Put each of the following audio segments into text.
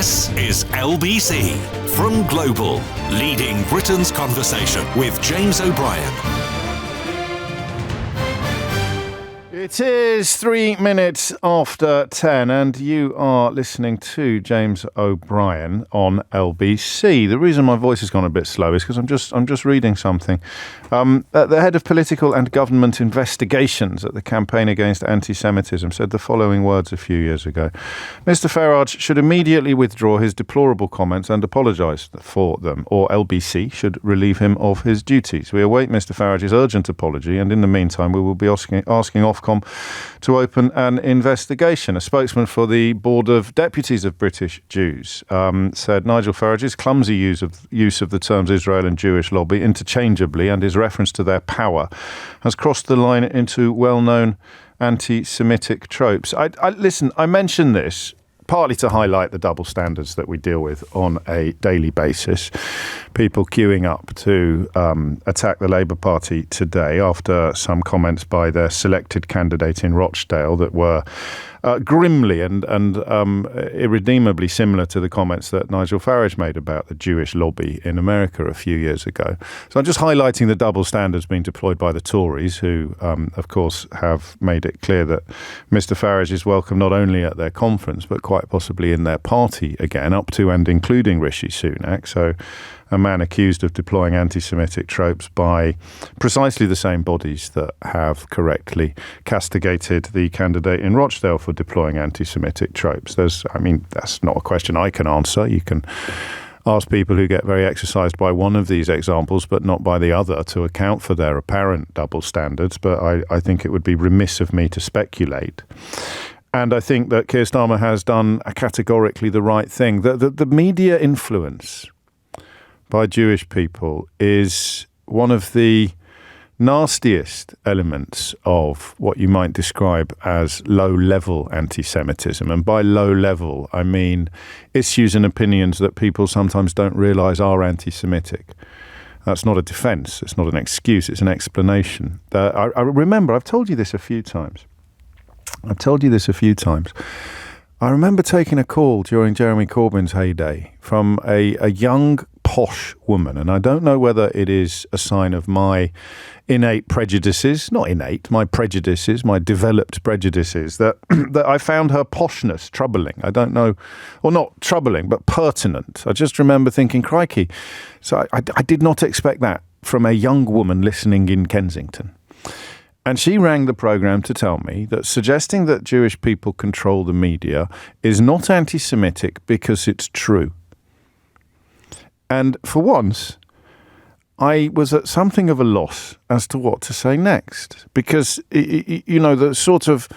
This is LBC from Global, leading Britain's conversation with James O'Brien. It is 3 minutes after 10 and you are listening to James O'Brien on LBC. The reason my voice has gone a bit slow is because I'm just reading something. The head of political and government investigations at the Campaign Against Anti-Semitism said the following words a few years ago. Mr. Farage should immediately withdraw his deplorable comments and apologise for them, or LBC should relieve him of his duties. We await Mr. Farage's urgent apology, and in the meantime we will be asking Ofcom to open an investigation. A spokesman for the Board of Deputies of British Jews said Nigel Farage's clumsy use of the terms Israel and Jewish lobby interchangeably and his reference to their power has crossed the line into well-known anti-Semitic tropes. I mention this partly to highlight the double standards that we deal with on a daily basis. People queuing up to attack the Labour Party today after some comments by their selected candidate in Rochdale that were grimly and irredeemably similar to the comments that Nigel Farage made about the Jewish lobby in America a few years ago. So I'm just highlighting the double standards being deployed by the Tories, who, of course, have made it clear that Mr. Farage is welcome not only at their conference, but quite possibly in their party again, up to and including Rishi Sunak. So a man accused of deploying anti-Semitic tropes by precisely the same bodies that have correctly castigated the candidate in Rochdale for deploying anti-Semitic tropes. That's not a question I can answer. You can ask people who get very exercised by one of these examples, but not by the other, to account for their apparent double standards. But I think it would be remiss of me to speculate. And I think that Keir Starmer has done categorically the right thing. The media influence by Jewish people is one of the nastiest elements of what you might describe as low-level anti-Semitism. And by low-level, I mean issues and opinions that people sometimes don't realise are anti-Semitic. That's not a defence, it's not an excuse, it's an explanation. I remember, I've told you this a few times. I remember taking a call during Jeremy Corbyn's heyday from a young, posh woman, and I don't know whether it is a sign of my innate prejudices, not innate, my prejudices, my developed prejudices, that I found her poshness troubling. I don't know, or not troubling, but pertinent. I just remember thinking, crikey. So I did not expect that from a young woman listening in Kensington. And she rang the programme to tell me that suggesting that Jewish people control the media is not anti-Semitic because it's true. And for once, I was at something of a loss as to what to say next. Because, the sort of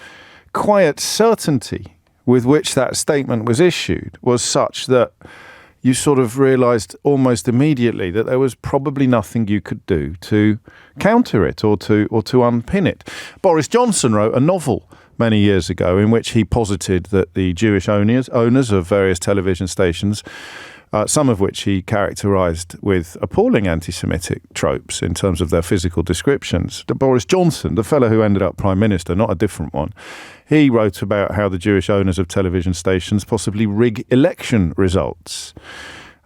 quiet certainty with which that statement was issued was such that you sort of realised almost immediately that there was probably nothing you could do to counter it or to unpin it. Boris Johnson wrote a novel many years ago in which he posited that the Jewish owners of various television stations, some of which he characterised with appalling anti-Semitic tropes in terms of their physical descriptions. Boris Johnson, the fellow who ended up Prime Minister, not a different one, he wrote about how the Jewish owners of television stations possibly rig election results.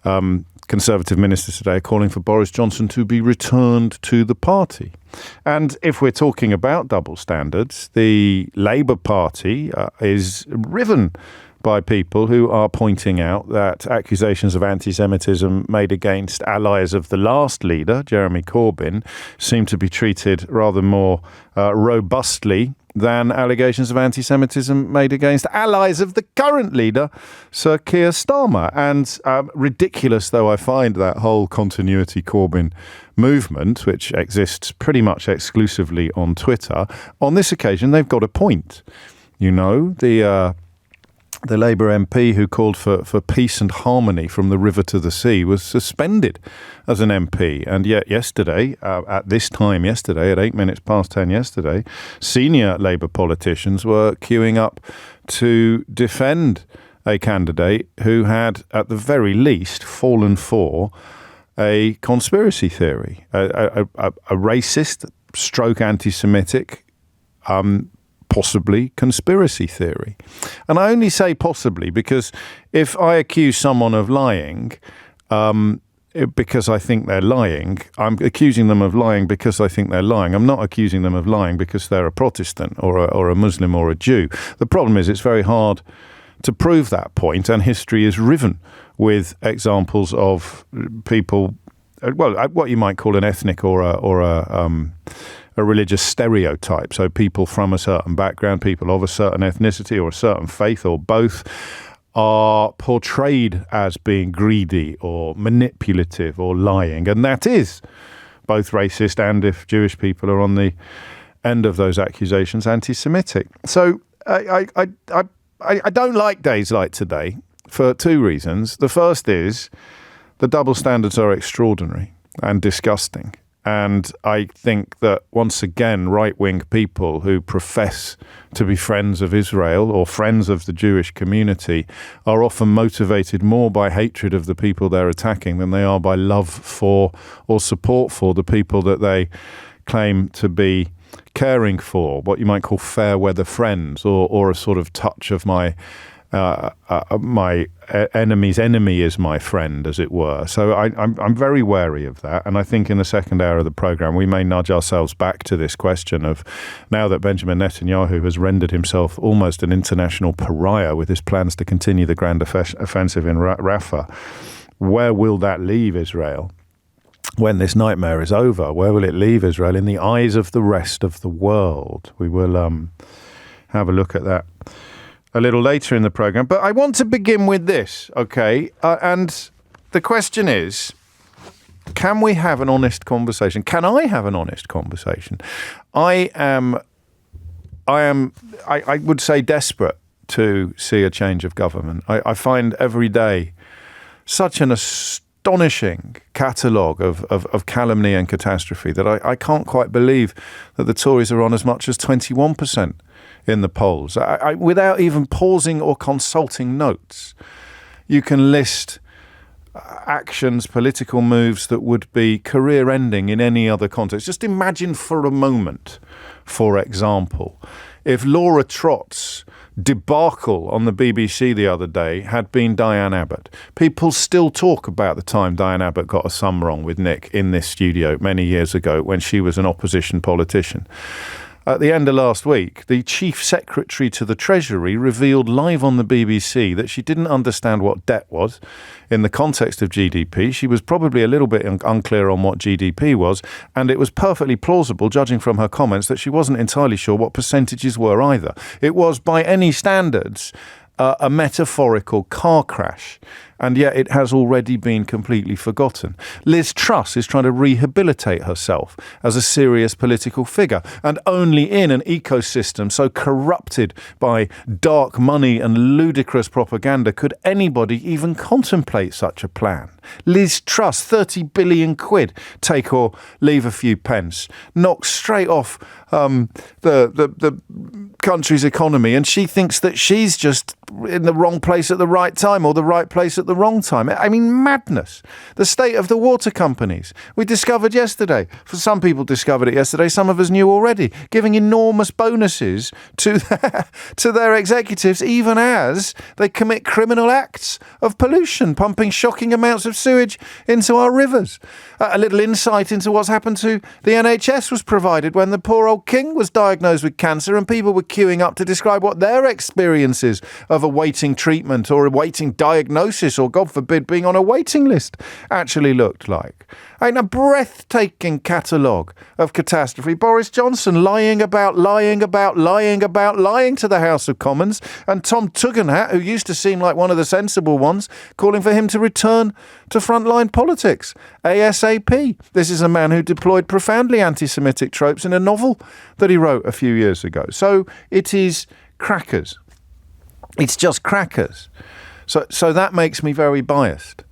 Conservative ministers today are calling for Boris Johnson to be returned to the party. And if we're talking about double standards, the Labour Party is riven by people who are pointing out that accusations of anti-Semitism made against allies of the last leader, Jeremy Corbyn, seem to be treated rather more robustly than allegations of anti-Semitism made against allies of the current leader, Sir Keir Starmer. And ridiculous though I find that whole continuity Corbyn movement, which exists pretty much exclusively on Twitter, on this occasion they've got a point. The Labour MP who called for peace and harmony from the river to the sea was suspended as an MP. And yet yesterday, at 8 minutes past 10 yesterday, senior Labour politicians were queuing up to defend a candidate who had, at the very least, fallen for a conspiracy theory, a racist stroke anti-Semitic possibly conspiracy theory. And I only say possibly because if I accuse someone of lying because I think they're lying, I'm accusing them of lying because I think they're lying. I'm not accusing them of lying because they're a Protestant or a Muslim or a Jew. The problem is it's very hard to prove that point, and history is riven with examples of people, well, what you might call an ethnic or a religious stereotype. So people from a certain background, people of a certain ethnicity or a certain faith or both, are portrayed as being greedy or manipulative or lying. And that is both racist and, if Jewish people are on the end of those accusations, anti-Semitic. So I don't like days like today for two reasons. The first is the double standards are extraordinary and disgusting. And I think that, once again, right-wing people who profess to be friends of Israel or friends of the Jewish community are often motivated more by hatred of the people they're attacking than they are by love for or support for the people that they claim to be caring for, what you might call fair weather friends, or a sort of touch of my enemy's enemy is my friend, as it were. So I'm very wary of that. And I think in the second hour of the programme, we may nudge ourselves back to this question of, now that Benjamin Netanyahu has rendered himself almost an international pariah with his plans to continue the grand offensive in Rafah, where will that leave Israel? When this nightmare is over, where will it leave Israel in the eyes of the rest of the world? We will have a look at that a little later in the programme. But I want to begin with this, okay? And the question is, can we have an honest conversation? Can I have an honest conversation? I would say, desperate to see a change of government. I find every day such an astonishing catalogue of calumny and catastrophe that I can't quite believe that the Tories are on as much as 21% in the polls. Without even pausing or consulting notes, you can list actions, political moves that would be career-ending in any other context. Just imagine for a moment, for example, if Laura Trott's debacle on the BBC the other day had been Diane Abbott. People still talk about the time Diane Abbott got a sum wrong with Nick in this studio many years ago when she was an opposition politician. At the end of last week, the Chief Secretary to the Treasury revealed live on the BBC that she didn't understand what debt was in the context of GDP. She was probably a little bit unclear on what GDP was, and it was perfectly plausible, judging from her comments, that she wasn't entirely sure what percentages were either. It was, by any standards, a metaphorical car crash, and yet it has already been completely forgotten. Liz Truss is trying to rehabilitate herself as a serious political figure, and only in an ecosystem so corrupted by dark money and ludicrous propaganda could anybody even contemplate such a plan. Liz Truss, 30 billion quid, take or leave a few pence, knocked straight off the country's economy, and she thinks that she's just in the wrong place at the right time, or the right place at the wrong time. I mean, madness. The state of the water companies. We discovered yesterday. For some people discovered it yesterday. Some of us knew already. Giving enormous bonuses to their executives, even as they commit criminal acts of pollution, pumping shocking amounts of sewage into our rivers. A little insight into what's happened to the NHS was provided when the poor old king was diagnosed with cancer, and people were queuing up to describe what their experiences of awaiting treatment or awaiting diagnosis, or God forbid being on a waiting list, actually looked like. And a breathtaking catalogue of catastrophe. Boris Johnson lying to the House of Commons, and Tom Tugendhat, who used to seem like one of the sensible ones, calling for him to return to frontline politics ASAP. This is a man who deployed profoundly anti-Semitic tropes in a novel that he wrote a few years ago. So it is crackers. It's just crackers. So that makes me very biased.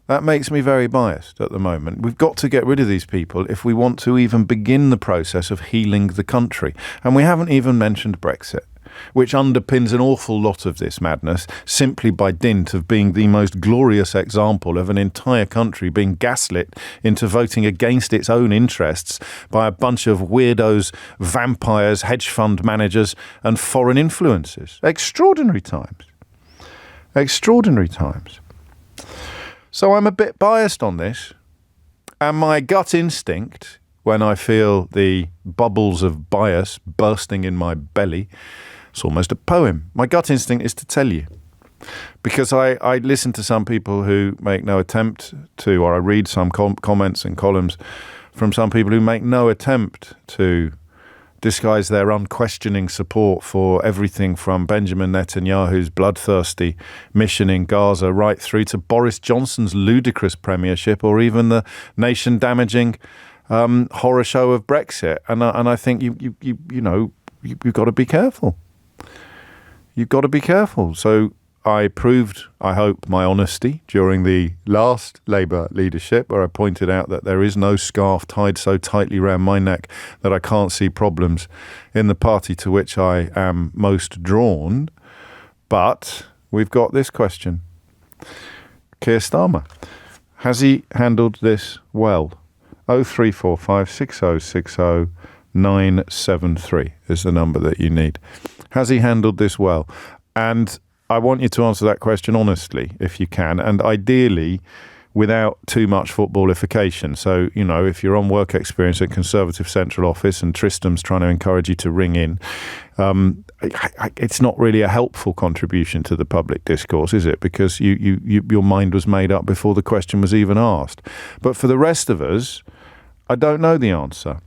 That makes me very biased at the moment. We've got to get rid of these people if we want to even begin the process of healing the country. And we haven't even mentioned Brexit. which underpins an awful lot of this madness simply by dint of being the most glorious example of an entire country being gaslit into voting against its own interests by a bunch of weirdos, vampires, hedge fund managers and foreign influences. Extraordinary times. Extraordinary times. So I'm a bit biased on this, and my gut instinct, when I feel the bubbles of bias bursting in my belly, it's almost a poem. My gut instinct is to tell you. Because I listen to some people who make no attempt to, or I read some comments and columns from some people who make no attempt to disguise their unquestioning support for everything from Benjamin Netanyahu's bloodthirsty mission in Gaza right through to Boris Johnson's ludicrous premiership, or even the nation-damaging horror show of Brexit. And I think you've got to be careful. You've got to be careful. So I proved, I hope, my honesty during the last Labour leadership, where I pointed out that there is no scarf tied so tightly round my neck that I can't see problems in the party to which I am most drawn. But we've got this question. Keir Starmer, has he handled this well? 0345 6060 973 is the number that you need. Has he handled this well? And I want you to answer that question honestly, if you can, and ideally without too much footballification. So, if you're on work experience at Conservative Central Office and Tristram's trying to encourage you to ring in, it's not really a helpful contribution to the public discourse, is it? Because your mind was made up before the question was even asked. But for the rest of us, I don't know the answer.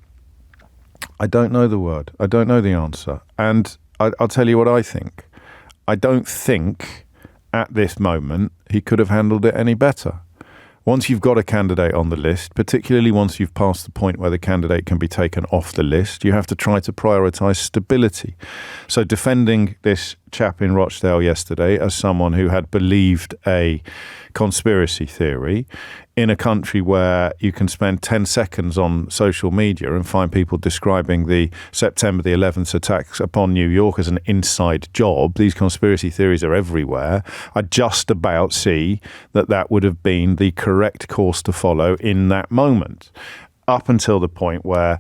I don't know the word. I don't know the answer. And I'll tell you what I think. I don't think at this moment he could have handled it any better. Once you've got a candidate on the list, particularly once you've passed the point where the candidate can be taken off the list, you have to try to prioritise stability. So defending this chap in Rochdale yesterday as someone who had believed a conspiracy theory in a country where you can spend 10 seconds on social media and find people describing the September the 11th attacks upon New York as an inside job. These conspiracy theories are everywhere. I just about see that would have been the correct course to follow in that moment, up until the point where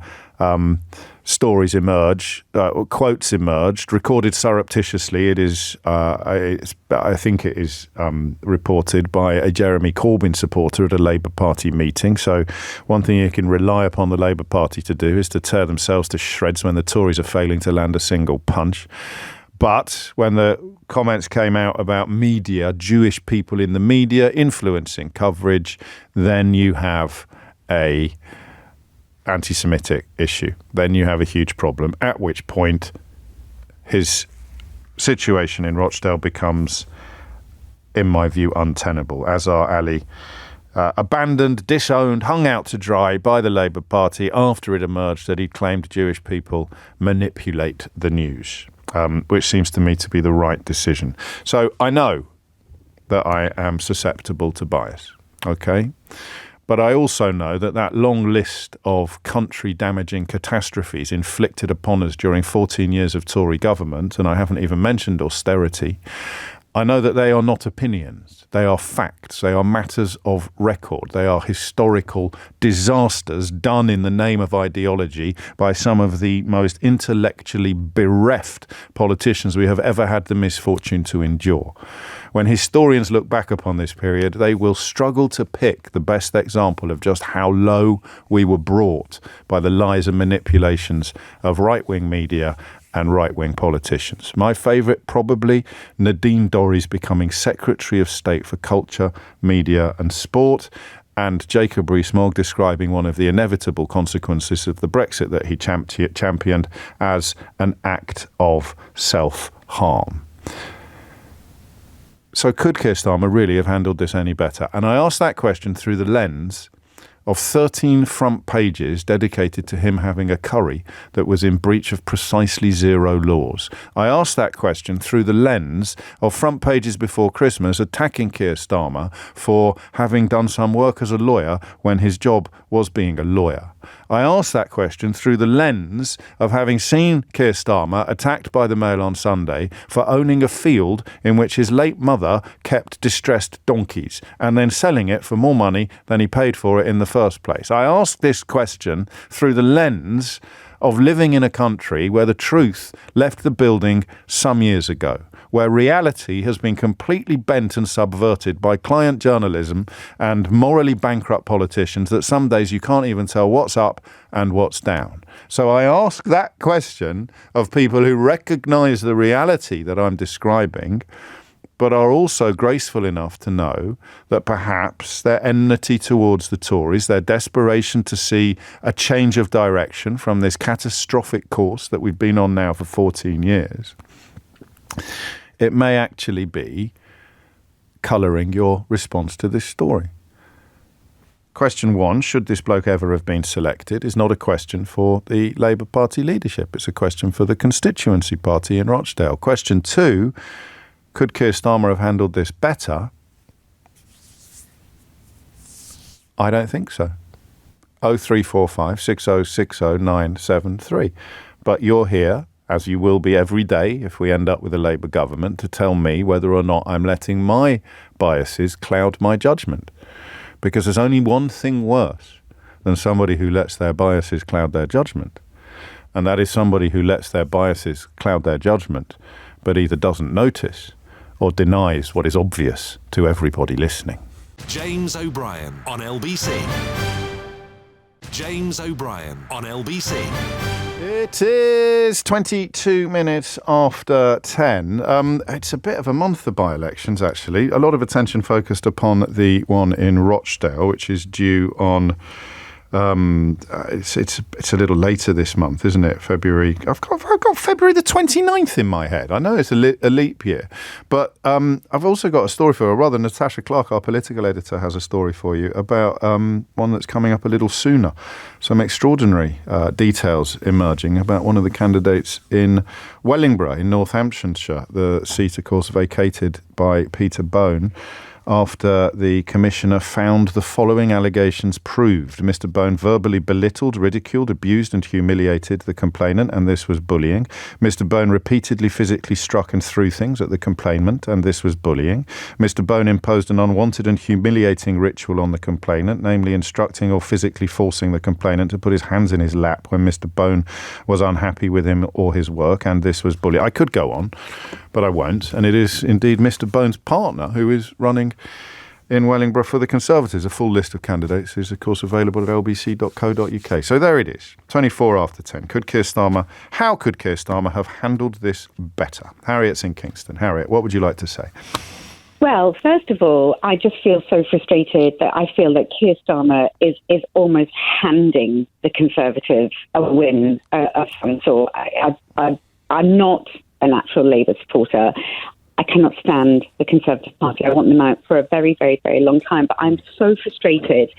stories emerge, quotes emerged, recorded surreptitiously. It is, I think it is reported by a Jeremy Corbyn supporter at a Labour Party meeting. So one thing you can rely upon the Labour Party to do is to tear themselves to shreds when the Tories are failing to land a single punch. But when the comments came out about media, Jewish people in the media influencing coverage, then you have a anti-Semitic issue. Then you have a huge problem, at which point his situation in Rochdale becomes, in my view, untenable. Azhar Ali, abandoned, disowned, hung out to dry by the Labour Party after it emerged that he'd claimed Jewish people manipulate the news, which seems to me to be the right decision. So I know that I am susceptible to bias, okay? But I also know that long list of country-damaging catastrophes inflicted upon us during 14 years of Tory government, and I haven't even mentioned austerity, I know that they are not opinions. They are facts. They are matters of record. They are historical disasters done in the name of ideology by some of the most intellectually bereft politicians we have ever had the misfortune to endure. When historians look back upon this period, they will struggle to pick the best example of just how low we were brought by the lies and manipulations of right-wing media and right-wing politicians. My favourite, probably, Nadine Dorries becoming Secretary of State for Culture, Media and Sport, and Jacob Rees-Mogg describing one of the inevitable consequences of the Brexit that he championed as an act of self-harm. So could Keir Starmer really have handled this any better? And I ask that question through the lens of 13 front pages dedicated to him having a curry that was in breach of precisely zero laws. I asked that question through the lens of front pages before Christmas attacking Keir Starmer for having done some work as a lawyer when his job was being a lawyer. I ask that question through the lens of having seen Keir Starmer attacked by the Mail on Sunday for owning a field in which his late mother kept distressed donkeys and then selling it for more money than he paid for it in the first place. I ask this question through the lens of living in a country where the truth left the building some years ago, where reality has been completely bent and subverted by client journalism and morally bankrupt politicians that some days you can't even tell what's up and what's down. So I ask that question of people who recognise the reality that I'm describing, but are also graceful enough to know that perhaps their enmity towards the Tories, their desperation to see a change of direction from this catastrophic course that we've been on now for 14 years, it may actually be colouring your response to this story. Question 1, should this bloke ever have been selected, is not a question for the Labour Party leadership. It's a question for the constituency party in Rochdale. Question 2, could Keir Starmer have handled this better? I don't think so. 0345 6060 973. But you're here, as you will be every day if we end up with a Labour government, to tell me whether or not I'm letting my biases cloud my judgment. Because there's only one thing worse than somebody who lets their biases cloud their judgment. And that is somebody who lets their biases cloud their judgment, but either doesn't notice or denies what is obvious to everybody listening. James O'Brien on LBC. James O'Brien on LBC. It is 22 minutes after 10. It's a bit of a month, the by-elections, actually. A lot of attention focused upon the one in Rochdale, which is due on... It's a little later this month, isn't it? February. I've got February the 29th in my head. I know it's a leap year, but I've also got a story for you. Or rather, Natasha Clark, our political editor, has a story for you about one that's coming up a little sooner. Some extraordinary details emerging about one of the candidates in Wellingborough in North Hampshire. The seat, of course, vacated by Peter Bone, after the commissioner found the following allegations proved. Mr. Bone verbally belittled, ridiculed, abused and humiliated the complainant, and this was bullying. Mr. Bone repeatedly physically struck and threw things at the complainant, and this was bullying. Mr. Bone imposed an unwanted and humiliating ritual on the complainant, namely instructing or physically forcing the complainant to put his hands in his lap when Mr. Bone was unhappy with him or his work, and this was bullying. I could go on, but I won't. And it is indeed Mr. Bone's partner who is running in Wellingborough for the Conservatives. A full list of candidates is, of course, available at lbc.co.uk. So there it is, 24 after 10. How could Keir Starmer have handled this better? Harriet's in Kingston. Harriet, what would you like to say? Well, first of all, I just feel so frustrated that I feel that Keir Starmer is almost handing the Conservatives a win of some sort. I'm not a natural Labour supporter. I cannot stand the Conservative Party. I want them out for a very, very, very long time. But I'm so frustrated.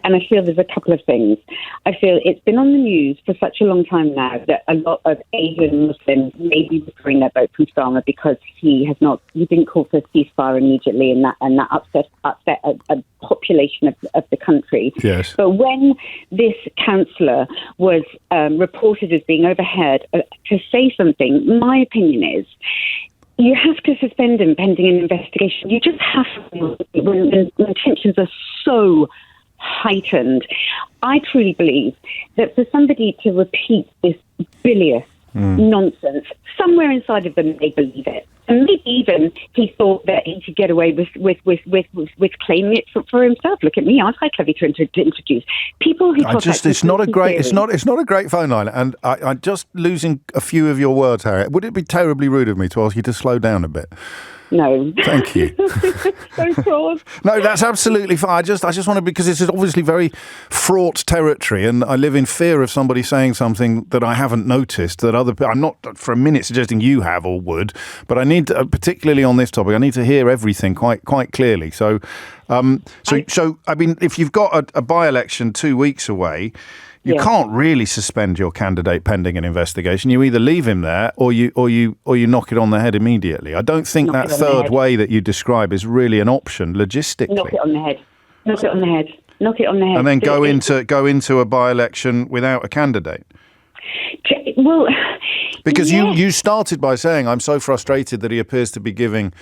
And I feel there's a couple of things. I feel it's been on the news for such a long time now that a lot of Asian Muslims may be withdrawing their vote from Starmer because he didn't call for a ceasefire immediately, and that upset a population of the country. Yes. But when this councillor was reported as being overheard to say something, my opinion is, you have to suspend him pending an investigation. You just have to, when tensions are so heightened. I truly believe that for somebody to repeat this bilious nonsense, somewhere inside of them they believe it. And maybe even he thought that he could get away with claiming it for himself. Look at me, I was quite clever to introduce people who. It's not a great phone line, and I'm just losing a few of your words, Harriet. Would it be terribly rude of me to ask you to slow down a bit? No. Thank you. So cross. No, that's absolutely fine. I just want to, because this is obviously very fraught territory, and I live in fear of somebody saying something that I haven't noticed that other people. I'm not for a minute suggesting you have or would, but I need to, particularly on this topic, I need to hear everything quite clearly. So, I mean, if you've got a by-election 2 weeks away, you can't really suspend your candidate pending an investigation. You either leave him there or you knock it on the head immediately. I don't think that third way that you describe is really an option logistically. Knock it on the head. Knock it on the head. And then go into a by-election without a candidate. Well, because yeah. you started by saying, I'm so frustrated that he appears to be giving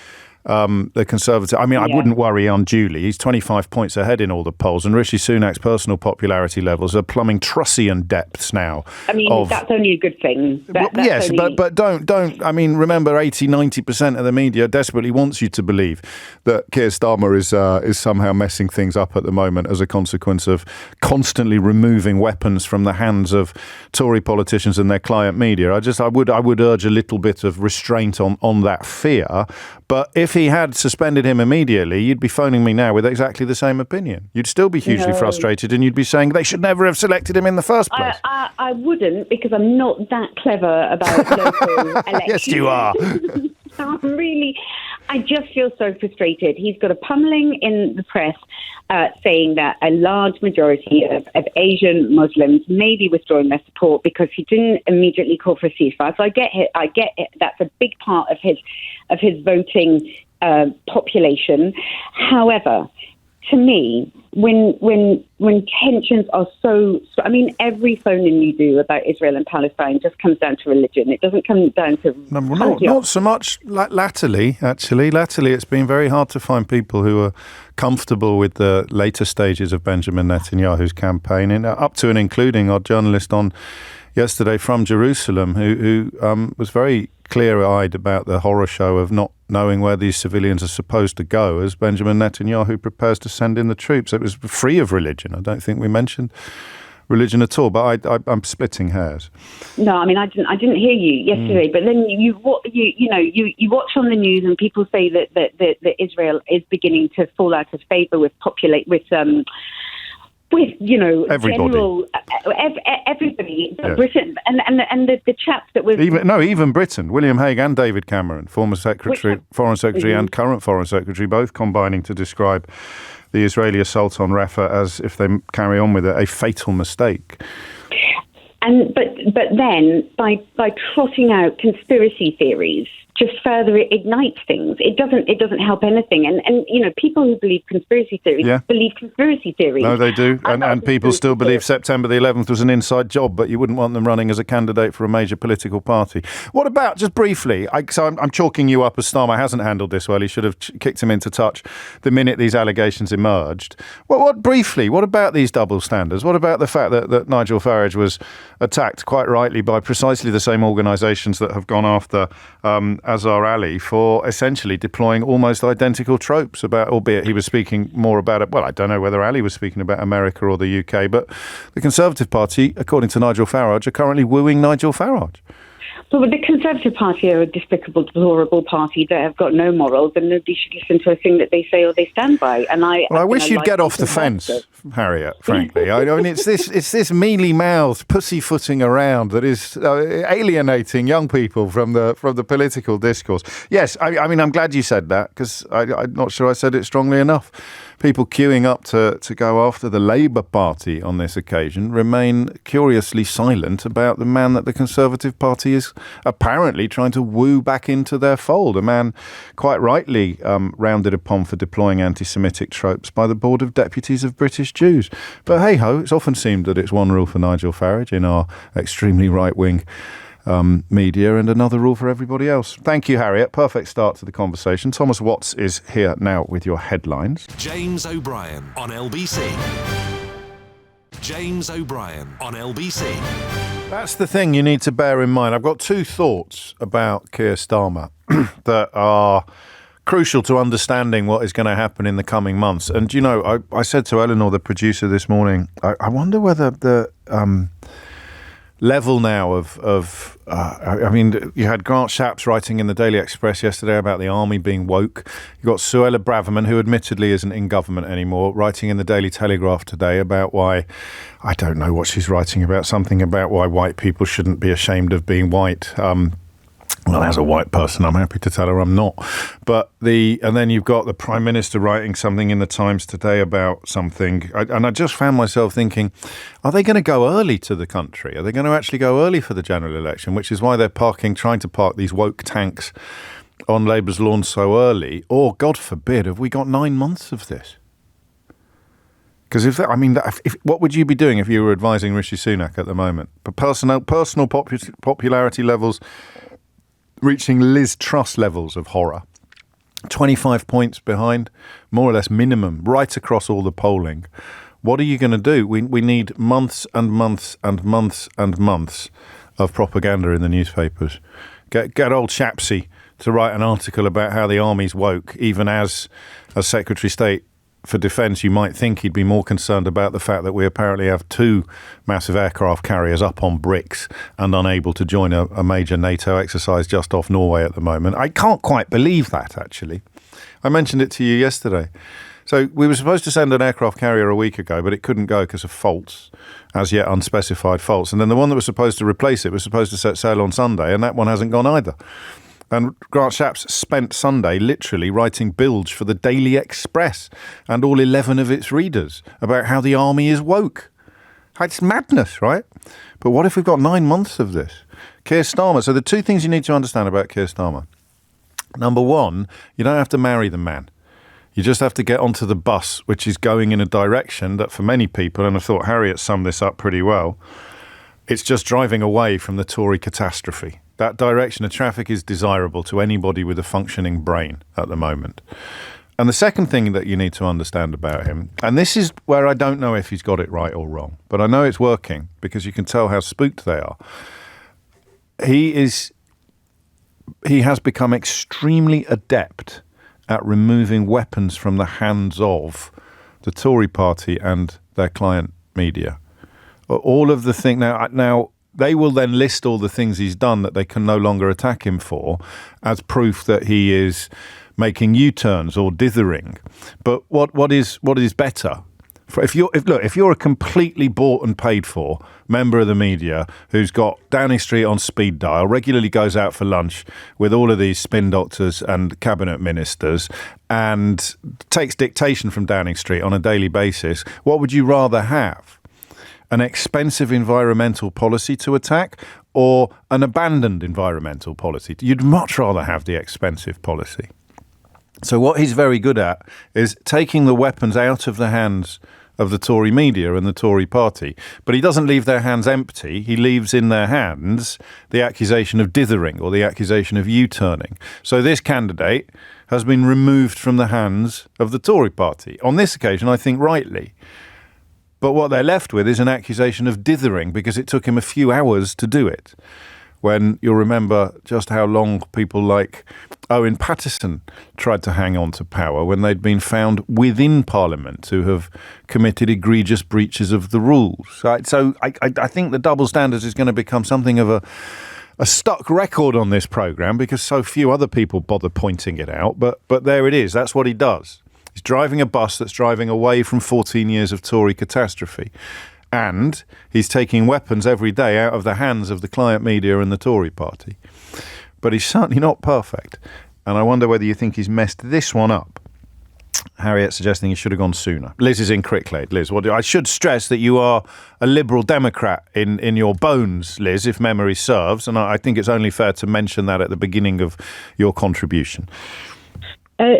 the Conservative. I mean, I wouldn't worry unduly. He's 25 points ahead in all the polls, and Rishi Sunak's personal popularity levels are plumbing Trussian depths now. I mean, that's only a good thing. Yes, but don't. I mean, remember, 80-90% of the media desperately wants you to believe that Keir Starmer is somehow messing things up at the moment as a consequence of constantly removing weapons from the hands of Tory politicians and their client media. I would urge a little bit of restraint on that fear. But if he had suspended him immediately, you'd be phoning me now with exactly the same opinion. You'd still be hugely frustrated, and you'd be saying they should never have selected him in the first place. I wouldn't, because I'm not that clever about local elections. Yes, you are. I just feel so frustrated. He's got a pummeling in the press saying that a large majority of Asian Muslims may be withdrawing their support because he didn't immediately call for a ceasefire. So I get it. That's a big part of his voting population. However, to me, when tensions are so, I mean, every phone-in you do about Israel and Palestine just comes down to religion. It doesn't come down to... Not so much latterly, actually. Latterly, it's been very hard to find people who are comfortable with the later stages of Benjamin Netanyahu's campaign, and up to and including our journalist on yesterday from Jerusalem, who was very clear-eyed about the horror show of not knowing where these civilians are supposed to go as Benjamin Netanyahu prepares to send in the troops. It was free of religion. I don't think we mentioned religion at all, but I'm splitting hairs. No, I mean, I didn't hear you yesterday, but then you watch on the news and people say that Israel is beginning to fall out of favour with everybody. General, everybody, Yes. Britain, and the chaps that was... Even Britain, William Hague and David Cameron, former Foreign Secretary and current Foreign Secretary, both combining to describe the Israeli assault on Rafah as, if they carry on with it, a fatal mistake. But then by trotting out conspiracy theories, just further ignites things. It doesn't help anything. And people who believe conspiracy theories believe conspiracy theories. No, they do. And people still believe September the 11th was an inside job, but you wouldn't want them running as a candidate for a major political party. What about, just briefly, so I'm chalking you up as Starmer hasn't handled this well. He should have kicked him into touch the minute these allegations emerged. What about these double standards? What about the fact that Nigel Farage was attacked quite rightly by precisely the same organisations that have gone after Azhar Ali for essentially deploying almost identical tropes albeit he was speaking more about it. Well, I don't know whether Ali was speaking about America or the UK, but the Conservative Party, according to Nigel Farage, are currently wooing Nigel Farage. Well, the Conservative Party are a despicable, deplorable party that have got no morals, and nobody should listen to a thing that they say or they stand by. And I wish you'd get off the fence, Harriet. Frankly, I mean, it's this mealy-mouthed pussyfooting around that is alienating young people from the political discourse. Yes, I mean, I'm glad you said that because I'm not sure I said it strongly enough. People queuing up to go after the Labour Party on this occasion remain curiously silent about the man that the Conservative Party is apparently trying to woo back into their fold, a man quite rightly rounded upon for deploying anti-Semitic tropes by the Board of Deputies of British Jews. But hey-ho, it's often seemed that it's one rule for Nigel Farage in our extremely right-wing media and another rule for everybody else. Thank you, Harriet. Perfect start to the conversation. Thomas Watts is here now with your headlines. James O'Brien on LBC. James O'Brien on LBC. That's the thing you need to bear in mind. I've got two thoughts about Keir Starmer that are crucial to understanding what is going to happen in the coming months. And, I said to Eleanor, the producer, this morning, I wonder whether the level now I mean, you had Grant Shapps writing in the Daily Express yesterday about the army being woke. You got Suella Braverman, who admittedly isn't in government anymore, writing in the Daily Telegraph today about why, I don't know what she's writing about, something about why white people shouldn't be ashamed of being white. Well, as a white person, I'm happy to tell her I'm not. But and then you've got the Prime Minister writing something in the Times today about something. And I just found myself thinking, are they going to go early to the country? Are they going to actually go early for the general election? Which is why they're trying to park these woke tanks on Labour's lawn so early. Or, God forbid, have we got 9 months of this? Because what would you be doing if you were advising Rishi Sunak at the moment? Personal popularity levels reaching Liz Truss levels of horror. 25 points behind, more or less minimum, right across all the polling. What are you going to do? We need months and months and months and months of propaganda in the newspapers. Get old Shapsy to write an article about how the army's woke, even as Secretary of State for Defence, you might think he'd be more concerned about the fact that we apparently have 2 massive aircraft carriers up on bricks and unable to join a major NATO exercise just off Norway at the moment. I can't quite believe that, actually. I mentioned it to you yesterday. So we were supposed to send an aircraft carrier a week ago, but it couldn't go because of faults, as yet unspecified faults. And then the one that was supposed to replace it was supposed to set sail on Sunday, and that one hasn't gone either. And Grant Shapps spent Sunday literally writing bilge for the Daily Express and all 11 of its readers about how the army is woke. It's madness, right? But what if we've got 9 months of this? Keir Starmer. So the 2 things you need to understand about Keir Starmer. Number 1, you don't have to marry the man. You just have to get onto the bus, which is going in a direction that for many people, and I thought Harriet summed this up pretty well, it's just driving away from the Tory catastrophe. That direction of traffic is desirable to anybody with a functioning brain at the moment. And the second thing that you need to understand about him, and this is where I don't know if he's got it right or wrong, but I know it's working because you can tell how spooked they are. He has become extremely adept at removing weapons from the hands of the Tory party and their client media. All of the things now they will then list all the things he's done that they can no longer attack him for as proof that he is making U-turns or dithering. But what is better? If you're a completely bought and paid for member of the media who's got Downing Street on speed dial, regularly goes out for lunch with all of these spin doctors and cabinet ministers and takes dictation from Downing Street on a daily basis, what would you rather have? An expensive environmental policy to attack or an abandoned environmental policy? You'd much rather have the expensive policy. So what he's very good at is taking the weapons out of the hands of the Tory media and the Tory party. But he doesn't leave their hands empty. He leaves in their hands the accusation of dithering or the accusation of U-turning. So this candidate has been removed from the hands of the Tory party. On this occasion, I think rightly. But what they're left with is an accusation of dithering because it took him a few hours to do it. When you'll remember just how long people like Owen Paterson tried to hang on to power when they'd been found within Parliament to have committed egregious breaches of the rules. So I think the double standards is going to become something of a stuck record on this programme because so few other people bother pointing it out. But there it is. That's what he does. He's driving a bus that's driving away from 14 years of Tory catastrophe. And he's taking weapons every day out of the hands of the client media and the Tory party. But he's certainly not perfect. And I wonder whether you think he's messed this one up. Harriet suggesting he should have gone sooner. Liz is in Cricklade. Liz, I should stress that you are a Liberal Democrat in your bones, Liz, if memory serves. And I think it's only fair to mention that at the beginning of your contribution.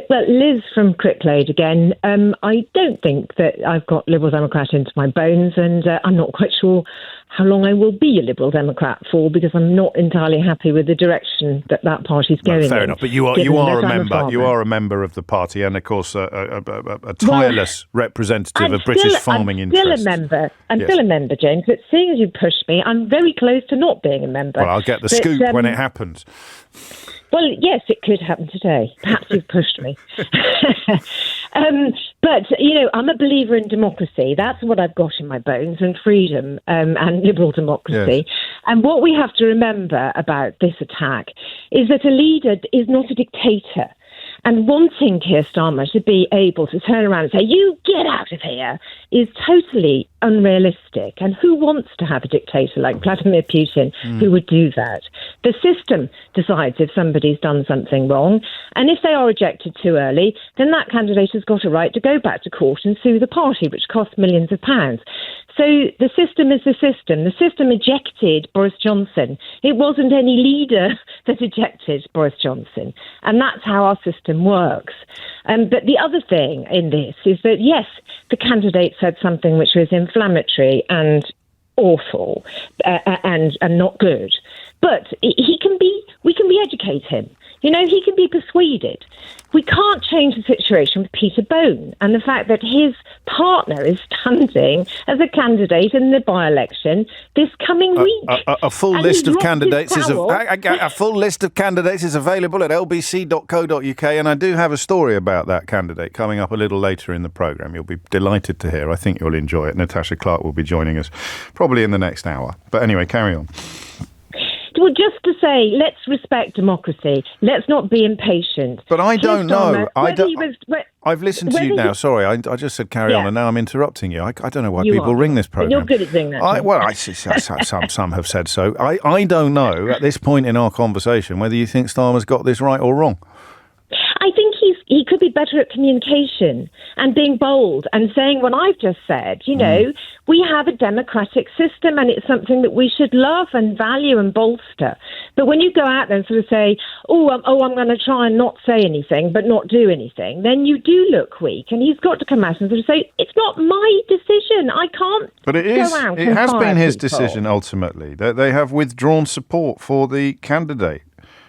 Well, Liz from Cricklade again. I don't think that I've got Liberal Democrat into my bones, and I'm not quite sure how long I will be a Liberal Democrat for because I'm not entirely happy with the direction that party's going. Fair enough, but you are a member. You are a member of the party, and of course a tireless representative of British farming interests. I'm still a member, James. But seeing as you pushed me, I'm very close to not being a member. Well, I'll get the scoop when it happens. Well, yes, it could happen today. Perhaps you've pushed me. But, I'm a believer in democracy. That's what I've got in my bones, and freedom and liberal democracy. Yes. And what we have to remember about this attack is that a leader is not a dictator. And wanting Keir Starmer to be able to turn around and say, you get out of here, is totally unrealistic. And who wants to have a dictator like Vladimir Putin who would do that? The system decides if somebody's done something wrong. And if they are ejected too early, then that candidate has got a right to go back to court and sue the party, which costs millions of pounds. So the system is the system. The system ejected Boris Johnson. It wasn't any leader that ejected Boris Johnson. And that's how our system system works. But the other thing in this is that, yes, the candidate said something which was inflammatory and awful and not good. But we can educate him. You know, he can be persuaded. We can't change the situation with Peter Bone and the fact that his partner is standing as a candidate in the by-election this coming week. A full list of candidates is available at lbc.co.uk, and I do have a story about that candidate coming up a little later in the programme. You'll be delighted to hear. I think you'll enjoy it. Natasha Clark will be joining us probably in the next hour. But anyway, carry on. Well, just to say, let's respect democracy. Let's not be impatient. But I don't know. I've listened to you now. Sorry, I just said carry on, and now I'm interrupting you. I don't know why people ring this programme. You're good at doing that. Some have said so. I don't know at this point in our conversation whether you think Starmer's got this right or wrong. I think he could be better at communication and being bold and saying what I've just said. You know, we have a democratic system and it's something that we should love and value and bolster. But when you go out there and sort of say, I'm going to try and not say anything but not do anything, then you do look weak. And he's got to come out and sort of say, it's not my decision. I can't But it is. It has been his decision ultimately. They have withdrawn support for the candidate.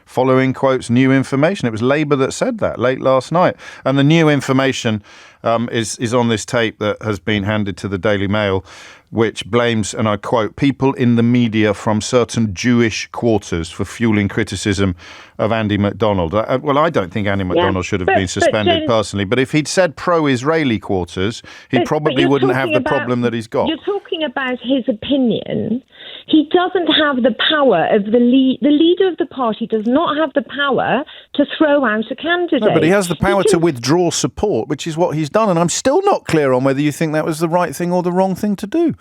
Following, quotes, new information. It was Labour that said that late last night. And the new information is on this tape that has been handed to the Daily Mail, which blames, and I quote, people in the media from certain Jewish quarters for fueling criticism of Andy McDonald. Well, I don't think Andy McDonald should have been suspended personally, but if he'd said pro-Israeli quarters, he probably wouldn't have the problem that he's got. You're talking about his opinion. He doesn't have the power of the leader of the party does not have the power to throw out a candidate. No, but he has the power to withdraw support, which is what he's done. And I'm still not clear on whether you think that was the right thing or the wrong thing to do.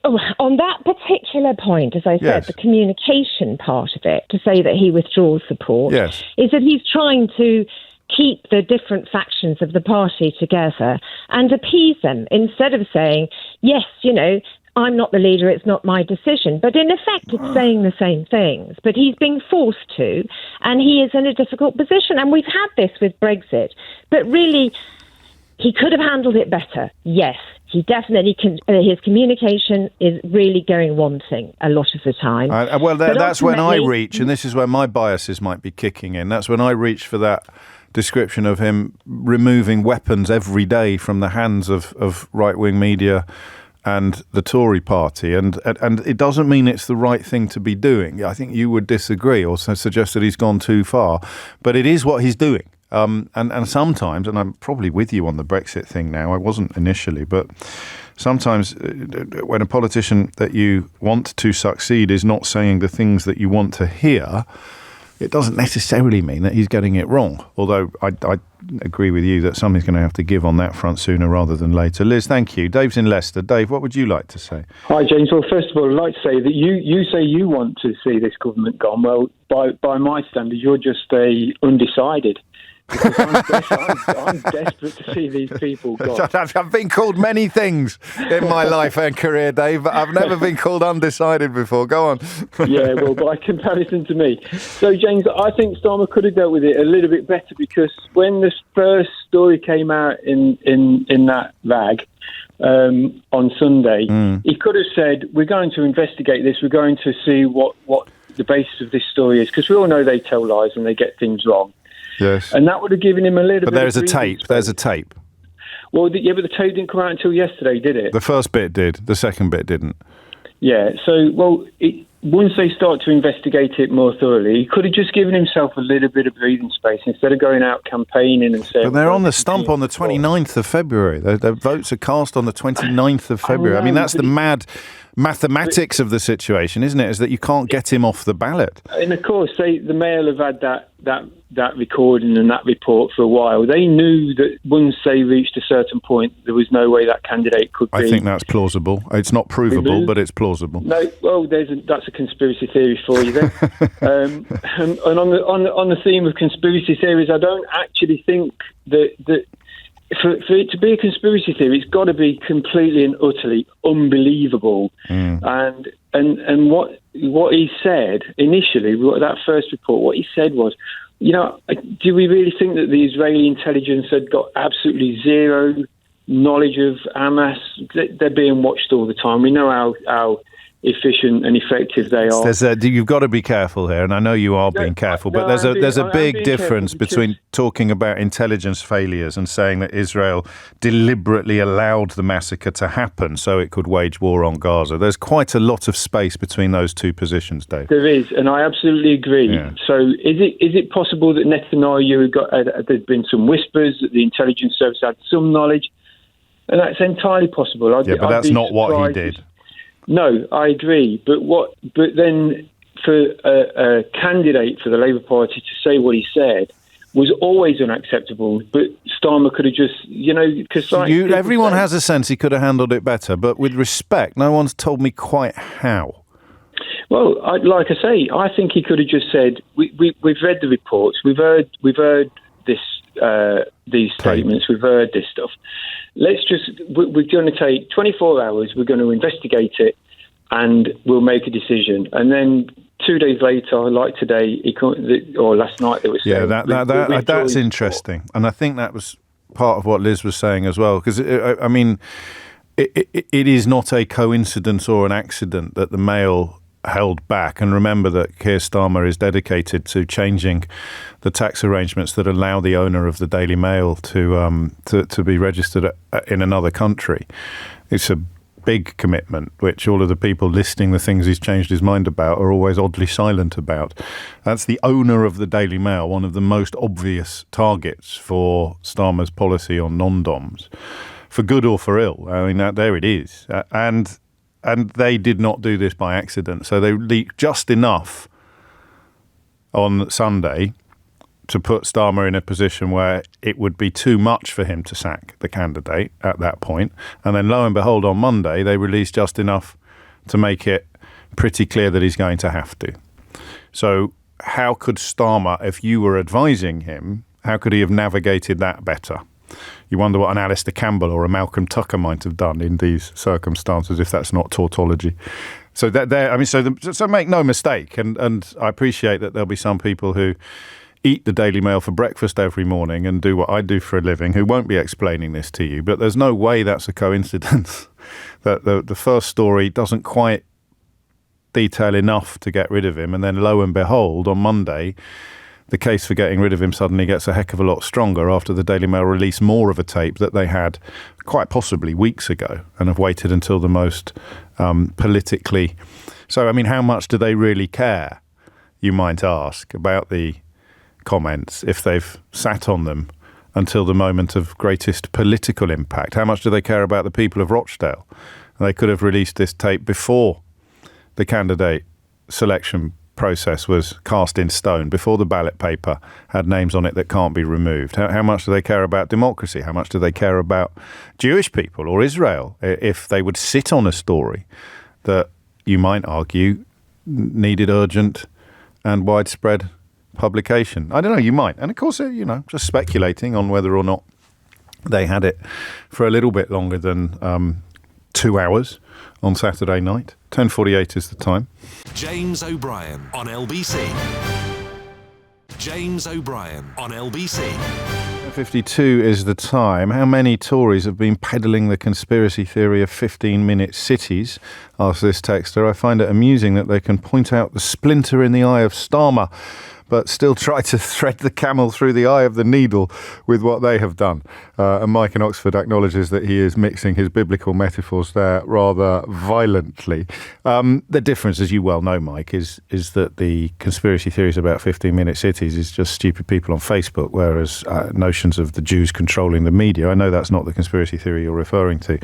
On that particular point, as I said, the communication part of it, to say that he withdraws support, is that he's trying to keep the different factions of the party together and appease them instead of saying, yes, you know, I'm not the leader, it's not my decision. But in effect, it's saying the same things. But he's being forced to, and he is in a difficult position. And we've had this with Brexit. But really, he could have handled it better. Yes, he definitely can. His communication is really going wanting a lot of the time. That's when I reach, and this is where my biases might be kicking in. That's when I reach for that description of him removing weapons every day from the hands of right-wing media and the Tory party, and it doesn't mean it's the right thing to be doing. I think you would disagree or suggest that he's gone too far, but it is what he's doing. And sometimes, and I'm probably with you on the Brexit thing now, I wasn't initially, but sometimes when a politician that you want to succeed is not saying the things that you want to hear, it doesn't necessarily mean that he's getting it wrong. Although I agree with you that something's going to have to give on that front sooner rather than later. Liz, thank you. Dave's in Leicester. Dave, what would you like to say? Hi, James. Well, first of all, I'd like to say that you say you want to see this government gone. Well, by my standards, you're just undecided. Because I'm desperate to see these people gone. I've been called many things in my life and career, Dave, but I've never been called undecided before. Go on. Yeah, well, by comparison to me. So, James, I think Starmer could have dealt with it a little bit better, because when this first story came out in that rag on Sunday, he could have said, we're going to investigate this, we're going to see what the basis of this story is, because we all know they tell lies and they get things wrong. Yes. And that would have given him a little bit. But there's a tape. Well, but the tape didn't come out until yesterday, did it? The first bit did. The second bit didn't. Yeah. So, once they start to investigate it more thoroughly, he could have just given himself a little bit of breathing space instead of going out campaigning and saying... But they're on the stump on the 29th of February. Their votes are cast on the 29th of February. I mean, that's the mad mathematics of the situation, isn't it? Is that you can't get him off the ballot. And of course, the Mail have had that recording and that report for a while. They knew that once they reached a certain point, there was no way that candidate could be... I think that's plausible. It's not provable, but it's plausible. No, well, that's a conspiracy theory for you then. And on the theme of conspiracy theories, I don't actually think that for it to be a conspiracy theory, it's got to be completely and utterly unbelievable. And what he said initially, that first report, what he said was, do we really think that the Israeli intelligence had got absolutely zero knowledge of Hamas? They're being watched all the time. We know how efficient and effective they are. You've got to be careful here, and I know you are being careful, but there's a big difference between talking about intelligence failures and saying that Israel deliberately allowed the massacre to happen so it could wage war on Gaza. There's quite a lot of space between those two positions, Dave. There is, and I absolutely agree. Yeah. So is it possible that Netanyahu there's been some whispers that the intelligence service had some knowledge, and that's entirely possible. But that's not what he did. No, I agree. But then for a candidate for the Labour Party to say what he said was always unacceptable. But Starmer could have just, because everyone has a sense he could have handled it better. But with respect, no one's told me quite how. Well, like I say, I think he could have just said, "We've read the reports. We've heard this." These statements, we've heard this stuff. We're going to take 24 hours, we're going to investigate it, and we'll make a decision. And then 2 days later, like today, or last night, they were saying... Yeah, that's interesting. And I think that was part of what Liz was saying as well, because, it is not a coincidence or an accident that the Mail held back. And remember that Keir Starmer is dedicated to changing the tax arrangements that allow the owner of the Daily Mail to be registered in another country. It's a big commitment, which all of the people listing the things he's changed his mind about are always oddly silent about. That's the owner of the Daily Mail, one of the most obvious targets for Starmer's policy on non-doms, for good or for ill. I mean, there it is. And they did not do this by accident. So they leaked just enough on Sunday to put Starmer in a position where it would be too much for him to sack the candidate at that point. And then lo and behold, on Monday, they released just enough to make it pretty clear that he's going to have to. So how could Starmer, if you were advising him, how could he have navigated that better? You wonder what an Alistair Campbell or a Malcolm Tucker might have done in these circumstances, if that's not tautology. So so make no mistake, and I appreciate that there'll be some people who eat the Daily Mail for breakfast every morning and do what I do for a living who won't be explaining this to you. But there's no way that's a coincidence that the first story doesn't quite detail enough to get rid of him, and then lo and behold, on Monday, the case for getting rid of him suddenly gets a heck of a lot stronger after the Daily Mail released more of a tape that they had quite possibly weeks ago and have waited until the most politically... So, I mean, how much do they really care, you might ask, about the comments if they've sat on them until the moment of greatest political impact? How much do they care about the people of Rochdale? They could have released this tape before the candidate selection process was cast in stone, before the ballot paper had names on it that can't be removed. How much do they care about democracy? How much do they care about Jewish people or Israel if they would sit on a story that you might argue needed urgent and widespread publication? I don't know, you might. And of course, just speculating on whether or not they had it for a little bit longer than 2 hours on Saturday night. 10:48 is the time. James O'Brien on LBC. James O'Brien on LBC. 52 is the time. How many Tories have been peddling the conspiracy theory of 15-minute cities? Asks this texter. I find it amusing that they can point out the splinter in the eye of Starmer, but still try to thread the camel through the eye of the needle with what they have done. And Mike in Oxford acknowledges that he is mixing his biblical metaphors there rather violently. The difference, as you well know, Mike, is that the conspiracy theories about 15-minute cities is just stupid people on Facebook, whereas notions of the Jews controlling the media, I know that's not the conspiracy theory you're referring to,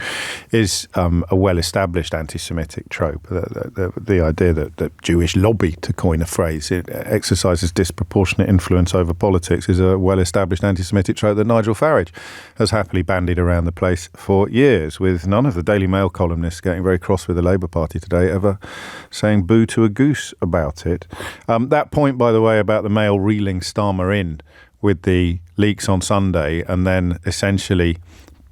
is a well-established anti-Semitic trope. The idea that Jewish lobby, to coin a phrase, it exercises disproportionate influence over politics is a well-established anti-Semitic trope that Nigel Farage has happily bandied around the place for years, with none of the Daily Mail columnists getting very cross with the Labour Party today ever saying boo to a goose about it. That point, by the way, about the Mail reeling Starmer in with the leaks on Sunday and then essentially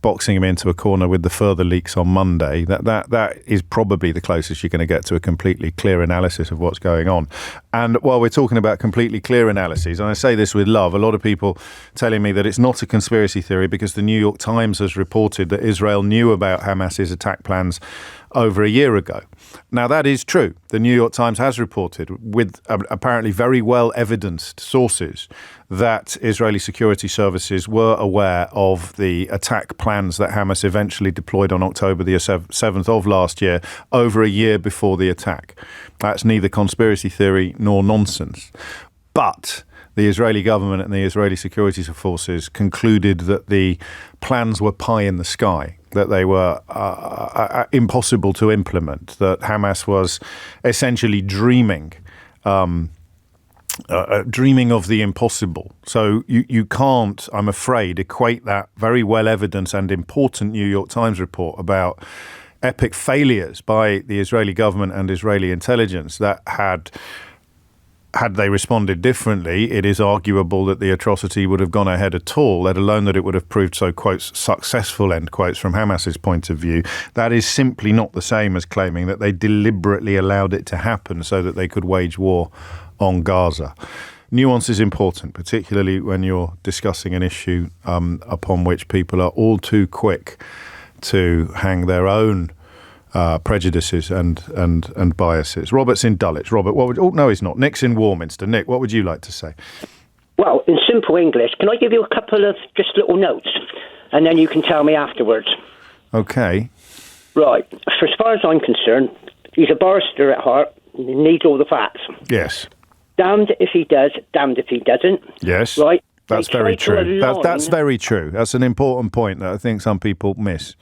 boxing him into a corner with the further leaks on Monday. That is probably the closest you're going to get to a completely clear analysis of what's going on. And while we're talking about completely clear analyses, and I say this with love, a lot of people telling me that it's not a conspiracy theory because the New York Times has reported that Israel knew about Hamas's attack plans over a year ago. Now, that is true. The New York Times has reported, with apparently very well evidenced sources, that Israeli security services were aware of the attack plans that Hamas eventually deployed on October the 7th of last year, over a year before the attack. That's neither conspiracy theory nor nonsense. But the Israeli government and the Israeli security forces concluded that the plans were pie in the sky, that they were impossible to implement, that Hamas was essentially dreaming of the impossible. So you can't, I'm afraid, equate that very well evidenced and important New York Times report about epic failures by the Israeli government and Israeli intelligence that had they responded differently, it is arguable that the atrocity would have gone ahead at all, let alone that it would have proved so, quotes, successful, end quotes, from Hamas's point of view. That is simply not the same as claiming that they deliberately allowed it to happen so that they could wage war on Gaza. Nuance is important, particularly when you're discussing an issue upon which people are all too quick to hang their own prejudices and biases. Robert's in Dulwich. Robert, what would... Oh, no, he's not. Nick's in Warminster. Nick, what would you like to say? Well, in simple English, can I give you a couple of just little notes? And then you can tell me afterwards. Okay. Right. As far as I'm concerned, he's a barrister at heart. He needs all the facts. Yes. Damned if he does, damned if he doesn't. Yes. Right. That's very true. That's very true. That's an important point that I think some people miss.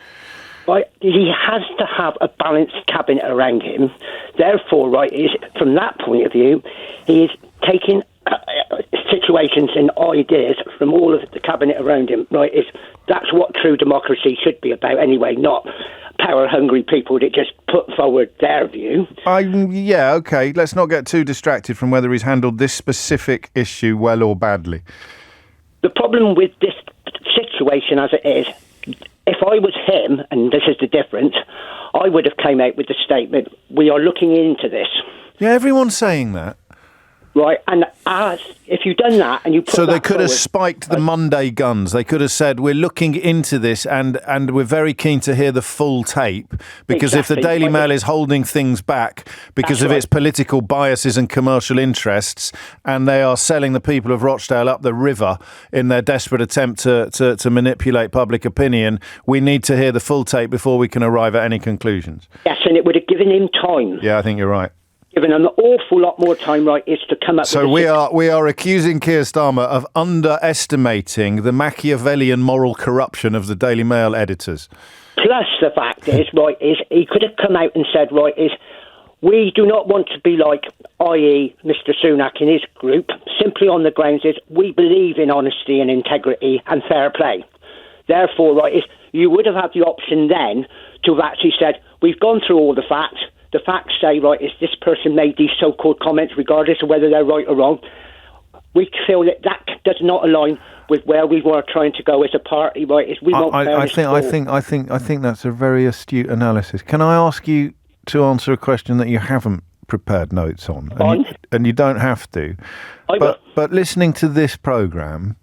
Right, he has to have a balanced cabinet around him. Therefore, right, from that point of view, he is taking situations and ideas from all of the cabinet around him. Right, that's what true democracy should be about anyway, not power-hungry people that just put forward their view. Yeah, okay. Let's not get too distracted from whether he's handled this specific issue well or badly. The problem with this situation as it is, if I was him, and this is the difference, I would have came out with the statement, we are looking into this. Yeah, everyone's saying that. Right, and if you've done that and you put so that they could have spiked the Monday guns. They could have said, we're looking into this and we're very keen to hear the full tape, because if the Daily Mail is holding things back because of its political biases and commercial interests, and they are selling the people of Rochdale up the river in their desperate attempt to manipulate public opinion, we need to hear the full tape before we can arrive at any conclusions. Yes, and it would have given him time. Yeah, I think you're right. Given an awful lot more time, right, is to come up with... So we are accusing Keir Starmer of underestimating the Machiavellian moral corruption of the Daily Mail editors. Plus the fact is, right, is he could have come out and said, right, is we do not want to be like, i.e. Mr Sunak and his group, simply on the grounds is we believe in honesty and integrity and fair play. Therefore, right, is you would have had the option then to have actually said, we've gone through all the facts. The facts say, right, is this person made these so-called comments, regardless of whether they're right or wrong. We feel that does not align with where we were trying to go as a party, right? Is we want fairness. I think that's a very astute analysis. Can I ask you to answer a question that you haven't prepared notes on? And you don't have to. But listening to this programme,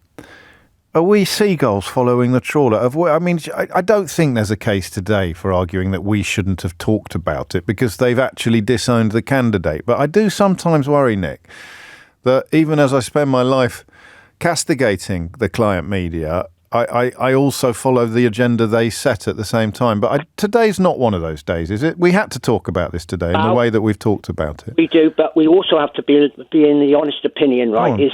are we seagulls following the trawler? I mean, I don't think there's a case today for arguing that we shouldn't have talked about it because they've actually disowned the candidate. But I do sometimes worry, Nick, that even as I spend my life castigating the client media, I also follow the agenda they set at the same time. But today's not one of those days, is it? We had to talk about this today in the way that we've talked about it. We do, but we also have to be in the honest opinion, right? Is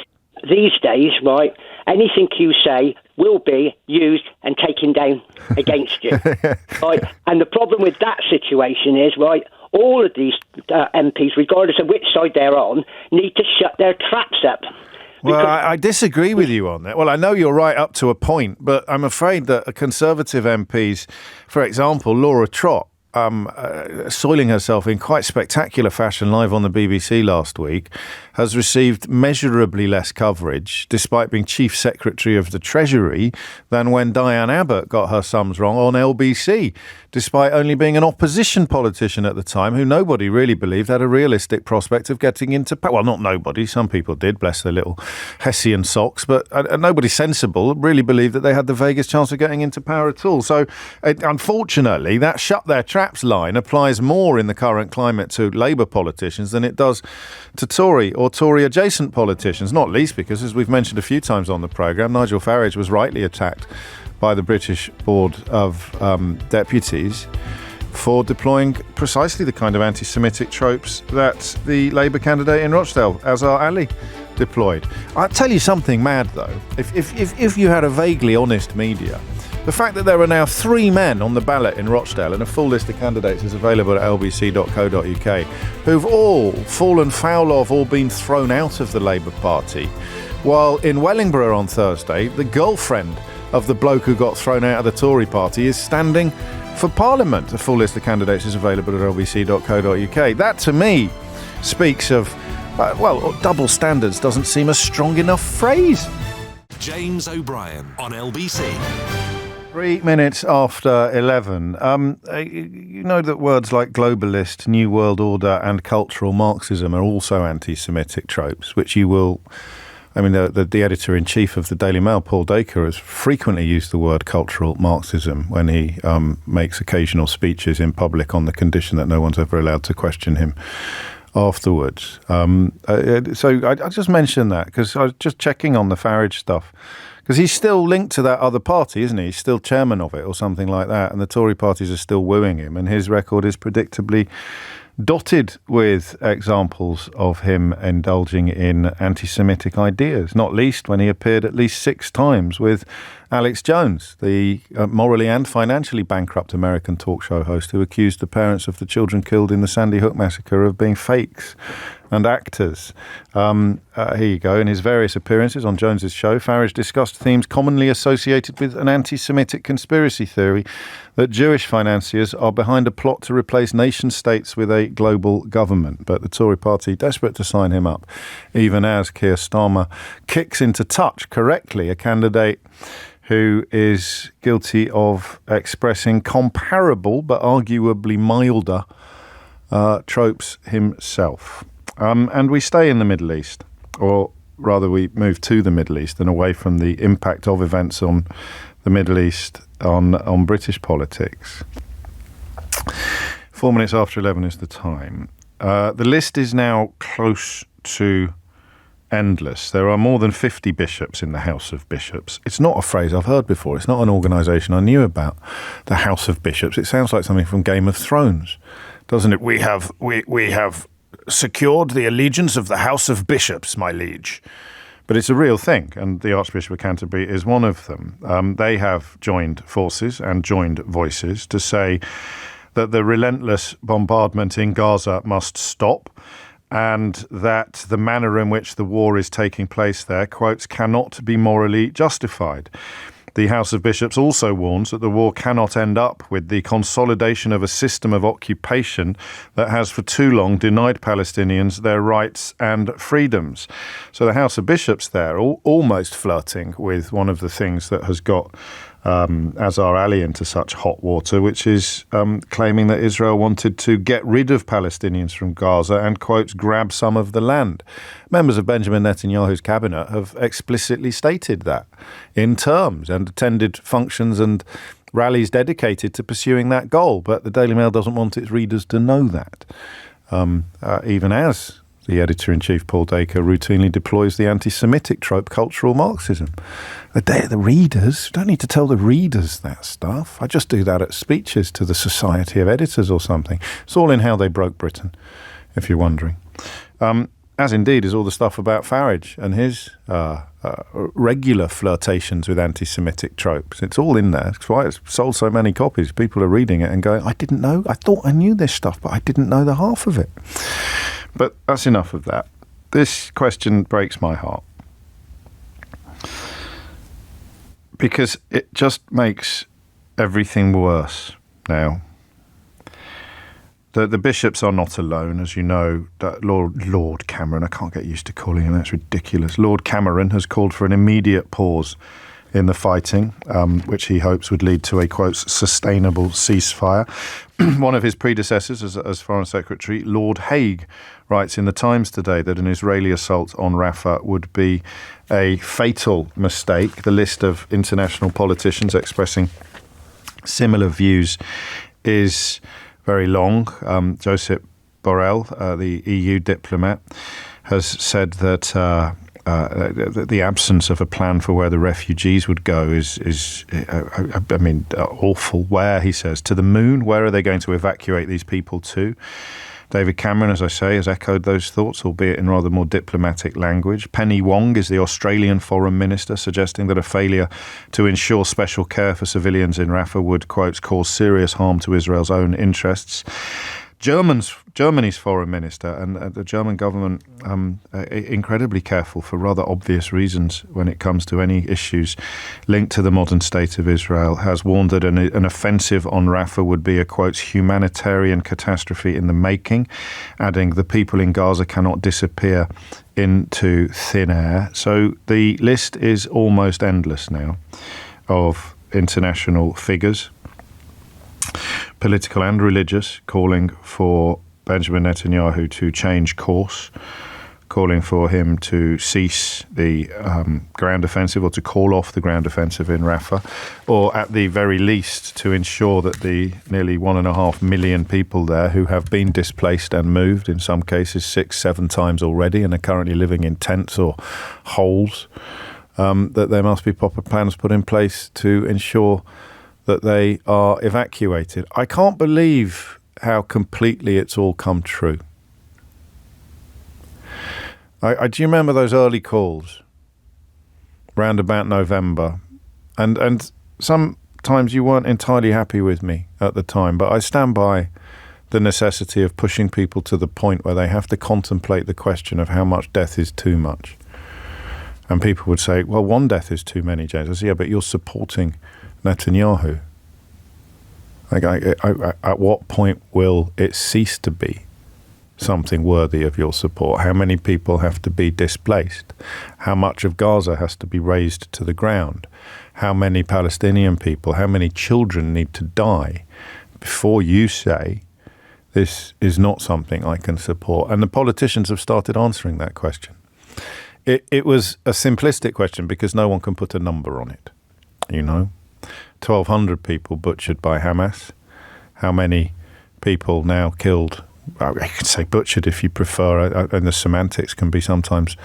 these days, right, anything you say will be used and taken down against you. Right? And the problem with that situation is, right, all of these MPs, regardless of which side they're on, need to shut their traps up. Well, I disagree with you on that. Well, I know you're right up to a point, but I'm afraid that Conservative MPs, for example, Laura Trott, soiling herself in quite spectacular fashion live on the BBC last week, has received measurably less coverage, despite being Chief Secretary of the Treasury, than when Diane Abbott got her sums wrong on LBC, despite only being an opposition politician at the time who nobody really believed had a realistic prospect of getting into power. Well, not nobody. Some people did, bless their little Hessian socks, but nobody sensible really believed that they had the vaguest chance of getting into power at all. So, unfortunately, that shut their traps line applies more in the current climate to Labour politicians than it does to Tory or Tory-adjacent politicians, not least because, as we've mentioned a few times on the programme, Nigel Farage was rightly attacked by the British Board of Deputies for deploying precisely the kind of anti-Semitic tropes that the Labour candidate in Rochdale, Azhar Ali, deployed. I'll tell you something mad, though. If you had a vaguely honest media, the fact that there are now 3 men on the ballot in Rochdale, and a full list of candidates is available at lbc.co.uk, who've all fallen foul of or been thrown out of the Labour Party, while in Wellingborough on Thursday, the girlfriend of the bloke who got thrown out of the Tory party is standing for Parliament. A full list of candidates is available at lbc.co.uk. That, to me, speaks of, double standards doesn't seem a strong enough phrase. James O'Brien on LBC. 3 minutes after 11. You know that words like globalist, New World Order and cultural Marxism are also anti-Semitic tropes, which you will... I mean, the editor-in-chief of the Daily Mail, Paul Dacre, has frequently used the word cultural Marxism when he makes occasional speeches in public on the condition that no one's ever allowed to question him afterwards. So I just mentioned that because I was just checking on the Farage stuff. Because he's still linked to that other party, isn't he? He's still chairman of it or something like that. And the Tory parties are still wooing him. And his record is predictably dotted with examples of him indulging in anti-Semitic ideas, not least when he appeared at least 6 times with Alex Jones, the morally and financially bankrupt American talk show host who accused the parents of the children killed in the Sandy Hook massacre of being fakes and actors. Here you go. In his various appearances on Jones's show, Farage discussed themes commonly associated with an anti-Semitic conspiracy theory that Jewish financiers are behind a plot to replace nation-states with a global government. But the Tory party, desperate to sign him up, even as Keir Starmer kicks into touch correctly a candidate who is guilty of expressing comparable but arguably milder tropes himself. And we stay in the Middle East, or rather we move to the Middle East and away from the impact of events on the Middle East on British politics. 4 minutes after 11 is the time. The list is now close to endless. There are more than 50 bishops in the House of Bishops. It's not a phrase I've heard before. It's not an organisation I knew about, the House of Bishops. It sounds like something from Game of Thrones, doesn't it? We have secured the allegiance of the House of Bishops, my liege. But it's a real thing, and the Archbishop of Canterbury is one of them. They have joined forces and joined voices to say that the relentless bombardment in Gaza must stop, and that the manner in which the war is taking place there, quotes, cannot be morally justified. The House of Bishops also warns that the war cannot end up with the consolidation of a system of occupation that has for too long denied Palestinians their rights and freedoms. So the House of Bishops there, almost flirting with one of the things that has got Azhar Ali into such hot water, which is claiming that Israel wanted to get rid of Palestinians from Gaza and, quotes, grab some of the land. Members of Benjamin Netanyahu's cabinet have explicitly stated that in terms and attended functions and rallies dedicated to pursuing that goal. But the Daily Mail doesn't want its readers to know that, even as the editor-in-chief, Paul Dacre, routinely deploys the anti-Semitic trope cultural Marxism. The readers, don't need to tell the readers that stuff. I just do that at speeches to the Society of Editors or something. It's all in How They Broke Britain, if you're wondering. As indeed is all the stuff about Farage and his regular flirtations with anti-Semitic tropes. It's all in there. That's why it's sold so many copies. People are reading it and going, I didn't know. I thought I knew this stuff, but I didn't know the half of it. But that's enough of that. This question breaks my heart, because it just makes everything worse now. The bishops are not alone, as you know. Lord Cameron, I can't get used to calling him, that's ridiculous. Lord Cameron has called for an immediate pause in the fighting, which he hopes would lead to a, quote, sustainable ceasefire. One of his predecessors as Foreign Secretary, Lord Haig, writes in the Times today that an Israeli assault on Rafah would be a fatal mistake. The list of international politicians expressing similar views is very long. Josep Borrell, the EU diplomat, has said that the absence of a plan for where the refugees would go is awful. Where, he says, to the moon? Where are they going to evacuate these people to? David Cameron, as I say, has echoed those thoughts, albeit in rather more diplomatic language. Penny Wong is the Australian Foreign Minister, suggesting that a failure to ensure special care for civilians in Rafah would, quote, cause serious harm to Israel's own interests. Germany's foreign minister and the German government incredibly careful for rather obvious reasons when it comes to any issues linked to the modern state of Israel, has warned that an offensive on Rafah would be a, quote, humanitarian catastrophe in the making, adding the people in Gaza cannot disappear into thin air. So the list is almost endless now of international figures, political and religious, calling for Benjamin Netanyahu to change course, calling for him to cease the ground offensive or to call off the ground offensive in Rafah, or at the very least to ensure that the nearly 1.5 million people there who have been displaced and moved, in some cases 6-7 times already, and are currently living in tents or holes, that there must be proper plans put in place to ensure that they are evacuated. I can't believe how completely it's all come true. Do you remember those early calls round about November? And sometimes you weren't entirely happy with me at the time, but I stand by the necessity of pushing people to the point where they have to contemplate the question of how much death is too much. And people would say, well, one death is too many, James. I say, yeah, but you're supporting Netanyahu. Like, at what point will it cease to be something worthy of your support? How many people have to be displaced? How much of Gaza has to be razed to the ground? How many Palestinian people, how many children need to die before you say this is not something I can support? And the politicians have started answering that question. It was a simplistic question because no one can put a number on it, you know. 1,200 people butchered by Hamas. How many people now killed? I could say butchered if you prefer, and the semantics can be sometimes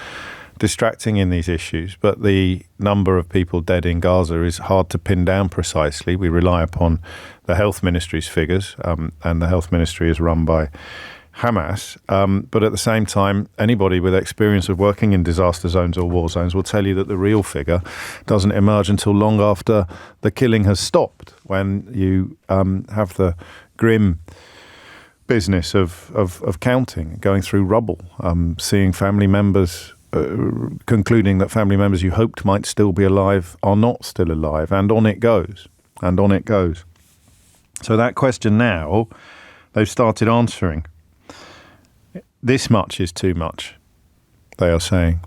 distracting in these issues. But the number of people dead in Gaza is hard to pin down precisely. We rely upon the health ministry's figures, and the health ministry is run by Hamas, but at the same time, anybody with experience of working in disaster zones or war zones will tell you that the real figure doesn't emerge until long after the killing has stopped, when you have the grim business of counting, going through rubble, seeing family members, concluding that family members you hoped might still be alive are not still alive, and on it goes, and on it goes. So that question now, they've started answering. This much is too much, they are saying.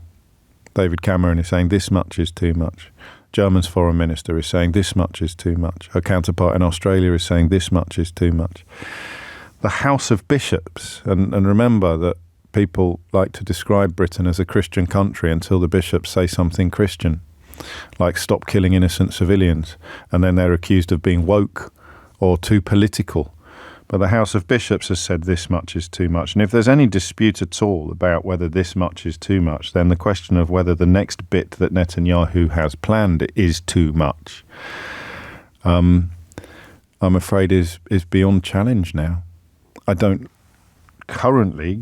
David Cameron is saying this much is too much. Germany's foreign minister is saying this much is too much. Her counterpart in Australia is saying this much is too much. The House of Bishops, and remember that people like to describe Britain as a Christian country until the bishops say something Christian, like stop killing innocent civilians, and then they're accused of being woke or too political. But the House of Bishops has said this much is too much. And if there's any dispute at all about whether this much is too much, then the question of whether the next bit that Netanyahu has planned is too much, I'm afraid is beyond challenge now. I don't currently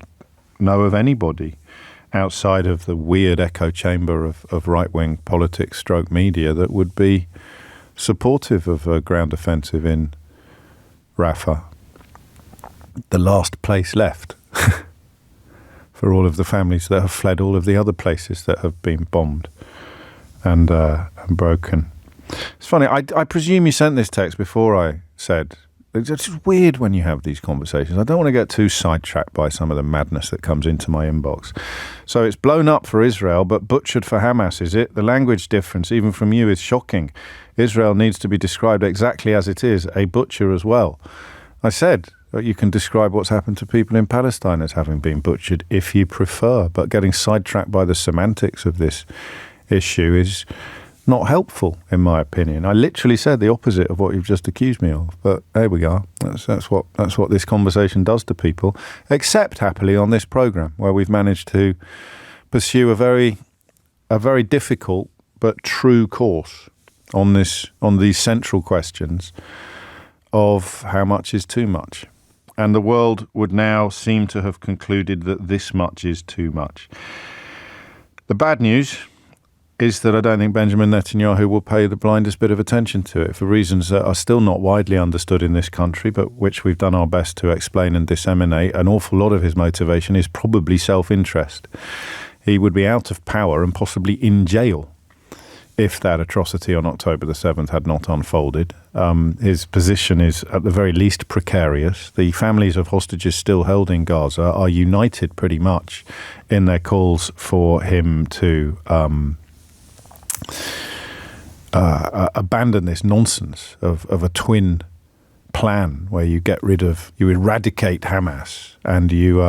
know of anybody outside of the weird echo chamber of right-wing politics stroke media that would be supportive of a ground offensive in Rafah. The last place left for all of the families that have fled all of the other places that have been bombed and broken. It's funny, I presume you sent this text before I said It's just weird when you have these conversations. I don't want to get too sidetracked by some of the madness that comes into my inbox. So it's blown up for Israel, but butchered for Hamas, is it? The language difference, even from you, is shocking. Israel needs to be described exactly as it is, a butcher as well. I said you can describe what's happened to people in Palestine as having been butchered if you prefer, but getting sidetracked by the semantics of this issue is not helpful, in my opinion. I literally said the opposite of what you've just accused me of, but there we go. That's what this conversation does to people, except happily on this programme, where we've managed to pursue a very difficult but true course on these central questions of how much is too much. And the world would now seem to have concluded that this much is too much. The bad news is that I don't think Benjamin Netanyahu will pay the blindest bit of attention to it for reasons that are still not widely understood in this country, but which we've done our best to explain and disseminate. An awful lot of his motivation is probably self-interest. He would be out of power and possibly in jail if that atrocity on October the 7th had not unfolded. His position is at the very least precarious. The families of hostages still held in Gaza are united pretty much in their calls for him to abandon this nonsense of a twin plan where you eradicate Hamas and you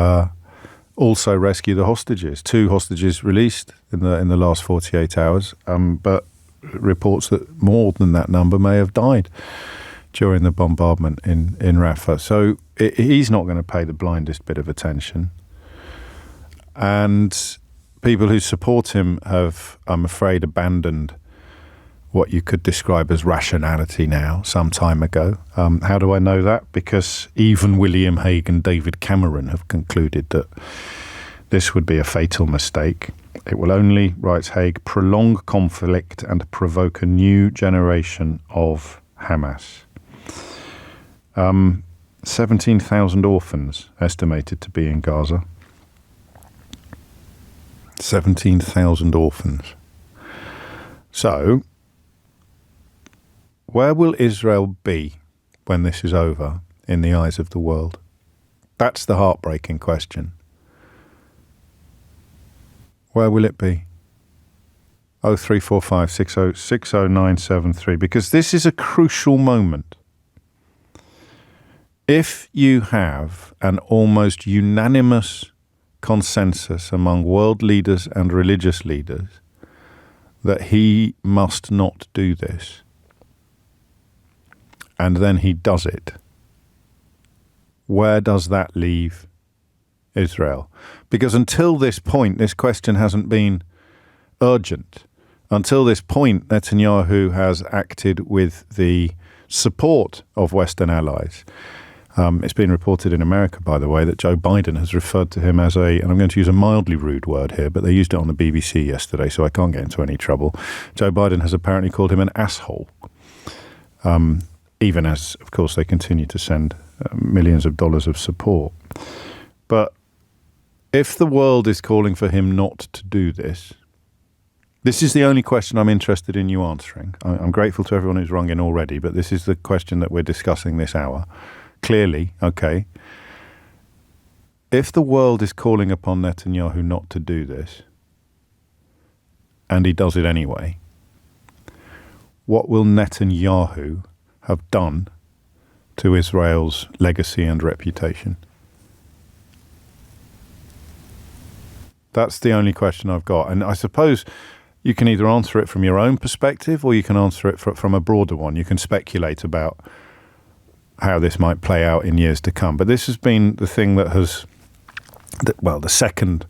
also rescue the hostages. 2 hostages released in the last 48 hours, but reports that more than that number may have died during the bombardment in Rafah. So he's not going to pay the blindest bit of attention. And people who support him have, I'm afraid, abandoned what you could describe as rationality now, some time ago. How do I know that? Because even William Hague and David Cameron have concluded that this would be a fatal mistake. It will only, writes Hague, prolong conflict and provoke a new generation of Hamas. 17,000 orphans estimated to be in Gaza. 17,000 orphans. So, where will Israel be when this is over in the eyes of the world? That's the heartbreaking question. Where will it be? 0345 60 60973, because this is a crucial moment. If you have an almost unanimous consensus among world leaders and religious leaders that he must not do this, and then he does it, where does that leave Israel? Because until this point, this question hasn't been urgent. Until this point, Netanyahu has acted with the support of Western allies. It's been reported in America, by the way, that Joe Biden has referred to him as and I'm going to use a mildly rude word here, but they used it on the BBC yesterday, so I can't get into any trouble. Joe Biden has apparently called him an asshole, even as, of course, they continue to send millions of dollars of support. But if the world is calling for him not to do this, this is the only question I'm interested in you answering. I'm grateful to everyone who's rung in already, but this is the question that we're discussing this hour. Clearly, okay, if the world is calling upon Netanyahu not to do this, and he does it anyway, what will Netanyahu have done to Israel's legacy and reputation? That's the only question I've got. And I suppose you can either answer it from your own perspective or you can answer it from a broader one. You can speculate about how this might play out in years to come. But this has been the thing that has, the second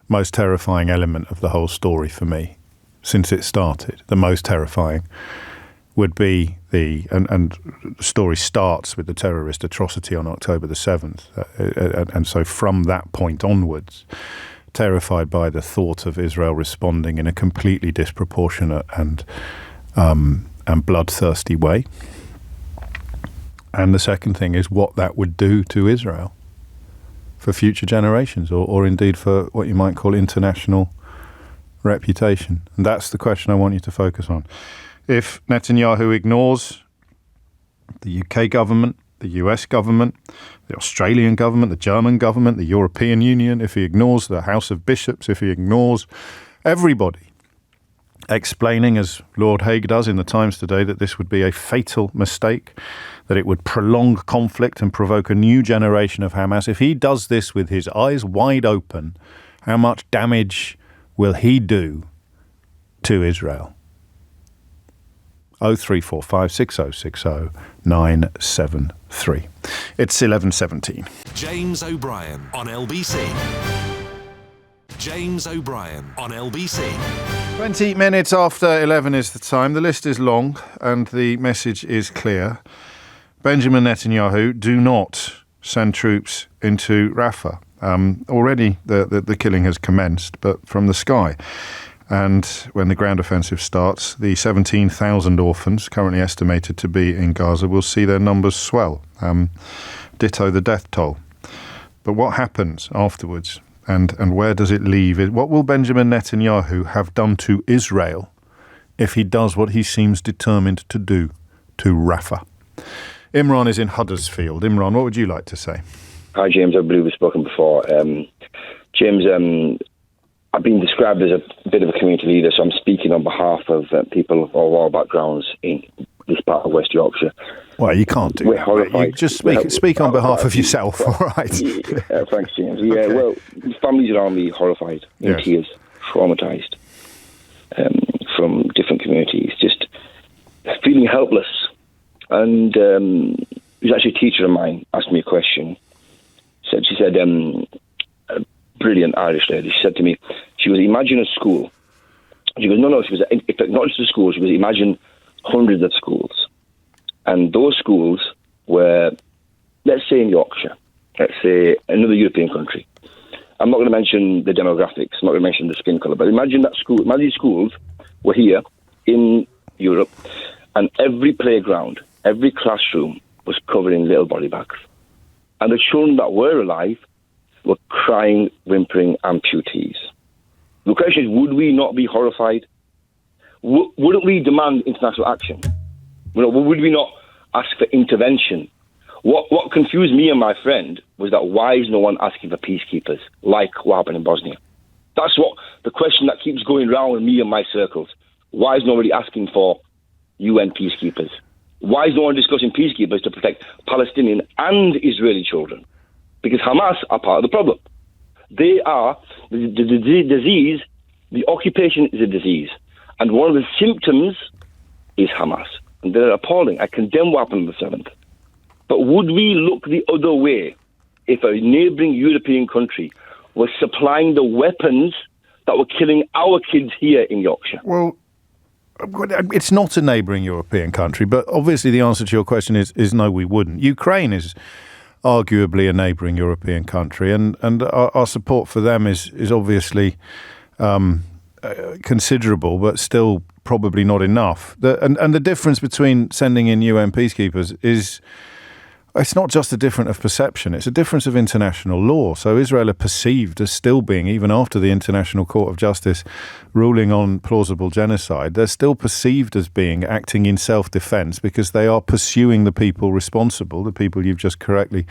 most terrifying element of the whole story for me since it started. The most terrifying would be and the story starts with the terrorist atrocity on October the 7th. And so from that point onwards, terrified by the thought of Israel responding in a completely disproportionate and bloodthirsty way. And the second thing is what that would do to Israel for future generations, or indeed for what you might call international reputation. And that's the question I want you to focus on. If Netanyahu ignores the UK government, the US government, the Australian government, the German government, the European Union, if he ignores the House of Bishops, if he ignores everybody, explaining, as Lord Haig does in the Times today, that this would be a fatal mistake, that it would prolong conflict and provoke a new generation of Hamas. If he does this with his eyes wide open, how much damage will he do to Israel? 0345 6060 973. It's 11:17. James O'Brien on LBC. James O'Brien on LBC. 20 minutes after 11 is the time. The list is long and the message is clear. Benjamin Netanyahu, do not send troops into Rafah. Already the killing has commenced, but from the sky. And when the ground offensive starts, the 17,000 orphans currently estimated to be in Gaza will see their numbers swell. Ditto the death toll. But what happens afterwards? And where does it leave? What will Benjamin Netanyahu have done to Israel if he does what he seems determined to do to Rafah? Imran is in Huddersfield. Imran, what would you like to say? Hi, James. I believe we've spoken before. James, I've been described as a bit of a community leader, so I'm speaking on behalf of people of all backgrounds in this part of West Yorkshire. Well, you can't do that. Horrified. You just speak on behalf of yourself, all right? Thanks, James. Yeah, okay. Well, families around me horrified, in tears, traumatised from different communities, just feeling helpless. And it was actually a teacher of mine asked me a question. She said, a brilliant Irish lady, she said to me, she goes, imagine a school. She goes, no, she goes, in fact, not just a school, she goes, imagine hundreds of schools. And those schools were, let's say in Yorkshire, let's say another European country. I'm not going to mention the demographics, I'm not going to mention the skin colour, but imagine these schools were here in Europe, and every playground, every classroom was covered in little body bags. And the children that were alive were crying, whimpering amputees. The question is, would we not be horrified? Wouldn't we demand international action? Would we not ask for intervention? What confused me and my friend was that why is no one asking for peacekeepers, like what happened in Bosnia? That's what the question that keeps going round me and my circles. Why is nobody asking for UN peacekeepers? Why is no one discussing peacekeepers to protect Palestinian and Israeli children? Because Hamas are part of the problem. They are the disease. The occupation is a disease. And one of the symptoms is Hamas. And they're appalling. I condemn what happened on the 7th. But would we look the other way if a neighbouring European country was supplying the weapons that were killing our kids here in Yorkshire? Well, it's not a neighbouring European country, but obviously the answer to your question is no, we wouldn't. Ukraine is arguably a neighbouring European country, and our support for them is obviously considerable, but still probably not enough. And the difference between sending in UN peacekeepers is it's not just a difference of perception, it's a difference of international law. So Israel are perceived as still being, even after the International Court of Justice ruling on plausible genocide, they're still perceived as being acting in self-defense because they are pursuing the people responsible, the people you've just correctly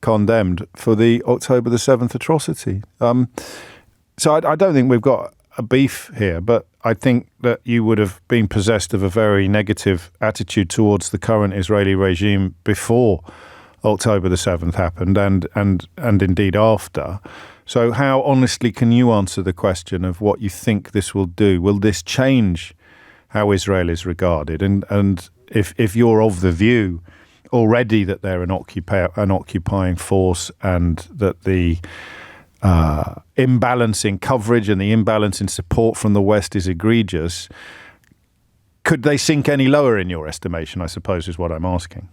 condemned for the October the 7th atrocity. So I don't think we've got a beef here, but I think that you would have been possessed of a very negative attitude towards the current Israeli regime before October the 7th happened and indeed after. So how honestly can you answer the question of what you think this will do? Will this change how Israel is regarded? And if you're of the view already that they're an occupying force and that the imbalance in coverage and the imbalance in support from the West is egregious, could they sink any lower in your estimation, I suppose, is what I'm asking.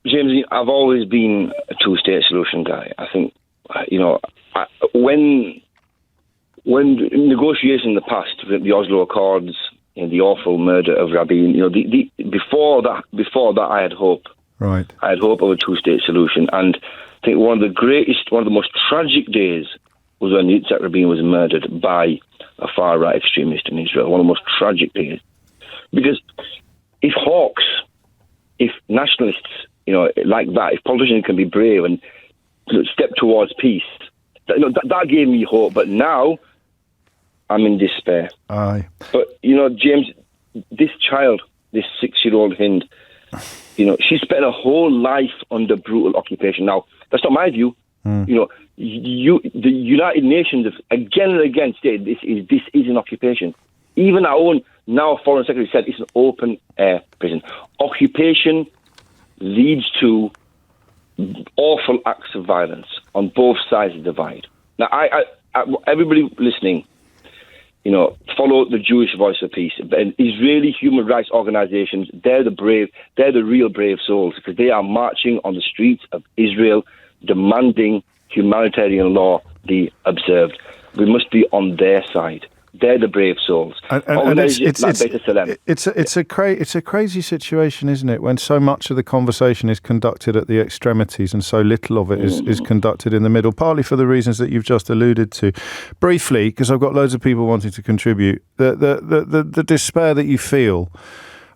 James, I've always been a two-state solution guy. I think, when negotiations in the past, the Oslo Accords, the awful murder of Rabin, before that, I had hope. Right. I had hope of a two-state solution, and I think one of the most tragic days was when Yitzhak Rabin was murdered by a far-right extremist in Israel. One of the most tragic days. Because if nationalists, like that, if politicians can be brave and step towards peace, that gave me hope. But now I'm in despair. Aye. But, James, this child, this 6-year-old Hind, she spent her whole life under brutal occupation. Now, that's not my view. The United Nations have again and again stated this is an occupation. Even our own now Foreign Secretary said it's an open air prison. Occupation leads to awful acts of violence on both sides of the divide. Now, I everybody listening, follow the Jewish Voice of Peace. And Israeli human rights organizations, they're the real brave souls, because they are marching on the streets of Israel demanding humanitarian law be observed. We must be on their side. They're the brave souls. And it's a crazy situation, isn't it, when so much of the conversation is conducted at the extremities and so little of it is conducted in the middle, partly for the reasons that you've just alluded to. Briefly, because I've got loads of people wanting to contribute, the despair that you feel.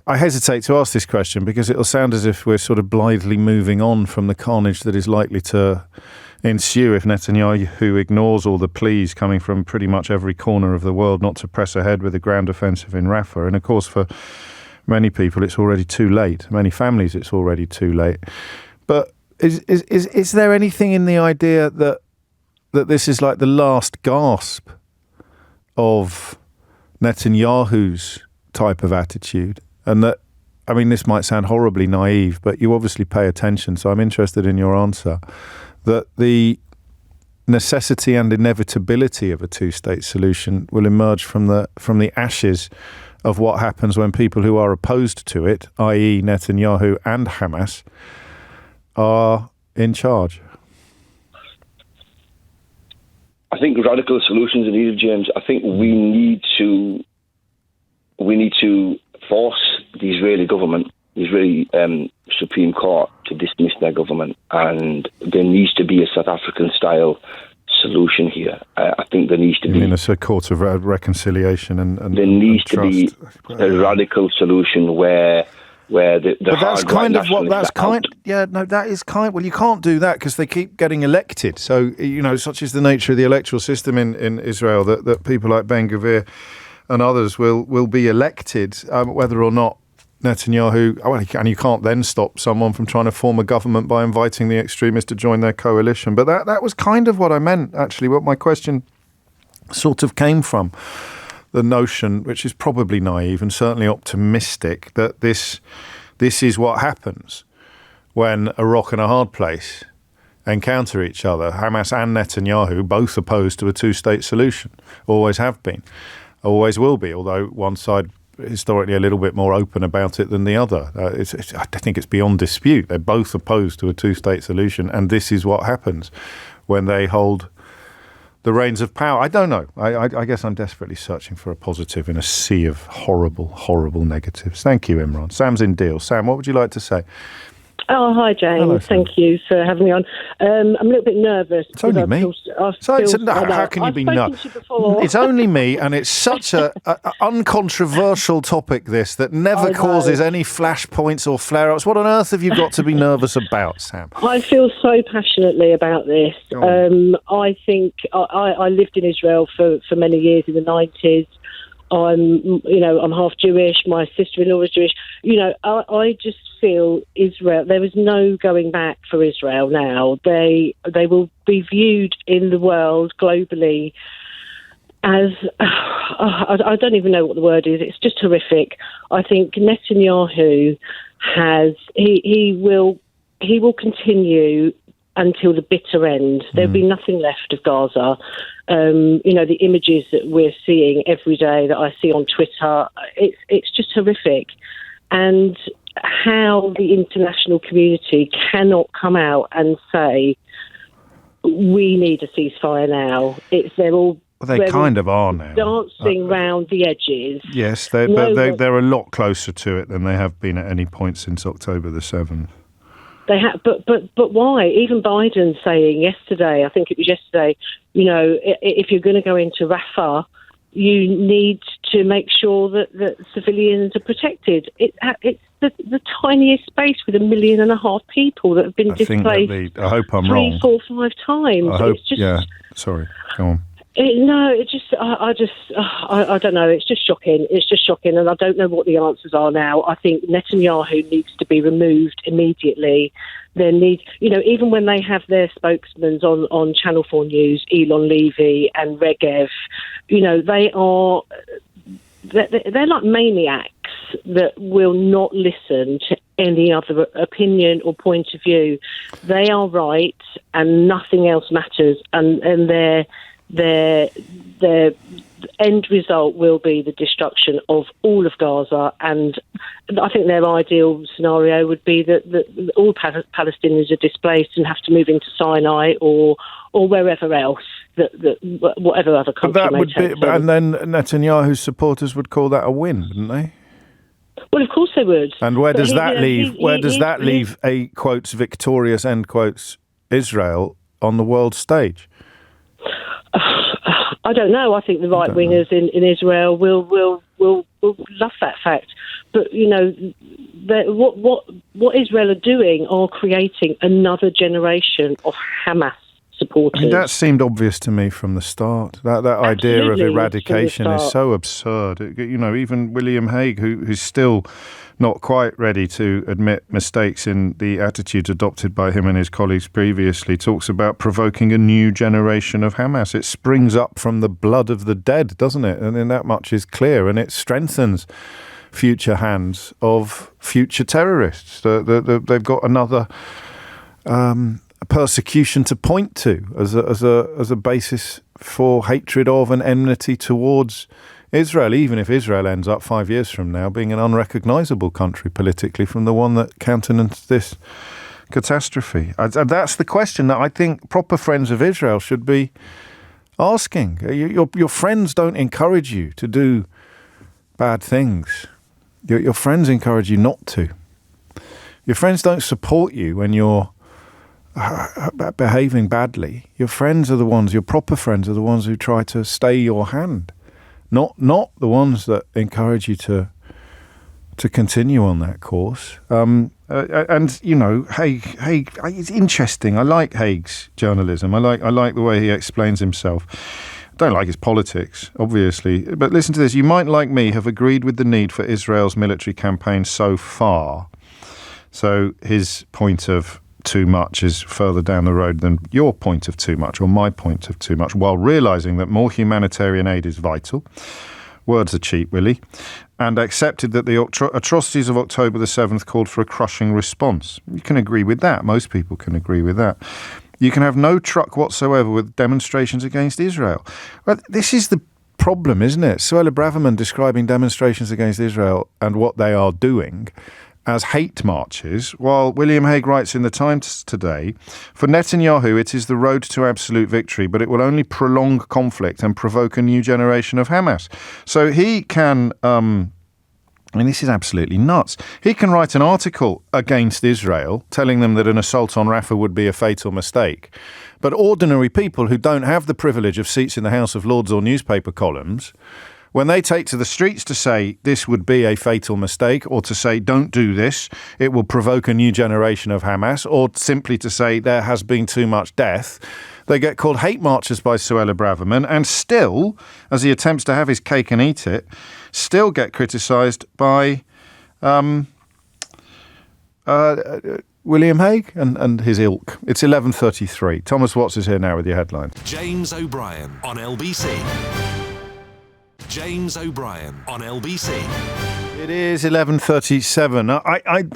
I hesitate to ask this question because it'll sound as if we're sort of blithely moving on from the carnage that is likely to ensue if Netanyahu ignores all the pleas coming from pretty much every corner of the world not to press ahead with a ground offensive in Rafah. And of course, for many people, it's already too late. Many families, it's already too late. But is there anything in the idea that this is like the last gasp of Netanyahu's type of attitude? And that, this might sound horribly naive, but you obviously pay attention, so I'm interested in your answer, that the necessity and inevitability of a two-state solution will emerge from the ashes of what happens when people who are opposed to it, i.e. Netanyahu and Hamas, are in charge. I think radical solutions are needed, James. I think we need to force the Israeli government, the Israeli Supreme Court, to dismiss their government, and there needs to be a South African-style solution here. I think there needs to be... a court of reconciliation and there needs to be a radical solution where the but that's kind of what that's kind. Out. Yeah, no, that is kind. Well, you can't do that because they keep getting elected. So such is the nature of the electoral system in Israel that people like Ben Gvir and others will be elected, whether or not Netanyahu, and you can't then stop someone from trying to form a government by inviting the extremists to join their coalition. But that was kind of what I meant, actually, what my question sort of came from. The notion, which is probably naive and certainly optimistic, that this is what happens when a rock and a hard place encounter each other. Hamas and Netanyahu both opposed to a two-state solution, always have been, always will be, although one side historically a little bit more open about it than the other. I think it's beyond dispute. They're both opposed to a two-state solution, and this is what happens when they hold the reins of power. I don't know. I guess I'm desperately searching for a positive in a sea of horrible, horrible negatives. Thank you, Imran. Sam's in Deal. Sam, what would you like to say? Oh, hi, James. Hello, thank you for having me on. I'm a little bit nervous. It's only me. How can you be nervous? It's only me, and it's such a uncontroversial topic, this, that never causes any flashpoints or flare-ups. What on earth have you got to be nervous about, Sam? I feel so passionately about this. I think I lived in Israel for many years in the 90s. I'm half Jewish. My sister-in-law was Jewish. I just feel Israel. There is no going back for Israel now. They will be viewed in the world globally as I don't even know what the word is. It's just horrific. I think Netanyahu he will continue until the bitter end. There'll be nothing left of Gaza. The images that we're seeing every day that I see on Twitter, it's just horrific. And how the international community cannot come out and say, we need a ceasefire now. They're all... Well, they kind of are now. Dancing round the edges. Yes, they're a lot closer to it than they have been at any point since October the 7th. They have, but why? Even Biden saying yesterday, I think it was yesterday, if you're going to go into Rafah, you need to make sure that civilians are protected. It's the tiniest space with 1.5 million people that have been displaced. I hope I'm 3, wrong. 4, 5 times. I hope. It's just, yeah. Sorry. Go on. I don't know. It's just shocking. It's just shocking, and I don't know what the answers are now. I think Netanyahu needs to be removed immediately. There needs, even when they have their spokesmen on Channel 4 News, Elon Levy and Regev, they're like maniacs that will not listen to any other opinion or point of view. They are right, and nothing else matters, and their end result will be the destruction of all of Gaza. And I think their ideal scenario would be that all Palestinians are displaced and have to move into Sinai or wherever else, whatever other country may take them. And then Netanyahu's supporters would call that a win, wouldn't they? Well, of course they would. And where does that leave? Where does that leave a quotes victorious end quotes Israel on the world stage? I don't know. I think the right wingers in Israel will love that fact. But what Israel are doing are creating another generation of Hamas supporters. I mean, that seemed obvious to me from the start. That idea of eradication is so absurd. Even William Hague, who's still not quite ready to admit mistakes in the attitudes adopted by him and his colleagues previously, talks about provoking a new generation of Hamas. It springs up from the blood of the dead, doesn't it? And then that much is clear, and it strengthens future hands of future terrorists. They've got another persecution to point to as a basis for hatred of and enmity towards Israel, even if Israel ends up 5 years from now being an unrecognisable country politically from the one that countenanced this catastrophe. And that's the question that I think proper friends of Israel should be asking. Your friends don't encourage you to do bad things. Your friends encourage you not to. Your friends don't support you when you're behaving badly. Your friends are the ones, your proper friends are the ones who try to stay your hand. Not the ones that encourage you to continue on that course. Hague, it's interesting. I like Hague's journalism. I like the way he explains himself. I don't like his politics, obviously. But listen to this. You might, like me, have agreed with the need for Israel's military campaign so far. So his point of too much is further down the road than your point of too much or my point of too much, while realising that more humanitarian aid is vital. Words are cheap, Willie. And accepted that the atrocities of October the 7th called for a crushing response. You can agree with that. Most people can agree with that. You can have no truck whatsoever with demonstrations against Israel. Well, this is the problem, isn't it? Suella Braverman describing demonstrations against Israel and what they are doing as hate marches, while William Hague writes in the Times today, for Netanyahu it is the road to absolute victory, but it will only prolong conflict and provoke a new generation of Hamas. So he can, this is absolutely nuts, he can write an article against Israel telling them that an assault on Rafah would be a fatal mistake. But ordinary people who don't have the privilege of seats in the House of Lords or newspaper columns, when they take to the streets to say this would be a fatal mistake, or to say don't do this, it will provoke a new generation of Hamas, or simply to say there has been too much death, they get called hate marchers by Suella Braverman, and still, as he attempts to have his cake and eat it, still get criticised by William Hague and his ilk. It's 11:33. Thomas Watts is here now with your headlines. James O'Brien on LBC. James O'Brien on LBC. It is 11:37.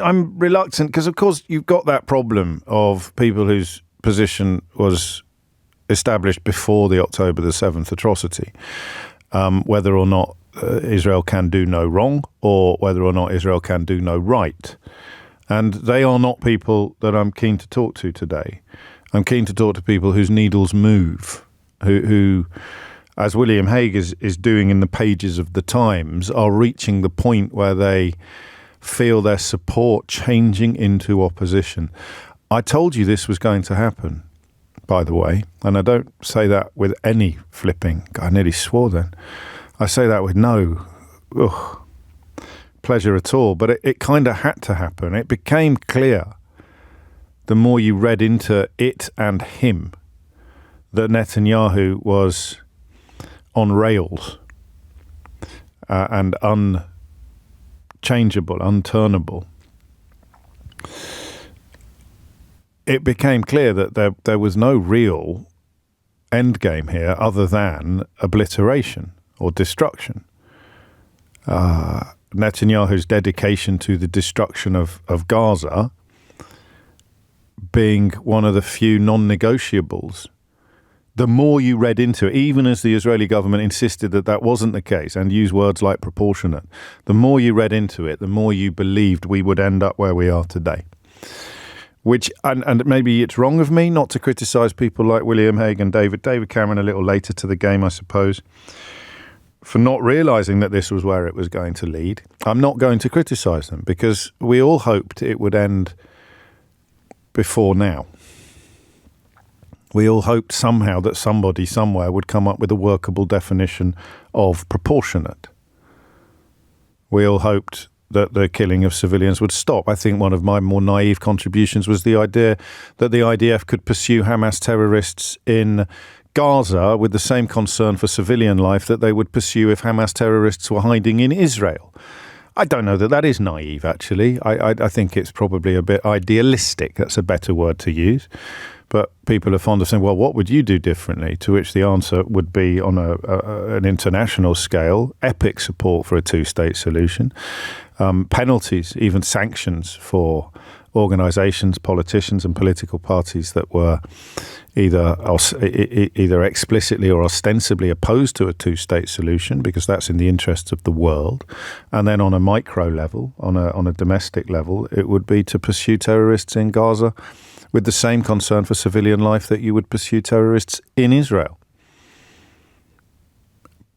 I'm reluctant because, of course, you've got that problem of people whose position was established before the October the 7th atrocity, whether or not Israel can do no wrong or whether or not Israel can do no right. And they are not people that I'm keen to talk to today. I'm keen to talk to people whose needles move, who as William Hague is doing in the pages of the Times, are reaching the point where they feel their support changing into opposition. I told you this was going to happen, by the way, and I don't say that with any flipping. I nearly swore then. I say that with no pleasure at all, but it kind of had to happen. It became clear, the more you read into it and him, that Netanyahu was on rails and unchangeable, unturnable. It became clear that there was no real end game here other than obliteration or destruction. Netanyahu's dedication to the destruction of Gaza being one of the few non-negotiables. The more you read into it, even as the Israeli government insisted that wasn't the case and used words like proportionate, the more you read into it, the more you believed we would end up where we are today. Which, and maybe it's wrong of me not to criticise people like William Hague and David Cameron a little later to the game, I suppose, for not realising that this was where it was going to lead. I'm not going to criticise them because we all hoped it would end before now. We all hoped somehow that somebody somewhere would come up with a workable definition of proportionate. We all hoped that the killing of civilians would stop. I think one of my more naive contributions was the idea that the IDF could pursue Hamas terrorists in Gaza with the same concern for civilian life that they would pursue if Hamas terrorists were hiding in Israel. I don't know that is naive, actually. I think it's probably a bit idealistic. That's a better word to use. But people are fond of saying, well, what would you do differently? To which the answer would be, on an international scale, epic support for a two-state solution, penalties, even sanctions for organisations, politicians and political parties that were either explicitly or ostensibly opposed to a two-state solution, because that's in the interests of the world. And then on a micro level, on a domestic level, it would be to pursue terrorists in Gaza with the same concern for civilian life that you would pursue terrorists in Israel.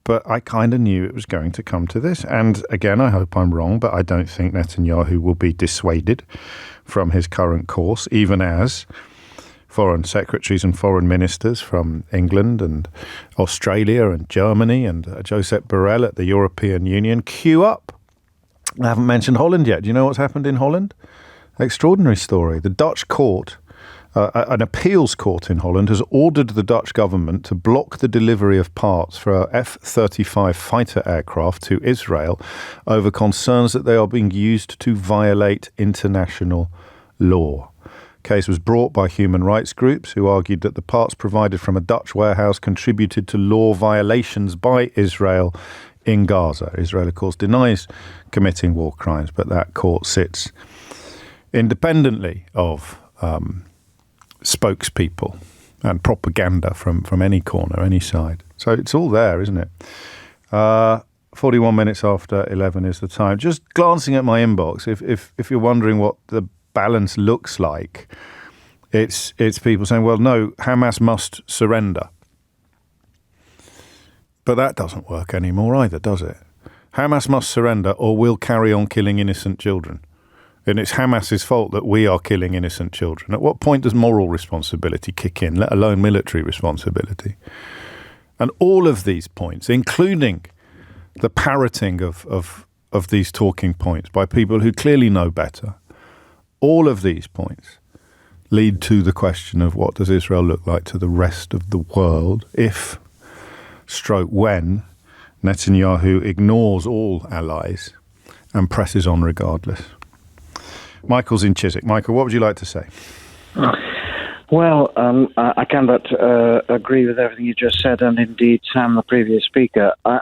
But I kind of knew it was going to come to this. And again, I hope I'm wrong, but I don't think Netanyahu will be dissuaded from his current course, even as foreign secretaries and foreign ministers from England and Australia and Germany and Josep Borrell at the European Union queue up. I haven't mentioned Holland yet. Do you know what's happened in Holland? Extraordinary story. The Dutch court, an appeals court in Holland, has ordered the Dutch government to block the delivery of parts for F-35 fighter aircraft to Israel over concerns that they are being used to violate international law. The case was brought by human rights groups who argued that the parts provided from a Dutch warehouse contributed to law violations by Israel in Gaza. Israel, of course, denies committing war crimes, but that court sits independently of spokespeople and propaganda from any corner, any side. So it's all there, isn't it? 41 minutes after 11 is the time. Just glancing at my inbox, if you're wondering what the balance looks like, it's people saying, well, no, Hamas must surrender. But that doesn't work anymore either, does it? Hamas must surrender or we'll carry on killing innocent children. And it's Hamas's fault that we are killing innocent children. At what point does moral responsibility kick in, let alone military responsibility? And all of these points, including the parroting of these talking points by people who clearly know better, all of these points lead to the question of what does Israel look like to the rest of the world if, when, Netanyahu ignores all allies and presses on regardless. Michael's in Chiswick. Michael, what would you like to say? Well, I can but agree with everything you just said, and indeed Sam, the previous speaker. I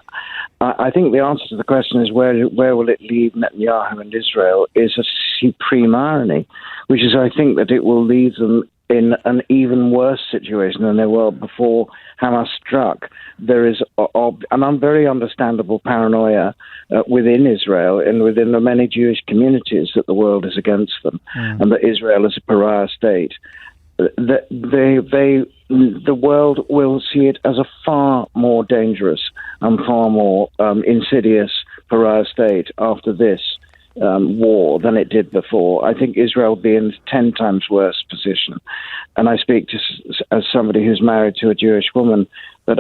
think the answer to the question is where will it leave Netanyahu and Israel is a supreme irony, which is I think that it will leave them in an even worse situation than they were before Hamas struck. There is an very understandable paranoia within Israel and within the many Jewish communities that the world is against them and that Israel is a pariah state. The world will see it as a far more dangerous and far more insidious pariah state after this war than it did before. I think Israel will be in 10 times worse position. And I speak as somebody who's married to a Jewish woman, that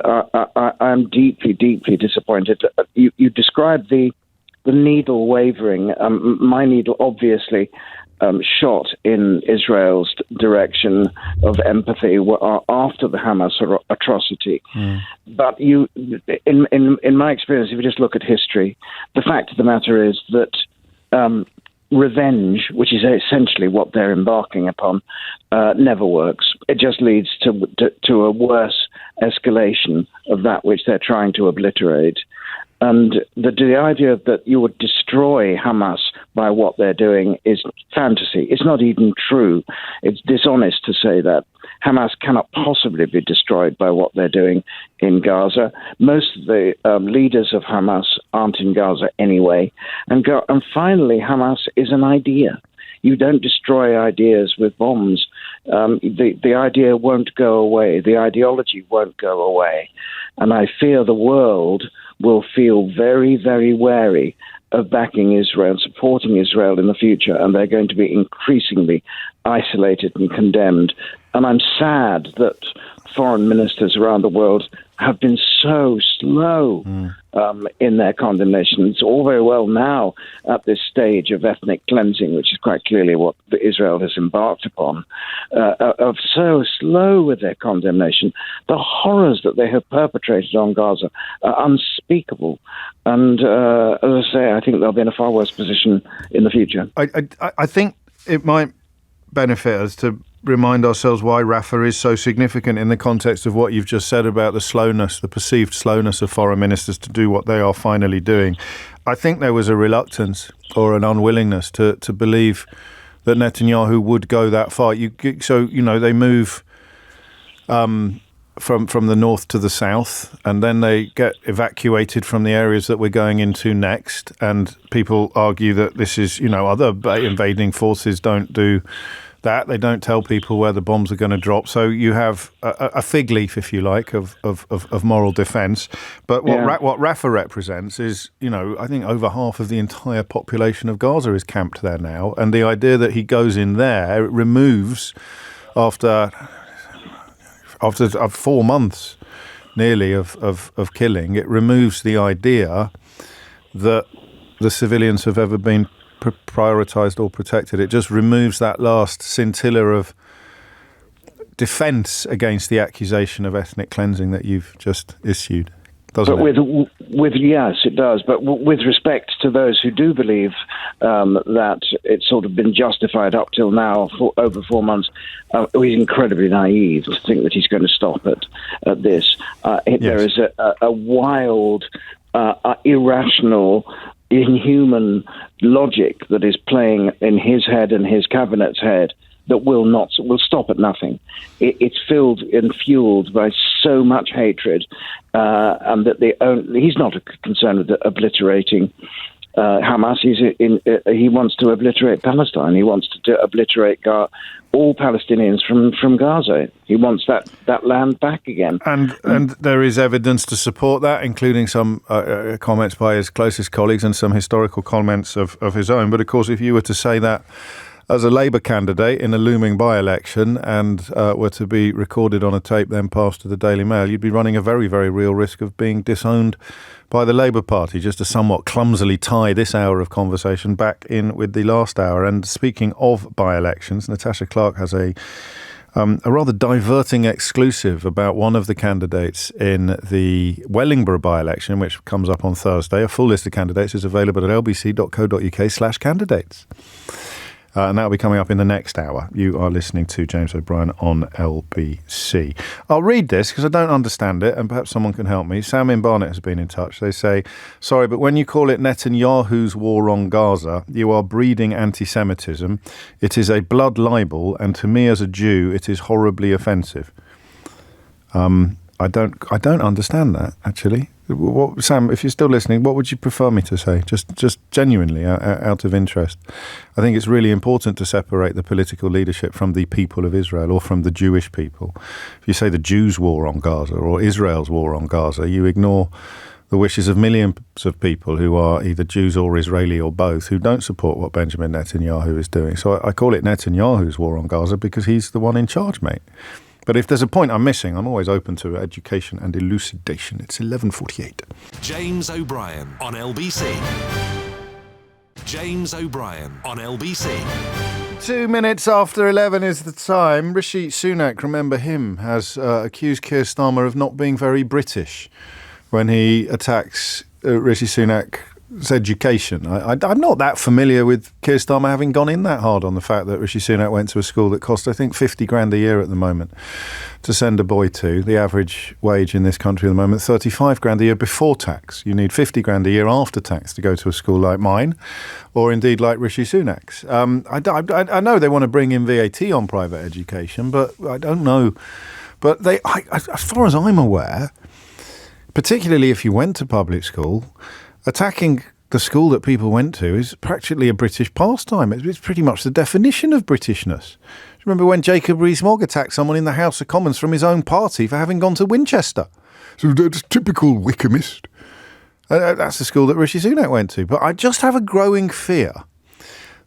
I'm deeply, deeply disappointed. You described the the needle wavering. My needle, obviously, shot in Israel's direction of empathy after the Hamas atrocity. But in my experience, if you just look at history, the fact of the matter is that revenge, which is essentially what they're embarking upon, never works. It just leads to a worse escalation of that which they're trying to obliterate. And the idea that you would destroy Hamas by what they're doing is fantasy. It's not even true. It's dishonest to say that. Hamas cannot possibly be destroyed by what they're doing in Gaza. Most of the leaders of Hamas aren't in Gaza anyway. And finally, Hamas is an idea. You don't destroy ideas with bombs. The idea won't go away. The ideology won't go away. And I fear the world will feel very, very wary of backing Israel, supporting Israel in the future, and they're going to be increasingly isolated and condemned. And I'm sad that foreign ministers around the world have been so slow in their condemnation. It's all very well now at this stage of ethnic cleansing, which is quite clearly what Israel has embarked upon, of so slow with their condemnation. The horrors that they have perpetrated on Gaza are unspeakable. And as I say, I think they'll be in a far worse position in the future. I think it might benefit us to remind ourselves why Rafah is so significant in the context of what you've just said about the slowness, the perceived slowness of foreign ministers to do what they are finally doing. I think there was a reluctance or an unwillingness to believe that Netanyahu would go that far. They move from the north to the south, and then they get evacuated from the areas that we're going into next. And people argue that this is, other invading forces don't do that. They don't tell people where the bombs are going to drop. So you have a fig leaf, if you like, of moral defence. But what Rafah represents is, I think over half of the entire population of Gaza is camped there now. And the idea that he goes in there, it removes, after 4 months nearly of killing, it removes the idea that the civilians have ever been prioritised or protected. It just removes that last scintilla of defence against the accusation of ethnic cleansing that you've just issued, doesn't it? With yes, it does. But with respect to those who do believe that it's sort of been justified up till now for over 4 months, he's incredibly naive to think that he's going to stop at this. Yes. There is a wild, irrational, inhuman logic that is playing in his head and his cabinet's head that will stop at nothing. It's filled and fueled by so much hatred, and that he's not concerned with obliterating Hamas. He wants to obliterate Palestine. He wants to obliterate all Palestinians from Gaza. He wants that land back again. And there is evidence to support that, including some comments by his closest colleagues and some historical comments of his own. But of course, if you were to say that as a Labour candidate in a looming by-election and were to be recorded on a tape then passed to the Daily Mail, you'd be running a very, very real risk of being disowned by the Labour Party, just to somewhat clumsily tie this hour of conversation back in with the last hour. And speaking of by-elections, Natasha Clark has a rather diverting exclusive about one of the candidates in the Wellingborough by-election, which comes up on Thursday. A full list of candidates is available at lbc.co.uk/candidates. And that'll be coming up in the next hour. You are listening to James O'Brien on LBC. I'll read this because I don't understand it, and perhaps someone can help me. Sam in Barnet has been in touch. They say, sorry, but when you call it Netanyahu's war on Gaza, you are breeding anti-Semitism. It is a blood libel, and to me as a Jew, it is horribly offensive. I don't understand that, actually. Sam, if you're still listening, what would you prefer me to say? Just genuinely, out of interest. I think it's really important to separate the political leadership from the people of Israel or from the Jewish people. If you say the Jews' war on Gaza or Israel's war on Gaza, you ignore the wishes of millions of people who are either Jews or Israeli or both, who don't support what Benjamin Netanyahu is doing. So I call it Netanyahu's war on Gaza because he's the one in charge, mate. But if there's a point I'm missing, I'm always open to education and elucidation. It's 11:48. James O'Brien on LBC. James O'Brien on LBC. 2 minutes after 11 is the time. Rishi Sunak, remember him, has accused Keir Starmer of not being very British when he attacks Rishi Sunak's education. I'm not that familiar with Keir Starmer having gone in that hard on the fact that Rishi Sunak went to a school that cost, I think, 50 grand a year at the moment to send a boy to. The average wage in this country at the moment, 35 grand a year before tax. You need 50 grand a year after tax to go to a school like mine, or indeed like Rishi Sunak's. I know they want to bring in VAT on private education, but I don't know. But as far as I'm aware, particularly if you went to public school, attacking the school that people went to is practically a British pastime. It's pretty much the definition of Britishness. Remember when Jacob Rees-Mogg attacked someone in the House of Commons from his own party for having gone to Winchester? So that's typical Wickhamist. That's the school that Rishi Sunak went to. But I just have a growing fear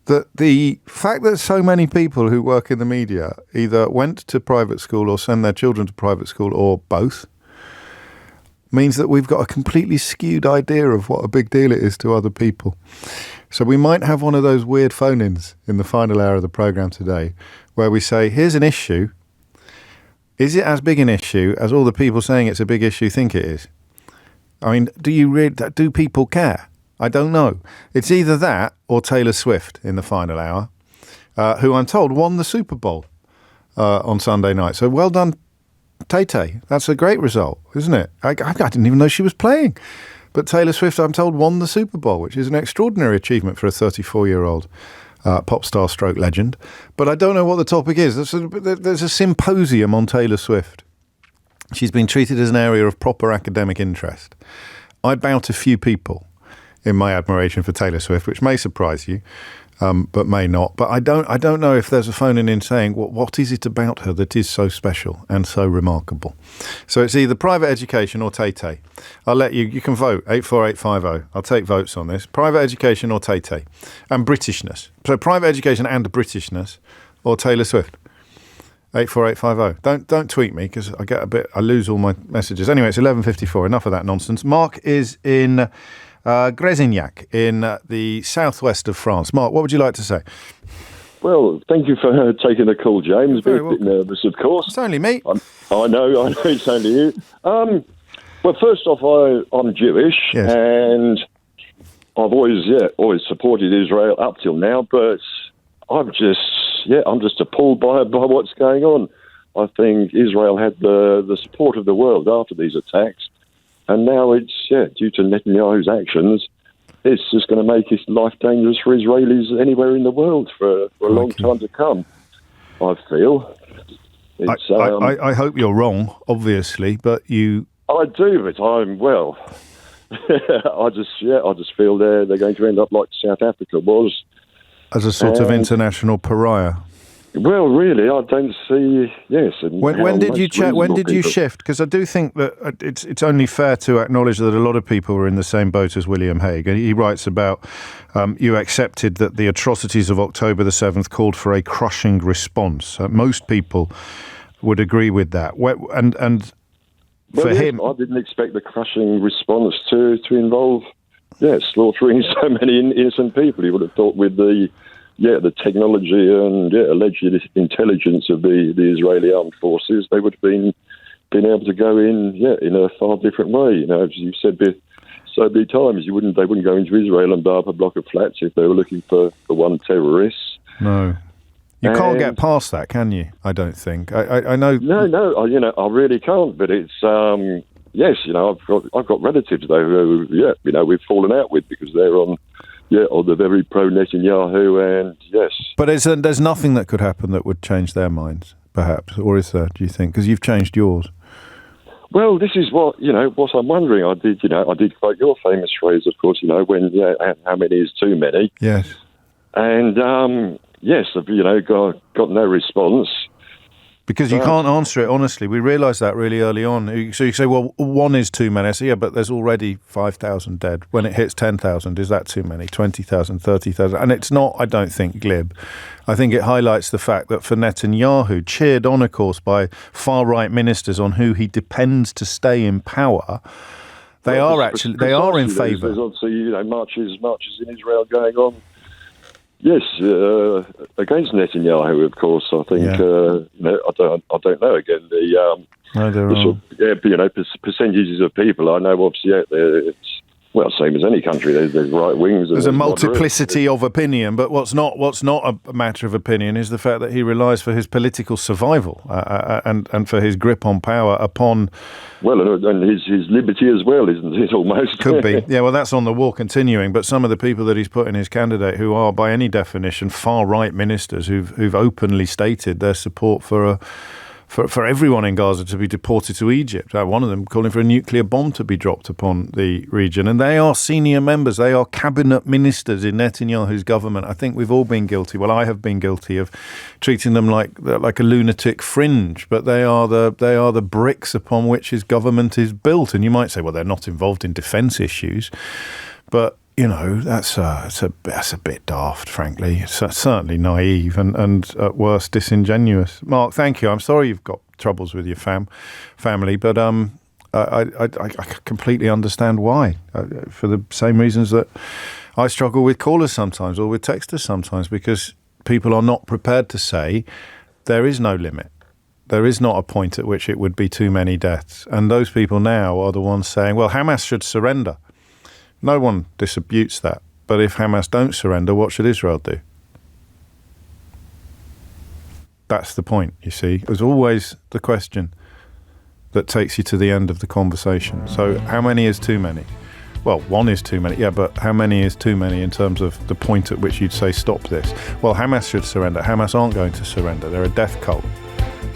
that the fact that so many people who work in the media either went to private school or send their children to private school or both means that we've got a completely skewed idea of what a big deal it is to other people. So we might have one of those weird phone-ins in the final hour of the programme today where we say, here's an issue. Is it as big an issue as all the people saying it's a big issue think it is? I mean, do people care? I don't know. It's either that or Taylor Swift in the final hour, who I'm told won the Super Bowl on Sunday night. So well done, Tay-Tay. That's a great result, isn't it? I didn't even know she was playing. But Taylor Swift, I'm told, won the Super Bowl, which is an extraordinary achievement for a 34-year-old pop star stroke legend. But I don't know what the topic is. There's a symposium on Taylor Swift. She's been treated as an area of proper academic interest. I bow to few people in my admiration for Taylor Swift, which may surprise you, but may not. But I don't know if there's a phone-in saying, what is it about her that is so special and so remarkable? So it's either private education or Tay-Tay. I'll let you can vote, 84850. I'll take votes on this. Private education or Tay-Tay. And Britishness. So private education and Britishness or Taylor Swift. 84850. Don't tweet me because I lose all my messages. Anyway, it's 11:54. Enough of that nonsense. Mark is in Grésignac in the southwest of France. Mark, what would you like to say? Well, thank you for taking the call, James. Very bit nervous, of course. It's only me. I know it's only you. Well, first off, I'm Jewish, yes. And I've always supported Israel up till now, but I'm just appalled by what's going on. I think Israel had the support of the world after these attacks, and now it's due to Netanyahu's actions, it's just going to make his life dangerous for Israelis anywhere in the world for a long time to come. I feel. I hope you're wrong, obviously, but you. I do, but I just feel they're going to end up like South Africa was. As a sort of international pariah. Well, really, I don't see. Yes. When did you shift? Because I do think that it's only fair to acknowledge that a lot of people were in the same boat as William Hague. And he writes about you accepted that the atrocities of October the 7th called for a crushing response. Most people would agree with that. And for him, I didn't expect the crushing response to involve slaughtering so many innocent people. You would have thought with the technology and alleged intelligence of the Israeli armed forces, they would have been able to go in a far different way. You know, as you've said so many times, they wouldn't go into Israel and blow up a block of flats if they were looking for one terrorist. No. You can't get past that, can you? I don't think. I know. No, I really can't. But it's yes, I've got relatives though who we've fallen out with because they're on the very pro Netanyahu, and yes. But there's nothing that could happen that would change their minds, perhaps, or is there? Do you think? Because you've changed yours. Well, this is what I'm wondering. I did quote your famous phrase, of course. When how many is too many? Yes. And yes, I've got no response. Because you can't answer it honestly. We realised that really early on. So you say, well, one is too many. I say, but there's already 5,000 dead. When it hits 10,000, is that too many? 20,000, 30,000? And it's not, I don't think, glib. I think it highlights the fact that for Netanyahu, cheered on, of course, by far-right ministers on who he depends to stay in power, They are in favour. There's obviously, marches in Israel going on. Yes, against Netanyahu, of course. I think I don't know. Again, percentages of people. I know, obviously, it's same as any country. There's right wings. There's a multiplicity of opinion, but what's not a matter of opinion is the fact that he relies for his political survival and for his grip on power upon. Well, and his liberty as well, isn't it? Almost could be. Yeah, well, that's on the war continuing. But some of the people that he's put in his candidate, who are by any definition far right ministers, who've openly stated their support for everyone in Gaza to be deported to Egypt. One of them calling for a nuclear bomb to be dropped upon the region. And they are senior members. They are cabinet ministers in Netanyahu's government. I think we've all been guilty. Well, I have been guilty of treating them like a lunatic fringe. But they are the bricks upon which his government is built. And you might say, well, they're not involved in defence issues. But that's a bit daft, frankly. It's certainly naive and at worst disingenuous. Mark, thank you. I'm sorry you've got troubles with your family, but I completely understand why. For the same reasons that I struggle with callers sometimes or with texters sometimes, because people are not prepared to say there is no limit. There is not a point at which it would be too many deaths. And those people now are the ones saying, well, Hamas should surrender. No one disputes that. But if Hamas don't surrender, what should Israel do? That's the point, you see. There's always the question that takes you to the end of the conversation. So how many is too many? Well, one is too many. Yeah, but how many is too many in terms of the point at which you'd say stop this? Well, Hamas should surrender. Hamas aren't going to surrender. They're a death cult.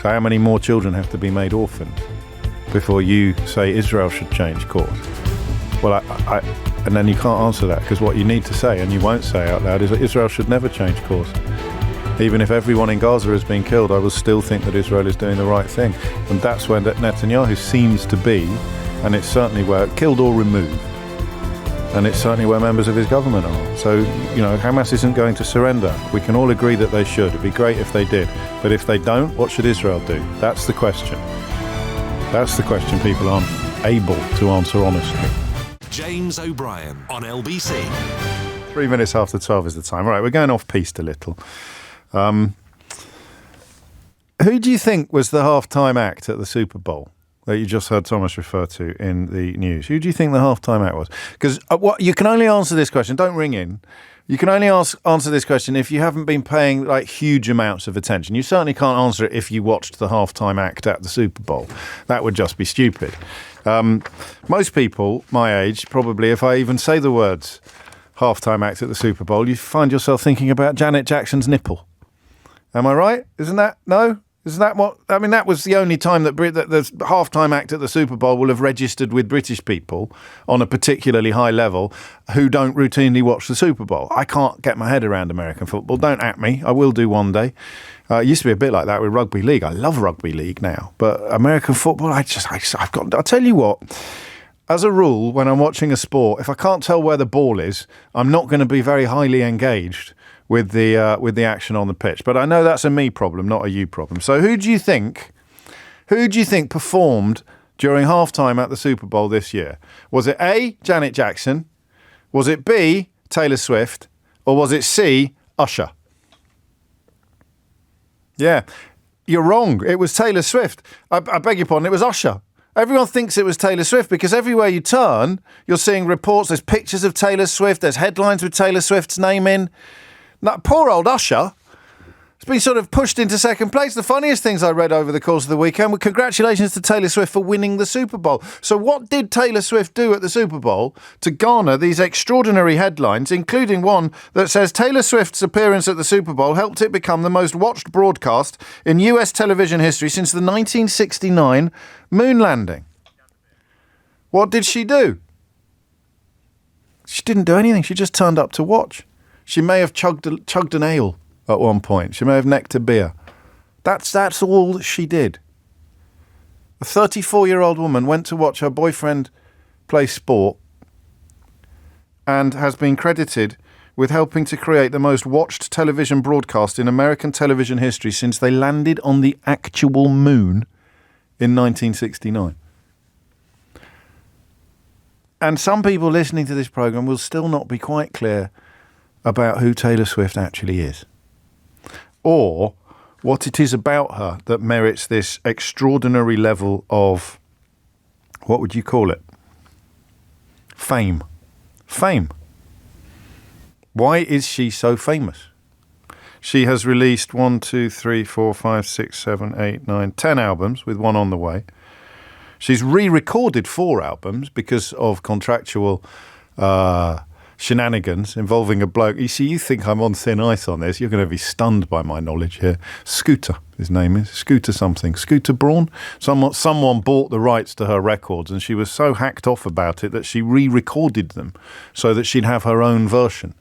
So how many more children have to be made orphans before you say Israel should change course? Well, and then you can't answer that, because what you need to say, and you won't say out loud, is that Israel should never change course. Even if everyone in Gaza has been killed, I will still think that Israel is doing the right thing. And that's where Netanyahu seems to be, and it's certainly where killed or removed. And it's certainly where members of his government are. So, Hamas isn't going to surrender. We can all agree that they should. It'd be great if they did. But if they don't, what should Israel do? That's the question. That's the question people aren't able to answer honestly. James O'Brien on LBC. 3 minutes after 12 is the time. All right, we're going off-piste a little. Who do you think was the halftime act at the Super Bowl that you just heard Thomas refer to in the news? Who do you think the halftime act was? Because you can only answer this question. Don't ring in. You can only answer this question if you haven't been paying huge amounts of attention. You certainly can't answer it if you watched the halftime act at the Super Bowl. That would just be stupid. Most people my age, probably, if I even say the words halftime act at the Super Bowl, you find yourself thinking about Janet Jackson's nipple. Am I right? Isn't that? No? Isn't that what? I mean, that was the only time that the halftime act at the Super Bowl will have registered with British people on a particularly high level who don't routinely watch the Super Bowl. I can't get my head around American football. Don't at me. I will do one day. It used to be a bit like that with rugby league. I love rugby league now, but American football, I'll tell you what, as a rule, when I'm watching a sport, if I can't tell where the ball is, I'm not going to be very highly engaged with the action on the pitch. But I know that's a me problem, not a you problem. So who do you think performed during halftime at the Super Bowl this year? Was it A, Janet Jackson? Was it B, Taylor Swift? Or was it C, Usher? Yeah, you're wrong. It was Taylor Swift. I beg your pardon, it was Usher. Everyone thinks it was Taylor Swift because everywhere you turn, you're seeing reports, there's pictures of Taylor Swift, there's headlines with Taylor Swift's name in. That poor old Usher has been sort of pushed into second place. The funniest things I read over the course of the weekend were congratulations to Taylor Swift for winning the Super Bowl. So what did Taylor Swift do at the Super Bowl to garner these extraordinary headlines, including one that says Taylor Swift's appearance at the Super Bowl helped it become the most watched broadcast in US television history since the 1969 moon landing? What did she do? She didn't do anything. She just turned up to watch. She may have chugged an ale at one point. She may have necked a beer. That's all that she did. A 34-year-old woman went to watch her boyfriend play sport and has been credited with helping to create the most watched television broadcast in American television history since they landed on the actual moon in 1969. And some people listening to this programme will still not be quite clear about who Taylor Swift actually is, or what it is about her that merits this extraordinary level of, what would you call it? Fame. Fame. Why is she so famous? She has released 10 albums, with one on the way. She's re-recorded 4 albums because of contractual shenanigans involving a bloke. You see, you think I'm on thin ice on this. You're going to be stunned by my knowledge here. Scooter, his name is. Scooter something. Scooter Braun? Someone bought the rights to her records, and she was so hacked off about it that she re-recorded them so that she'd have her own version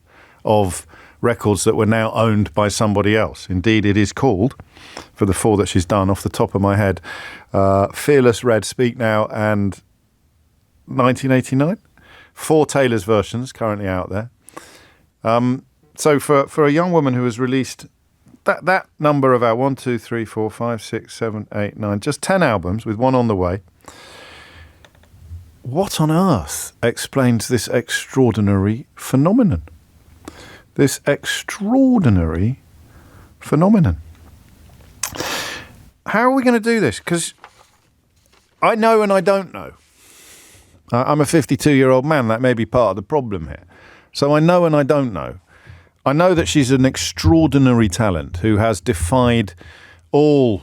of records that were now owned by somebody else. Indeed, it is called, for the 4 that she's done off the top of my head, Fearless Red, Speak Now, and 1989. 4 Taylor's versions currently out there. So for a young woman who has released that number of our just 10 albums with one on the way, what on earth explains this extraordinary phenomenon? This extraordinary phenomenon. How are we going to do this? Because I know and I don't know. I'm a 52-year-old man. That may be part of the problem here. So I know and I don't know. I know that she's an extraordinary talent who has defied all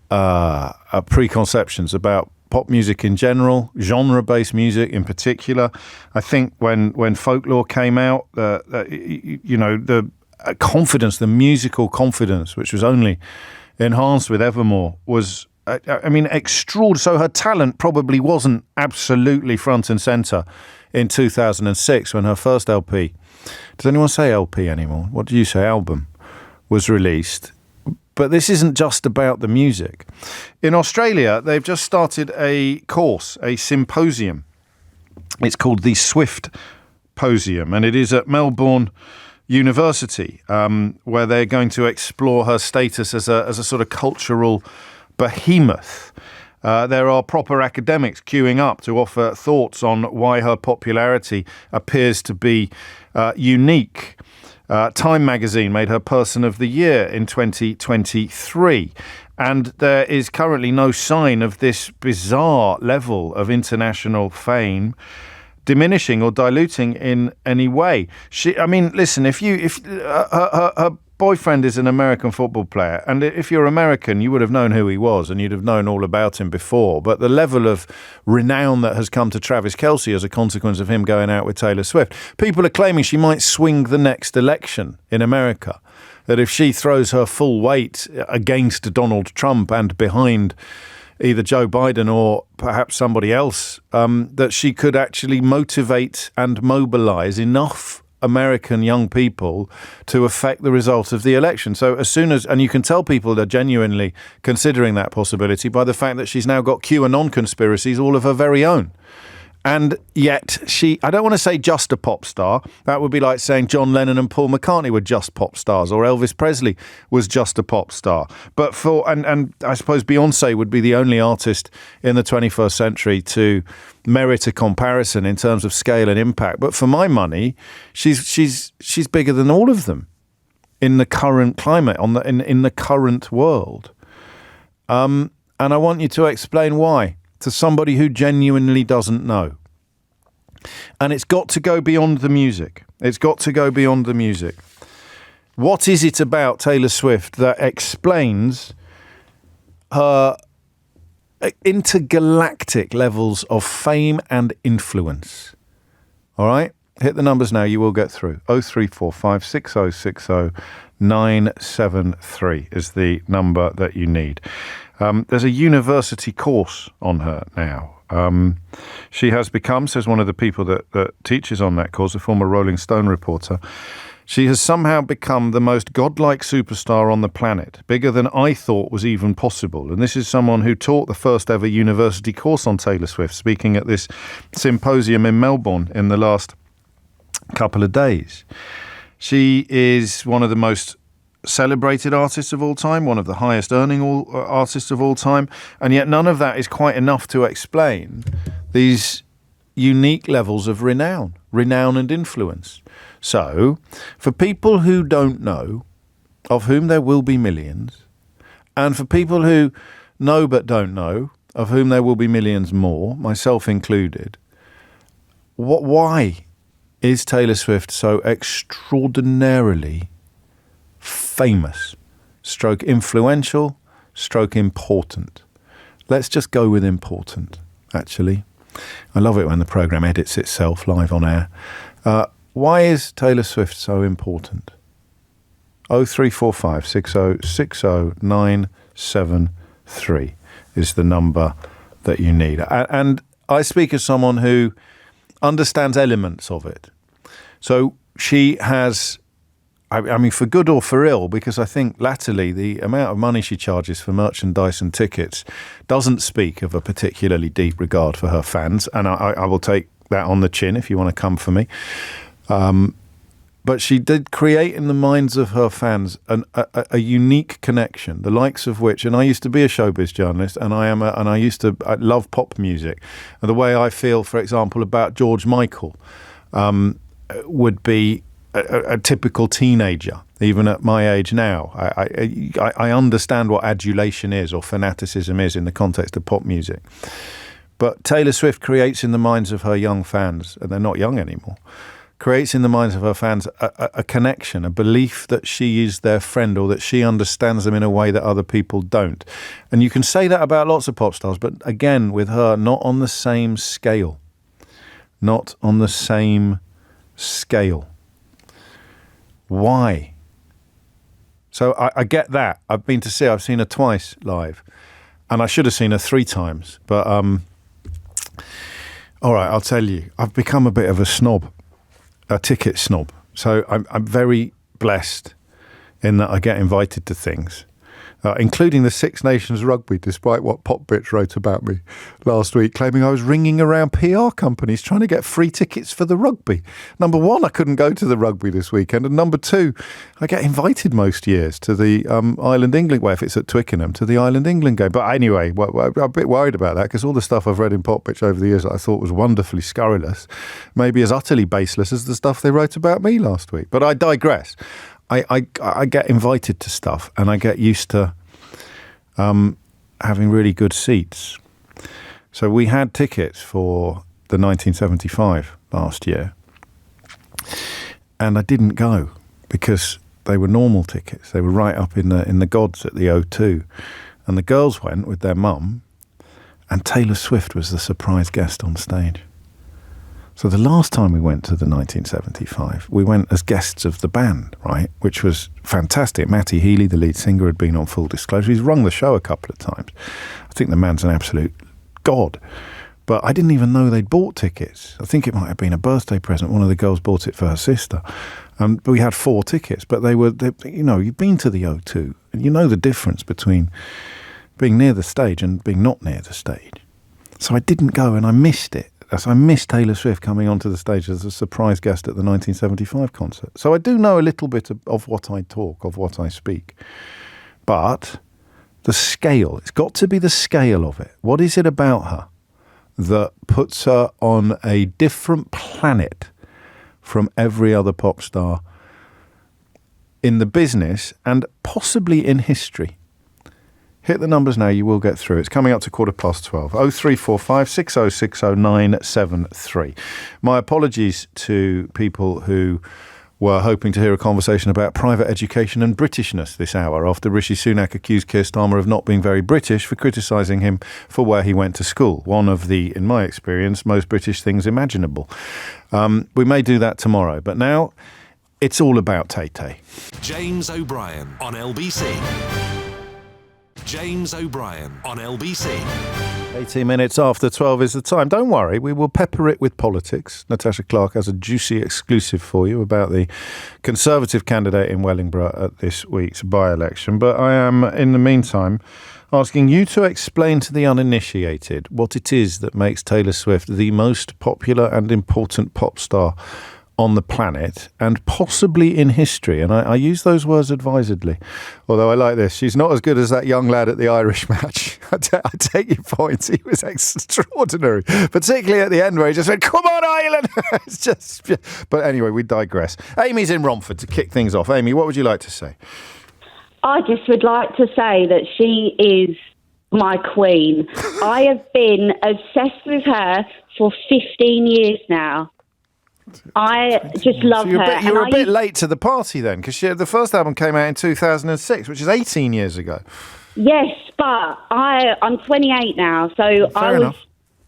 preconceptions about pop music in general, genre-based music in particular. I think when Folklore came out, the confidence, the musical confidence, which was only enhanced with Evermore, was, extraordinary. So her talent probably wasn't absolutely front and centre in 2006 when her first LP, does anyone say LP anymore? What do you say? Album was released. But this isn't just about the music. In Australia, they've just started a course, a symposium. It's called the Swift Posium, and it is at Melbourne University, where they're going to explore her status as a sort of cultural behemoth. There are proper academics queuing up to offer thoughts on why her popularity appears to be unique. Time magazine made her Person of the Year in 2023. And there is currently no sign of this bizarre level of international fame diminishing or diluting in any way. Listen, if her boyfriend is an American football player, and if you're American, you would have known who he was and you'd have known all about him before. But the level of renown that has come to Travis Kelce as a consequence of him going out with Taylor Swift, people are claiming she might swing the next election in America. That if she throws her full weight against Donald Trump and behind either Joe Biden or perhaps somebody else, that she could actually motivate and mobilize enough American young people to affect the result of the election. So as soon as, and you can tell people they're genuinely considering that possibility by the fact that she's now got QAnon conspiracies all of her very own. And yet I don't want to say just a pop star. That would be like saying John Lennon and Paul McCartney were just pop stars, or Elvis Presley was just a pop star. But and I suppose Beyonce would be the only artist in the 21st century to merit a comparison in terms of scale and impact. But for my money, she's bigger than all of them in the current climate, in the current world. And I want you to explain why to somebody who genuinely doesn't know. And it's got to go beyond the music. It's got to go beyond the music. What is it about Taylor Swift that explains her intergalactic levels of fame and influence? All right? Hit the numbers now. You will get through. 0345 6060 973 is the number that you need. There's a university course on her now. She has become, says one of the people that teaches on that course, a former Rolling Stone reporter, she has somehow become the most godlike superstar on the planet, bigger than I thought was even possible. And this is someone who taught the first ever university course on Taylor Swift, speaking at this symposium in Melbourne in the last couple of days. She is one of the most celebrated artists of all time, one of the highest earning artists of all time, and yet none of that is quite enough to explain these unique levels of renown and influence. So, for people who don't know, of whom there will be millions, and for people who know but don't know, of whom there will be millions more, myself included, why is Taylor Swift so extraordinarily famous, stroke influential, stroke important? Let's just go with important, actually. I love it when the programme edits itself live on air. Why is Taylor Swift so important? 0345 6060 973 is the number that you need. And I speak as someone who understands elements of it. So she has, I mean, for good or for ill, because I think latterly the amount of money she charges for merchandise and tickets doesn't speak of a particularly deep regard for her fans. And I will take that on the chin if you want to come for me. But she did create in the minds of her fans a unique connection, the likes of which, and I used to be a showbiz journalist, and I love pop music. And the way I feel, for example, about George Michael would be a typical teenager, even at my age now. I understand what adulation is or fanaticism is in the context of pop music. But Taylor Swift creates in the minds of her young fans, and they're not young anymore, creates in the minds of her fans a connection, a belief that she is their friend or that she understands them in a way that other people don't. And you can say that about lots of pop stars, but again, with her, not on the same scale. Not on the same scale. Why? So I get that. I've seen her twice live, and I should have seen her 3 times. But, all right, I'll tell you, I've become a bit of a snob. A ticket snob. So I'm very blessed in that I get invited to things, including the Six Nations rugby, despite what Pop Bitch wrote about me last week, claiming I was ringing around PR companies trying to get free tickets for the rugby. Number one, I couldn't go to the rugby this weekend. And number two, I get invited most years to the Ireland England, well, if it's at Twickenham, to the Ireland England game. But anyway, I'm a bit worried about that because all the stuff I've read in Pop Bitch over the years that I thought was wonderfully scurrilous, maybe as utterly baseless as the stuff they wrote about me last week. But I digress. I get invited to stuff and I get used to having really good seats. So we had tickets for the 1975 last year and I didn't go because they were normal tickets. They were right up in the gods at the O2. And the girls went with their mum and Taylor Swift was the surprise guest on stage. So the last time we went to the 1975, we went as guests of the band, right, which was fantastic. Matty Healy, the lead singer, had been on Full Disclosure. He's rung the show a couple of times. I think the man's an absolute god. But I didn't even know they'd bought tickets. I think it might have been a birthday present. One of the girls bought it for her sister. But we had 4 tickets, but they you've been to the O2, and you know the difference between being near the stage and being not near the stage. So I didn't go, and I missed it. So I missed Taylor Swift coming onto the stage as a surprise guest at the 1975 concert. So I do know a little bit of what I talk, of what I speak. But the scale, it's got to be the scale of it. What is it about her that puts her on a different planet from every other pop star in the business and possibly in history? Hit the numbers now, you will get through. It's coming up to 12:15. 0345 6060 973. My apologies to people who were hoping to hear a conversation about private education and Britishness this hour after Rishi Sunak accused Keir Starmer of not being very British for criticising him for where he went to school. One of the, in my experience, most British things imaginable. We may do that tomorrow, but now it's all about Tay-Tay. James O'Brien on LBC. James O'Brien on LBC. 18 minutes after 12 is the time. Don't worry, we will pepper it with politics. Natasha Clark has a juicy exclusive for you about the Conservative candidate in Wellingborough at this week's by-election. But I am, in the meantime, asking you to explain to the uninitiated what it is that makes Taylor Swift the most popular and important pop star on the planet and possibly in history. And I use those words advisedly. Although I like this. She's not as good as that young lad at the Irish match. I take your point. He was extraordinary. Particularly at the end where he just went, come on, Ireland! It's just... But anyway, we digress. Amy's in Romford to kick things off. Amy, what would you like to say? I just would like to say that she is my queen. I have been obsessed with her for 15 years now. I just love her. You were a bit late to the party then, because the first album came out in 2006, which is 18 years ago. Yes, but I'm 28 now, so Fair enough.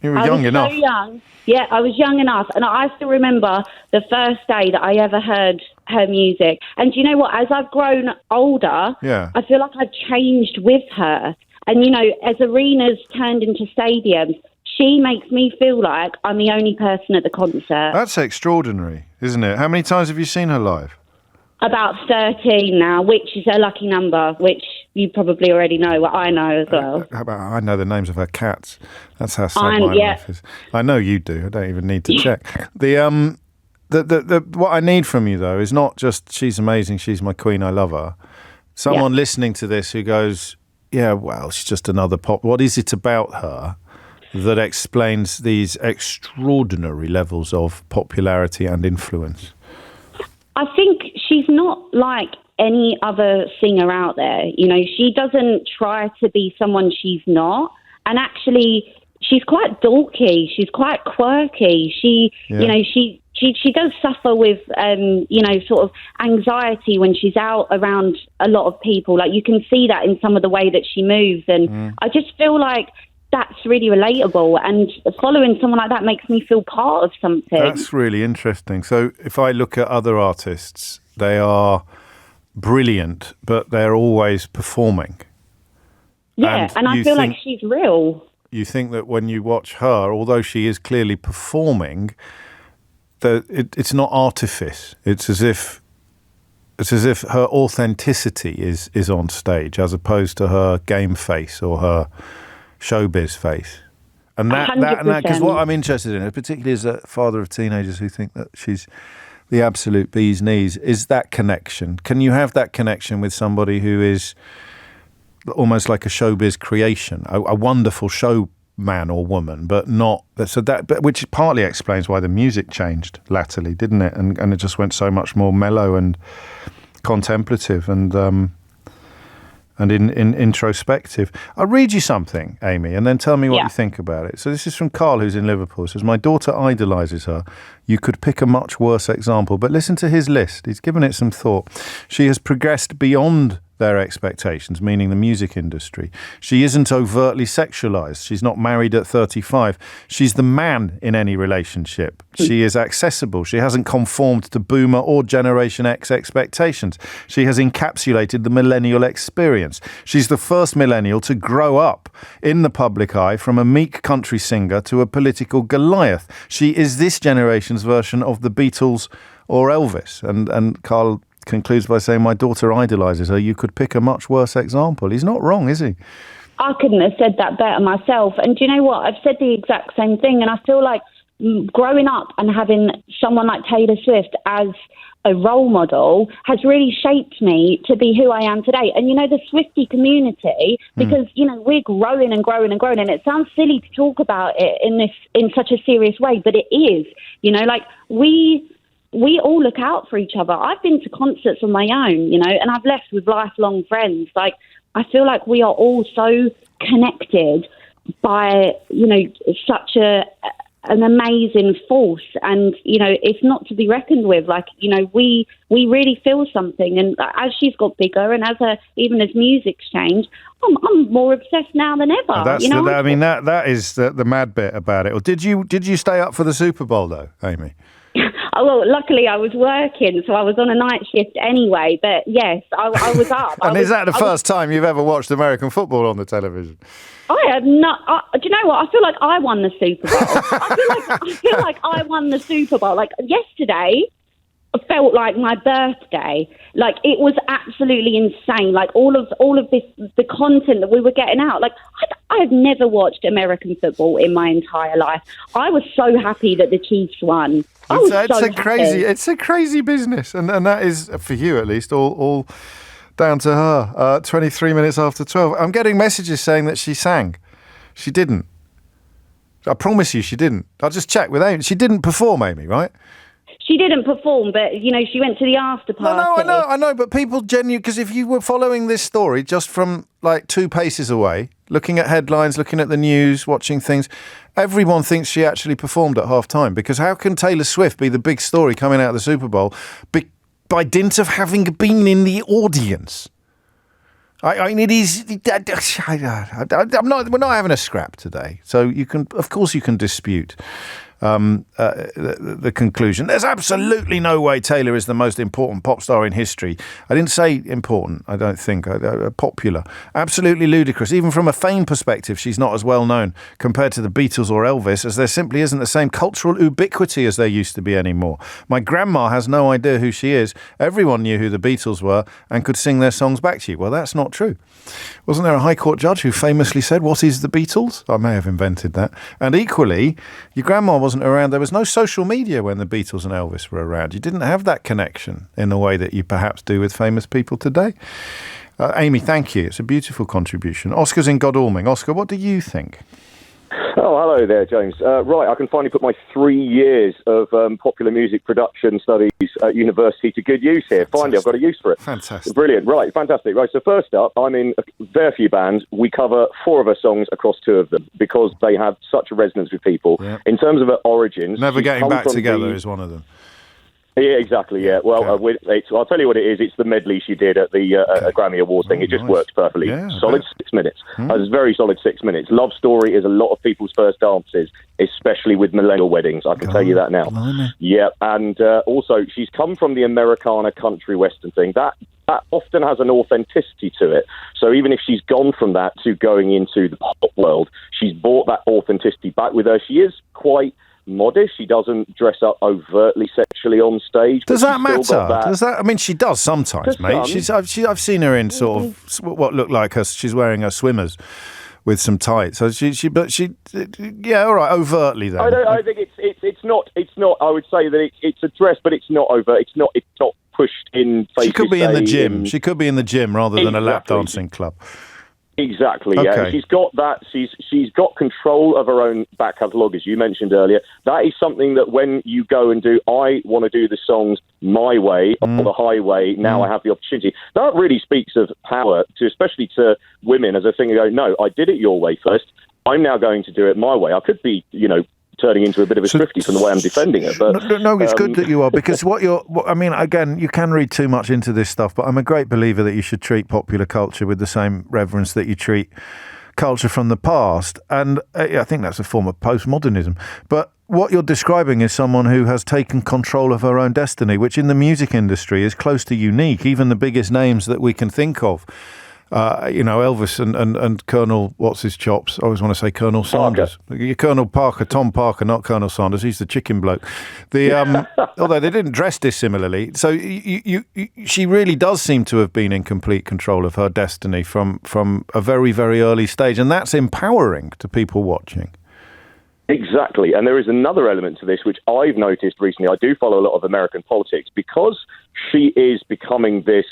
You were young enough. So young. Yeah, I was young enough, and I still remember the first day that I ever heard her music. And do you know what? As I've grown older, I feel like I've changed with her. And, you know, as arenas turned into stadiums, she makes me feel like I'm the only person at the concert. That's extraordinary, isn't it? How many times have you seen her live? About 13 now, which is a lucky number, which you probably already know, what I know as well. I know the names of her cats. That's how sad my life is. I know you do. I don't even need to check. What I need from you, though, is not just she's amazing, she's my queen, I love her. Someone listening to this who goes, yeah, well, she's just another pop. What is it about her that explains these extraordinary levels of popularity and influence? I think she's not like any other singer out there. You know, she doesn't try to be someone she's not. And actually, she's quite dorky. She's quite quirky. You know, she does suffer with, you know, sort of anxiety when she's out around a lot of people. Like, you can see that in some of the way that she moves. And I just feel like that's really relatable, and following someone like that makes me feel part of something. That's really interesting. So if I look at other artists, they are brilliant, but they're always performing. Yeah, and I feel like she's real. You think that when you watch her, although she is clearly performing, that it's not artifice. It's as if her authenticity is on stage, as opposed to her game face or her showbiz face. And that because what I'm interested in, particularly as a father of teenagers who think that she's the absolute bee's knees, is that connection. Can you have that connection with somebody who is almost like a showbiz creation, a wonderful showman or woman, but not so that, but which partly explains why the music changed latterly, didn't it? And it just went so much more mellow and contemplative and introspective. I'll read you something, Amy, and then tell me what you think about it. So this is from Carl, who's in Liverpool. It says, my daughter idolises her. You could pick a much worse example, but listen to his list. He's given it some thought. She has progressed beyond their expectations, meaning the music industry. She isn't overtly sexualized. She's not married at 35. She's the man in any relationship. She is accessible. She hasn't conformed to Boomer or Generation X expectations. She has encapsulated the millennial experience. She's the first millennial to grow up in the public eye, from a meek country singer to a political Goliath. She is this generation's version of the Beatles or Elvis. And Carl concludes by saying, my daughter idolises her. You could pick a much worse example. He's not wrong, is he? I couldn't have said that better myself. And do you know what? I've said the exact same thing. And I feel like growing up and having someone like Taylor Swift as a role model has really shaped me to be who I am today. And, you know, the Swiftie community, because, you know, we're growing and growing and growing. And it sounds silly to talk about it in such a serious way, but it is. You know, like, we all look out for each other. I've been to concerts on my own, you know, and I've left with lifelong friends. Like, I feel like we are all so connected by, you know, such an amazing force. And, you know, it's not to be reckoned with. Like, you know, we really feel something. And as she's got bigger and even as music's changed, I'm more obsessed now than ever. That is the mad bit about it. Or did you stay up for the Super Bowl though, Amy? Oh, well, luckily I was working, so I was on a night shift anyway. But yes, I was up. And is that the first time you've ever watched American football on the television? I have not. Do you know what? I feel like I won the Super Bowl. I feel like I won the Super Bowl. Like, yesterday felt like my birthday. Like, it was absolutely insane. Like, all of this, the content that we were getting out. Like, I have never watched American football in my entire life. I was so happy that the Chiefs won. It's a crazy business, and that is, for you at least, all down to her. 23 minutes after 12. I'm getting messages saying that she sang. She didn't. I promise you she didn't. I'll just check with Amy. She didn't perform, Amy, right? She didn't perform, but, she went to the after party. No, I know, but people genuinely... Because if you were following this story just from, 2 paces away, looking at headlines, looking at the news, watching things, everyone thinks she actually performed at half-time. Because how can Taylor Swift be the big story coming out of the Super Bowl by dint of having been in the audience? I mean, it is... We're not having a scrap today. So of course you can dispute the conclusion. There's absolutely no way Taylor is the most important pop star in history. I didn't say important, I don't think. Popular. Absolutely ludicrous. Even from a fame perspective, she's not as well known compared to the Beatles or Elvis, as there simply isn't the same cultural ubiquity as there used to be anymore. My grandma has no idea who she is. Everyone knew who the Beatles were and could sing their songs back to you. Well, that's not true. Wasn't there a High Court judge who famously said, "What is the Beatles?" I may have invented that. And equally, your grandma wasn't around. There was no social media when the Beatles and Elvis were around. You didn't have that connection in the way that you perhaps do with famous people today. Amy, thank you. It's a beautiful contribution. Oscar's in Godalming. Oscar, what do you think? Oh, hello there, James. Right, I can finally put my 3 years of popular music production studies at university to good use here. Fantastic. Finally, I've got a use for it. Fantastic. Brilliant. Right, fantastic. Right, so first up, I'm in very few bands. We cover 4 of her songs across 2 of them because they have such a resonance with people. Yep. In terms of her origins... Never Getting Back Together is one of them. Yeah, exactly, yeah. Well, okay. I'll tell you what it is. It's the medley she did at the Grammy Awards thing. It just worked perfectly. Yeah, solid 6 minutes. It was very solid 6 minutes. Love Story is a lot of people's first dances, especially with millennial weddings. I can tell you that now. Yeah, and also, she's come from the Americana country western thing. That often has an authenticity to it. So even if she's gone from that to going into the pop world, she's brought that authenticity back with her. She is quite modest. She doesn't dress up overtly sexually on stage. Does that matter? Does that? I mean, she does sometimes, mate. I've seen her in sort of what look like her. She's wearing her swimmers with some tights. So yeah, all right, overtly then. I think it's not. I would say that it's a dress, but it's not overt. It's not pushed in. She could be in the gym. She could be in the gym rather than a lap dancing club. Exactly, yeah. Okay. She's got that. She's got control of her own back catalogue, as you mentioned earlier. That is something that when you go and do, I want to do the songs my way, on the highway, now I have the opportunity. That really speaks of power, especially to women, as a thing. You go, no, I did it your way first. I'm now going to do it my way. I could be, turning into a bit of a Swiftie from the way I'm defending it. But no, it's good that you are, because again, you can read too much into this stuff, but I'm a great believer that you should treat popular culture with the same reverence that you treat culture from the past. And I think that's a form of postmodernism. But what you're describing is someone who has taken control of her own destiny, which in the music industry is close to unique. Even the biggest names that we can think of, Elvis and Colonel, what's his chops? I always want to say Colonel Sanders. Colonel Parker, Tom Parker, not Colonel Sanders. He's the chicken bloke. Although they didn't dress dissimilarly. So she really does seem to have been in complete control of her destiny from a very, very early stage. And that's empowering to people watching. Exactly. And there is another element to this, which I've noticed recently. I do follow a lot of American politics because she is becoming this,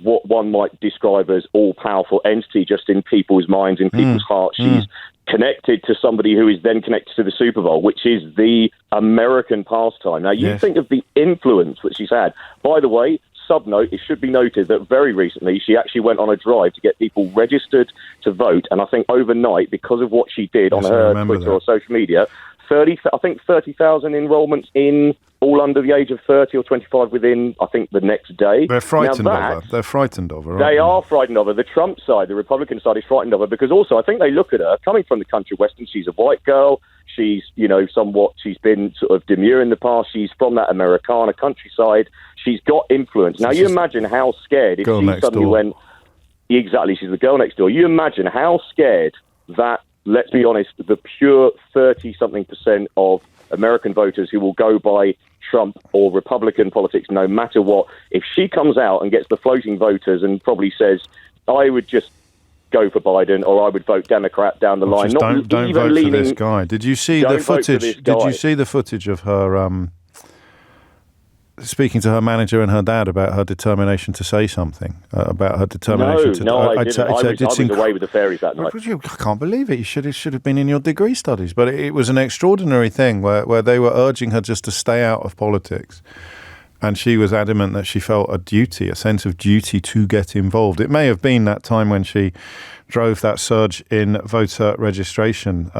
what one might describe as all-powerful entity just in people's minds, in people's hearts. She's connected to somebody who is then connected to the Super Bowl, which is the American pastime. Now, you think of the influence that she's had. By the way, sub-note, it should be noted that very recently she actually went on a drive to get people registered to vote, and I think overnight, because of what she did on her Twitter or social media, 30,000 enrolments in, all under the age of 30 or 25 within, I think, the next day. They're frightened of her. They're frightened of her. They are frightened of her. The Trump side, the Republican side, is frightened of her because also I think they look at her, coming from the country western, she's a white girl. She's, somewhat, she's been sort of demure in the past. She's from that Americana countryside. She's got influence. Now, you imagine how scared if she suddenly went... Exactly, she's the girl next door. You imagine how scared that, let's be honest, the pure 30-something% of American voters who will go by Trump or Republican politics no matter what, if she comes out and gets the floating voters and probably says, I would just go for Biden or I would vote Democrat down the line. Don't vote for this guy. Did you see the footage? Did you see the footage of her speaking to her manager and her dad about her determination to say something about her determination? No, I didn't. I was away with the fairies that night. I can't believe it. It should have been in your degree studies. But it was an extraordinary thing where they were urging her just to stay out of politics. And she was adamant that she felt a sense of duty to get involved. It may have been that time when she drove that surge in voter registration,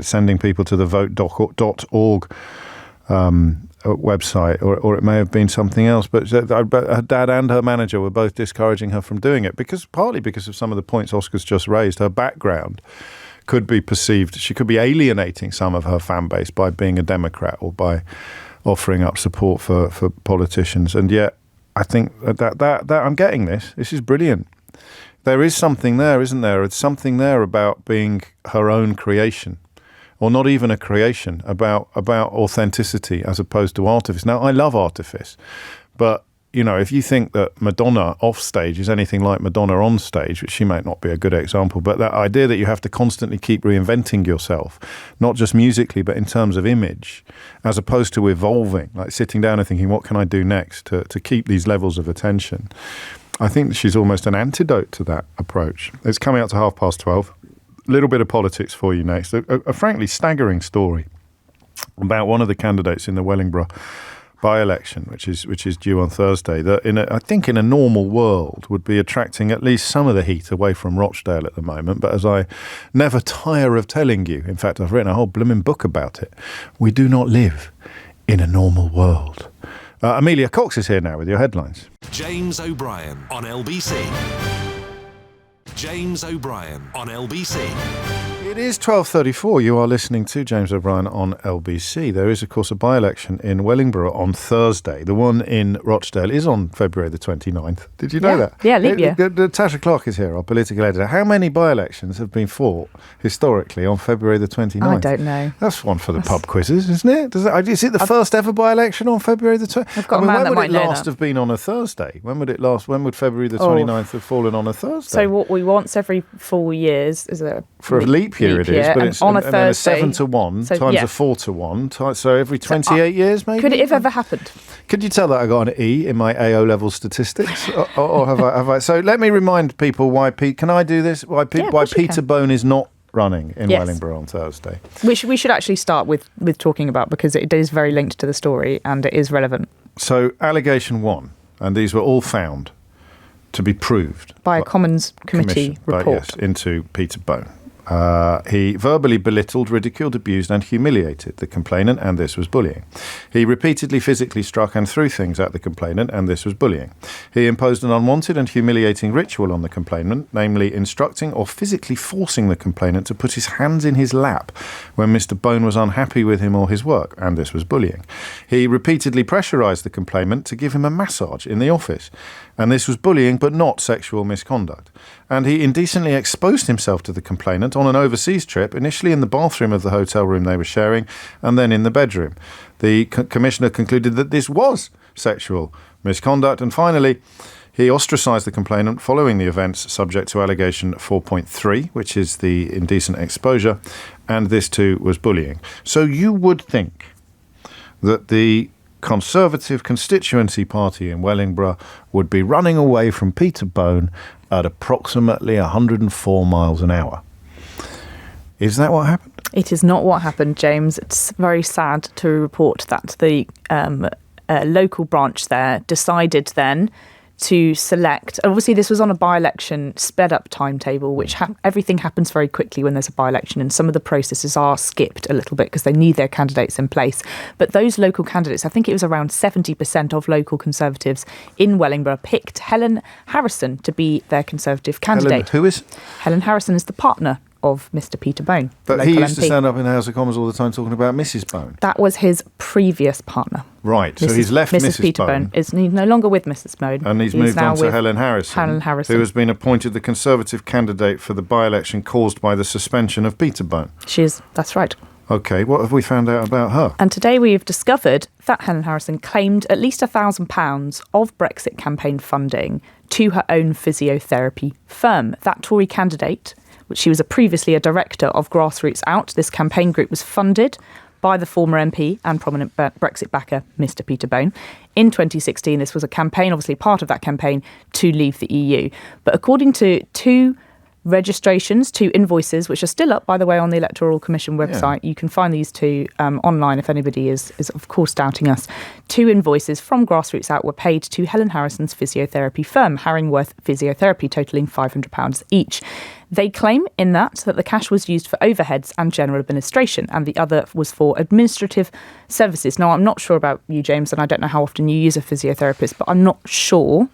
sending people to the vote.org website, or it may have been something else. But her dad and her manager were both discouraging her from doing it, partly because of some of the points Oscar's just raised. Her background could be perceived, she could be alienating some of her fan base by being a Democrat or by offering up support for politicians. And yet I think that I'm getting this. This is brilliant. There is something there, isn't there? It's something there about being her own creation, or not even a creation, about authenticity as opposed to artifice. Now, I love artifice, but if you think that Madonna off stage is anything like Madonna on stage, which she might not be a good example, but that idea that you have to constantly keep reinventing yourself, not just musically, but in terms of image, as opposed to evolving, like sitting down and thinking, what can I do next to keep these levels of attention? I think she's almost an antidote to that approach. It's coming up to 12:30. A little bit of politics for you next. A frankly staggering story about one of the candidates in the Wellingborough by-election, which is due on Thursday, that I think in a normal world would be attracting at least some of the heat away from Rochdale at the moment. But as I never tire of telling you, in fact, I've written a whole blooming book about it, we do not live in a normal world. Amelia Cox is here now with your headlines. James O'Brien on LBC. James O'Brien on LBC. It is 12:34. You are listening to James O'Brien on LBC. There is, of course, a by-election in Wellingborough on Thursday. The one in Rochdale is on February the 29th. Did you know that? Yeah, leap year. Tasha Clark is here, our political editor. How many by-elections have been fought historically on February the 29th? I don't know. That's one for the pub quizzes, isn't it? Is it the first ever by-election on February the 29th? I've got a man that might know that. When would it last have been on a Thursday? When would it last? When would February the 29th have fallen on a Thursday? So what we once every 4 years is a for a leap year, it is, but it's on a Thursday, then a 7 to 1 times a 4 to 1, so every 28 years, maybe. Could it have ever happened? Could you tell that I got an E in my AO level statistics, or have I? So let me remind people why Can I do this? Why Peter Bone is not running in Wellingborough on Thursday. Which we should actually start with talking about, because it is very linked to the story and it is relevant. So allegation 1, and these were all found to be proved by a Commons Committee report into Peter Bone. He verbally belittled, ridiculed, abused and humiliated the complainant, and this was bullying. He repeatedly physically struck and threw things at the complainant, and this was bullying. He imposed an unwanted and humiliating ritual on the complainant, namely instructing or physically forcing the complainant to put his hands in his lap when Mr. Bone was unhappy with him or his work, and this was bullying. He repeatedly pressurised the complainant to give him a massage in the office, and this was bullying but not sexual misconduct. And he indecently exposed himself to the complainant on an overseas trip, initially in the bathroom of the hotel room they were sharing, and then in the bedroom. The commissioner concluded that this was sexual misconduct, and finally, he ostracised the complainant following the events subject to allegation 4.3, which is the indecent exposure, and this too was bullying. So you would think that the Conservative constituency party in Wellingborough would be running away from Peter Bone at approximately 104 miles an hour. Is that what happened? It is not what happened, James. It's very sad to report that the local branch there decided then to select. Obviously, this was on a by-election sped-up timetable, which everything happens very quickly when there's a by-election, and some of the processes are skipped a little bit because they need their candidates in place. But those local candidates, I think it was around 70% of local Conservatives in Wellingborough, picked Helen Harrison to be their Conservative candidate. Who is? Helen Harrison is the partner of Mr. Peter Bone. But he used to stand up in the House of Commons all the time talking about Mrs. Bone. That was his previous partner. Right, so he's left Mrs. Peter Bone. He's no longer with Mrs. Bone. And he's moved on to Helen Harrison. Helen Harrison. Who has been appointed the Conservative candidate for the by-election caused by the suspension of Peter Bone. She is, that's right. OK, what have we found out about her? And today we've discovered that Helen Harrison claimed at least £1,000 of Brexit campaign funding to her own physiotherapy firm. That Tory candidate, which she was previously a director of Grassroots Out, this campaign group was funded by the former MP and prominent Brexit backer, Mr Peter Bone. In 2016, this was a campaign, obviously part of that campaign, to leave the EU. But according to two registrations, two invoices, which are still up, by the way, on the Electoral Commission website. You can find these two online if anybody is of course doubting us. Two invoices from Grassroots Out were paid to Helen Harrison's physiotherapy firm, Haringworth Physiotherapy, totalling £500 each. They claim in that the cash was used for overheads and general administration, and the other was for administrative services. Now, I'm not sure about you, James, and I don't know how often you use a physiotherapist, but I'm not sure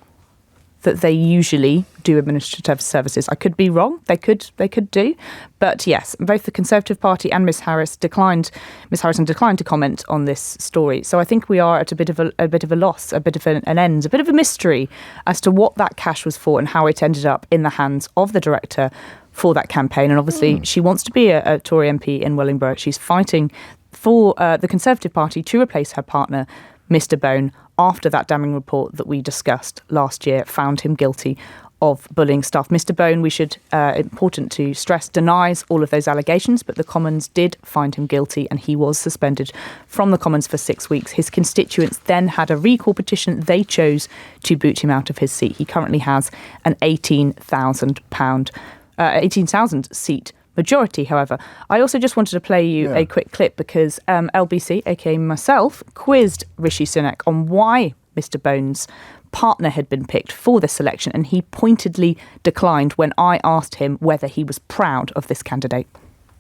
that they usually do administrative services. I could be wrong. They could do. But yes, both the Conservative Party and Ms Harrison declined to comment on this story. So I think we are at a bit of a loss, a bit of an end, a bit of a mystery as to what that cash was for and how it ended up in the hands of the director for that campaign. And obviously she wants to be a Tory MP in Wellingborough. She's fighting for the Conservative Party to replace her partner, Mr Bone, after that damning report that we discussed last year found him guilty of bullying staff. Mr Bone, we should, important to stress, denies all of those allegations, but the Commons did find him guilty and he was suspended from the Commons for 6 weeks. His constituents then had a recall petition. They chose to boot him out of his seat. He currently has an £18,000 seat majority, however. I also just wanted to play you a quick clip because LBC, aka myself, quizzed Rishi Sunak on why Mr Bone's partner had been picked for this selection, and he pointedly declined when I asked him whether he was proud of this candidate.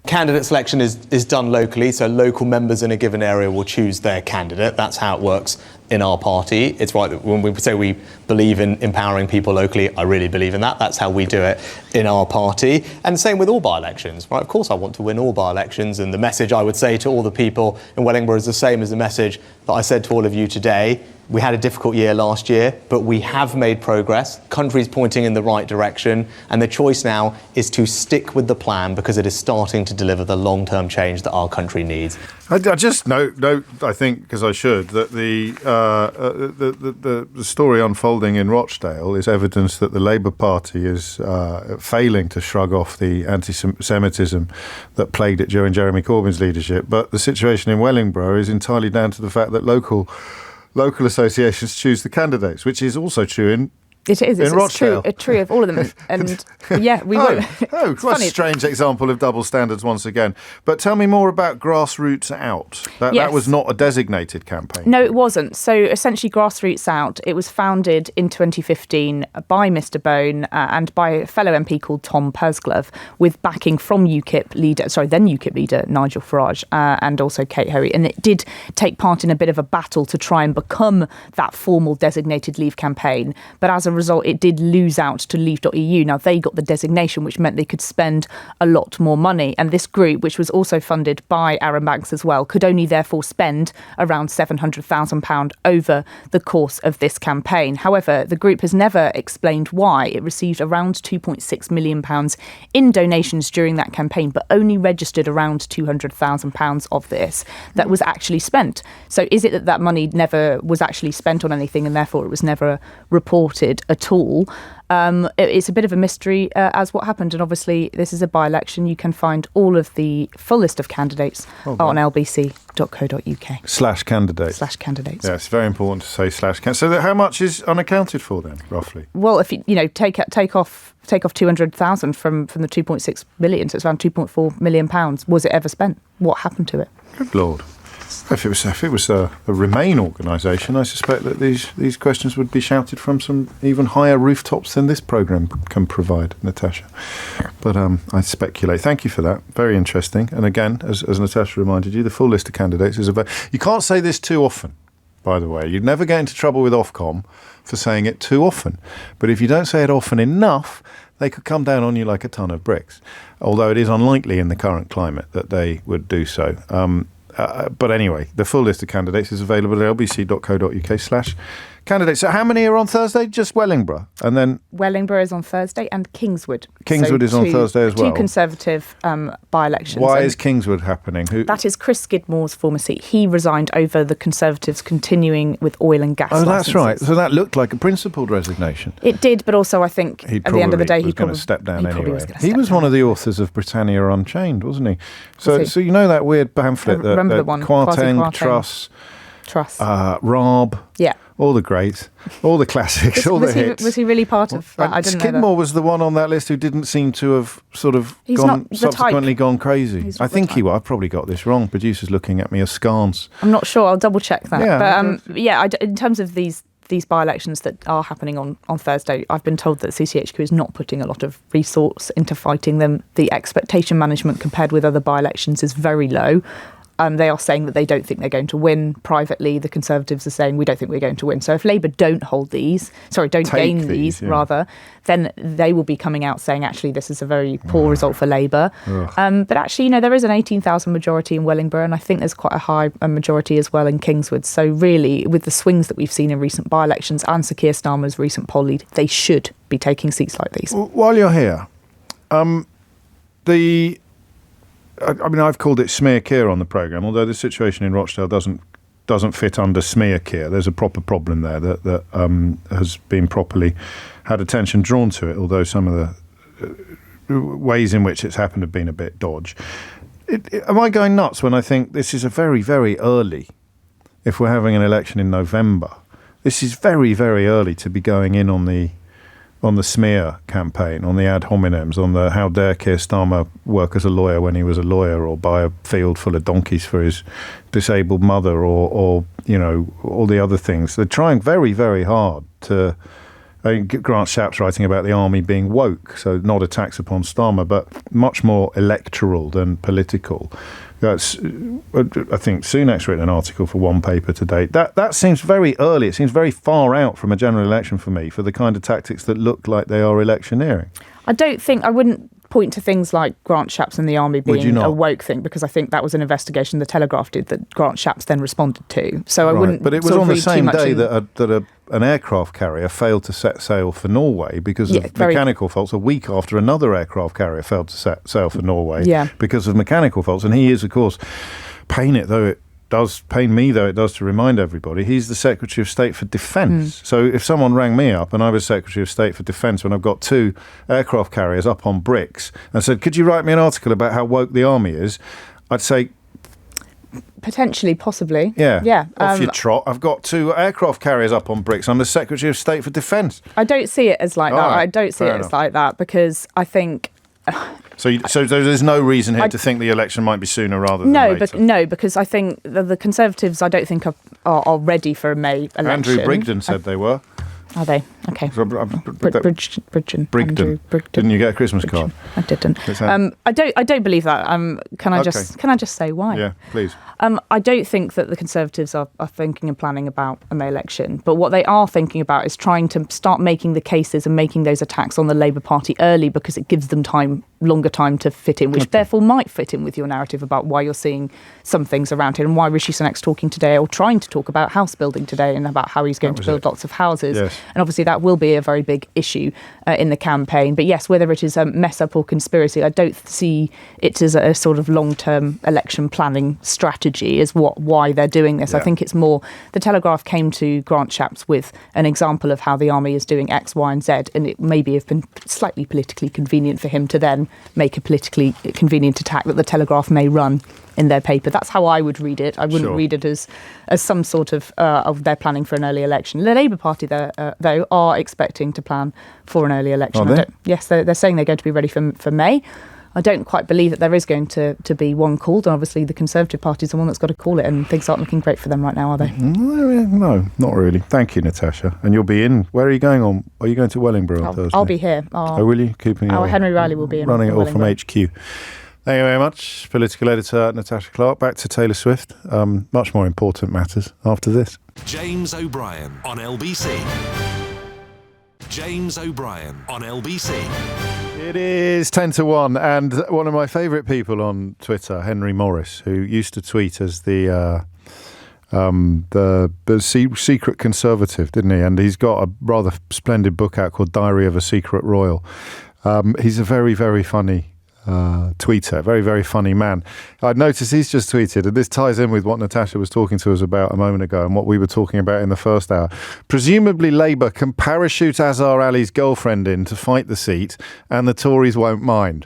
Candidate selection is done locally, so local members in a given area will choose their candidate. That's how it works in our party. It's right that when we say we believe in empowering people locally, I really believe in that. That's how we do it in our party. And same with all by-elections, right? Of course I want to win all by-elections, and the message I would say to all the people in Wellingborough is the same as the message that I said to all of you today. We had a difficult year last year, but we have made progress. The country's pointing in the right direction, and the choice now is to stick with the plan because it is starting to deliver the long-term change that our country needs. I just note, I think, because I should, that the story unfolding in Rochdale is evidence that the Labour Party is failing to shrug off the anti-Semitism that plagued it during Jeremy Corbyn's leadership. But the situation in Wellingborough is entirely down to the fact that local associations choose the candidates, which is also true in Rochdale. It's true of all of them. And yeah, we won't. It's quite a strange example of double standards once again. But tell me more about Grassroots Out. That was not a designated campaign. No, it wasn't. So essentially Grassroots Out, it was founded in 2015 by Mr Bone and by a fellow MP called Tom Pursglove, with backing from then UKIP leader Nigel Farage and also Kate Hoey. And it did take part in a bit of a battle to try and become that formal designated Leave campaign. But as a result, it did lose out to Leave.eu. Now, they got the designation, which meant they could spend a lot more money. And this group, which was also funded by Arron Banks as well, could only therefore spend around £700,000 over the course of this campaign. However, the group has never explained why it received around £2.6 million in donations during that campaign, but only registered around £200,000 of this that was actually spent. So is it that money never was actually spent on anything and therefore it was never reported at all? It's a bit of a mystery as what happened, and obviously this is a by-election. You can find all of the full list of candidates on lbc.co.uk. /candidates. Yeah, it's very important to say /candidates. So how much is unaccounted for then, roughly? Well, if you take off 200,000 from the 2.6 million, so it's around £2.4 million. Was it ever spent? What happened to it? Good Lord. If it was a Remain organisation, I suspect that these questions would be shouted from some even higher rooftops than this programme can provide, Natasha. But I speculate. Thank you for that. Very interesting. And again, as Natasha reminded you, the full list of candidates is about. You can't say this too often, by the way. You'd never get into trouble with Ofcom for saying it too often. But if you don't say it often enough, they could come down on you like a ton of bricks. Although it is unlikely in the current climate that they would do so. But anyway, the full list of candidates is available at lbc.co.uk/candidates. candidates. So how many are on Thursday? Just Wellingborough, and then Wellingborough is on Thursday, and Kingswood. Kingswood is on Thursday as well. Two Conservative by-elections. Why is Kingswood happening? That is Chris Skidmore's former seat. He resigned over the Conservatives continuing with oil and gas. Oh, licenses. that's right. So that looked like a principled resignation. It did, but also I think at the end of the day he was going to step down anyway. He was one of the authors of Britannia Unchained, wasn't he? So you know that weird pamphlet that remember the one, Kwarteng, Truss, Raab, all the greats, all the classics, all the hits. Was he really part of that? I didn't know that. Skidmore was the one on that list who didn't seem to have subsequently gone crazy. I think he was. I've probably got this wrong. Producers looking at me askance. I'm not sure. I'll double check that. Yeah, but in terms of these by-elections that are happening on Thursday, I've been told that CCHQ is not putting a lot of resource into fighting them. The expectation management compared with other by-elections is very low. They are saying that they don't think they're going to win. Privately, the Conservatives are saying we don't think we're going to win. So if Labour don't gain these, then they will be coming out saying, actually, this is a very poor result for Labour. But actually, there is an 18,000 majority in Wellingborough, and I think there's quite a high majority as well in Kingswood. So really, with the swings that we've seen in recent by-elections and Sir Keir Starmer's recent poll lead, they should be taking seats like these. While you're here, I've called it smear Keir on the programme, although the situation in Rochdale doesn't fit under smear Keir. There's a proper problem there that has been properly had attention drawn to it, although some of the ways in which it's happened have been a bit dodge. Am I going nuts when I think this is a very, very early, if we're having an election in November, this is very, very early to be going in on the smear campaign, on the ad hominems, on the how dare Keir Starmer work as a lawyer when he was a lawyer, or buy a field full of donkeys for his disabled mother, or all the other things. They're trying very, very hard to... Grant Shapps writing about the army being woke, so not attacks upon Starmer, but much more electoral than political. I think Sunak's written an article for one paper today. That seems very early. It seems very far out from a general election for me, for the kind of tactics that look like they are electioneering. I wouldn't point to things like Grant Shapps and the army being a woke thing, because I think that was an investigation the Telegraph did that Grant Shapps then responded to. So I wouldn't. But it was on the same day that an aircraft carrier failed to set sail for Norway because of mechanical faults. A week after another aircraft carrier failed to set sail for Norway because of mechanical faults. And he is, of course, pain me though it does to remind everybody, he's the Secretary of State for Defence. So if someone rang me up and I was Secretary of State for Defence when I've got 2 aircraft carriers up on bricks and said, could you write me an article about how woke the army is? I'd say... Potentially, possibly. Yeah. Off your trot. I've got 2 aircraft carriers up on bricks. I'm the Secretary of State for Defence. I don't see it as like that. Right. I don't see it as like that, because I think... So there's no reason here to think the election might be sooner rather than later? No, because I think the Conservatives, I don't think are ready for a May election. Andrew Brigden said they were. Are they? Okay. Brigden. Didn't you get a Christmas card? I didn't. I don't believe that. Can I just say why? Yeah, please. I don't think that the Conservatives are thinking and planning about a May election, but what they are thinking about is trying to start making the cases and making those attacks on the Labour Party early, because it gives them longer time to fit in, which therefore might fit in with your narrative about why you're seeing some things around here and why Rishi Sunak's talking today, or trying to talk about house building today and about how he's going to build lots of houses. Yes. And obviously that will be a very big issue in the campaign. But yes, whether it is a mess up or conspiracy, I don't see it as a sort of long-term election planning strategy is why they're doing this. Yeah. I think it's more, the Telegraph came to Grant Shapps with an example of how the army is doing X, Y and Z, and it maybe have been slightly politically convenient for him to then make a politically convenient attack that the Telegraph may run in their paper. That's how I would read it. I wouldn't read it as some sort of they're planning for an early election. The Labour Party, though, are expecting to plan for an early election. Are they? Yes, they're saying they're going to be ready for May. I don't quite believe that there is going to be one called, and obviously the Conservative Party is the one that's got to call it, and things aren't looking great for them right now, are they? No, not really. Thank you, Natasha. And you'll be in. Where are you going on? Are you going to Wellingborough on Thursday? I'll be here. Will you? Henry Riley will be in. Running it all from HQ. Thank you very much, political editor Natasha Clark. Back to Taylor Swift. Much more important matters after this. James O'Brien on LBC. James O'Brien on LBC. It is 10 to 1, and one of my favourite people on Twitter, Henry Morris, who used to tweet as the the secret conservative, didn't he? And he's got a rather splendid book out called Diary of a Secret Royal. He's a very, very funny tweeter, very, very funny man. I'd noticed he's just tweeted, and this ties in with what Natasha was talking to us about a moment ago and what we were talking about in the first hour. Presumably Labour can parachute Azhar Ali's girlfriend in to fight the seat and the Tories won't mind.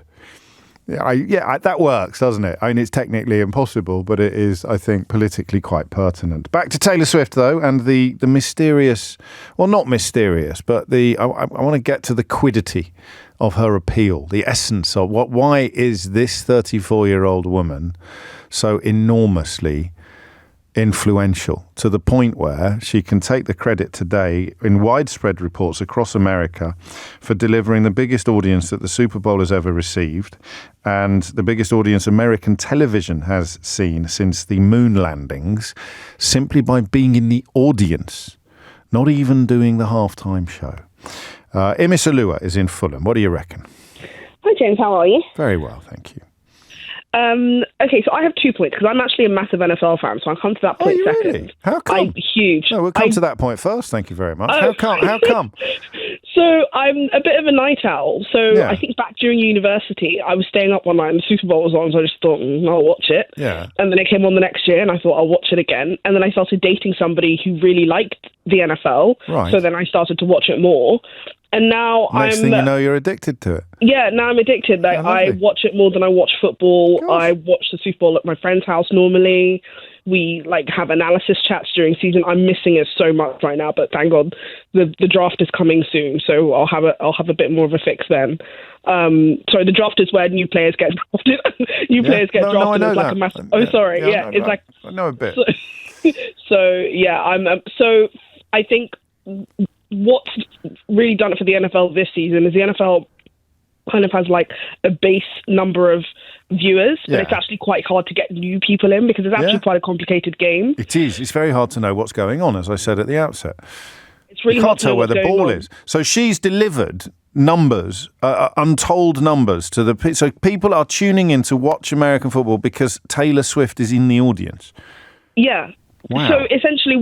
That works, doesn't it? I mean, it's technically impossible, but it is, I think, politically quite pertinent. Back to Taylor Swift, though, and the mysterious, well, not mysterious, but I want to get to the quiddity of her appeal, the essence of why is this 34-year-old woman so enormously influential to the point where she can take the credit today in widespread reports across America for delivering the biggest audience that the Super Bowl has ever received and the biggest audience American television has seen since the moon landings, simply by being in the audience, not even doing the halftime show. Imis Alua is in Fulham. What do you reckon? Hi, James. How are you? Very well, thank you. Okay, so I have 2 points because I'm actually a massive NFL fan, so I'll come to that point second. Really? How come? I'm huge. No, we'll come to that point first. Thank you very much. How come? So I'm a bit of a night owl. So I think back during university, I was staying up one night and the Super Bowl was on, so I just thought, I'll watch it. Yeah. And then it came on the next year and I thought, I'll watch it again. And then I started dating somebody who really liked the NFL. Right. So then I started to watch it more. And now Next thing you know, you're addicted to it. Yeah, now I'm addicted. Like, I watch it more than I watch football. Gosh. I watch the Super Bowl at my friend's house normally. We have analysis chats during season. I'm missing it so much right now, but thank God the draft is coming soon, so I'll have a bit more of a fix then. Sorry, the draft is where new players get drafted. Players get drafted. No, I know that. A massive. Oh, sorry. Yeah, it's like I know a bit. So I'm. So I think what's really done it for the NFL this season is the NFL kind of has a base number of viewers, but it's actually quite hard to get new people in because it's actually quite a complicated game. It is. It's very hard to know what's going on, as I said at the outset. It's really hard to tell where the ball is. So she's delivered numbers, untold numbers to the. So people are tuning in to watch American football because Taylor Swift is in the audience. Yeah. Wow. So essentially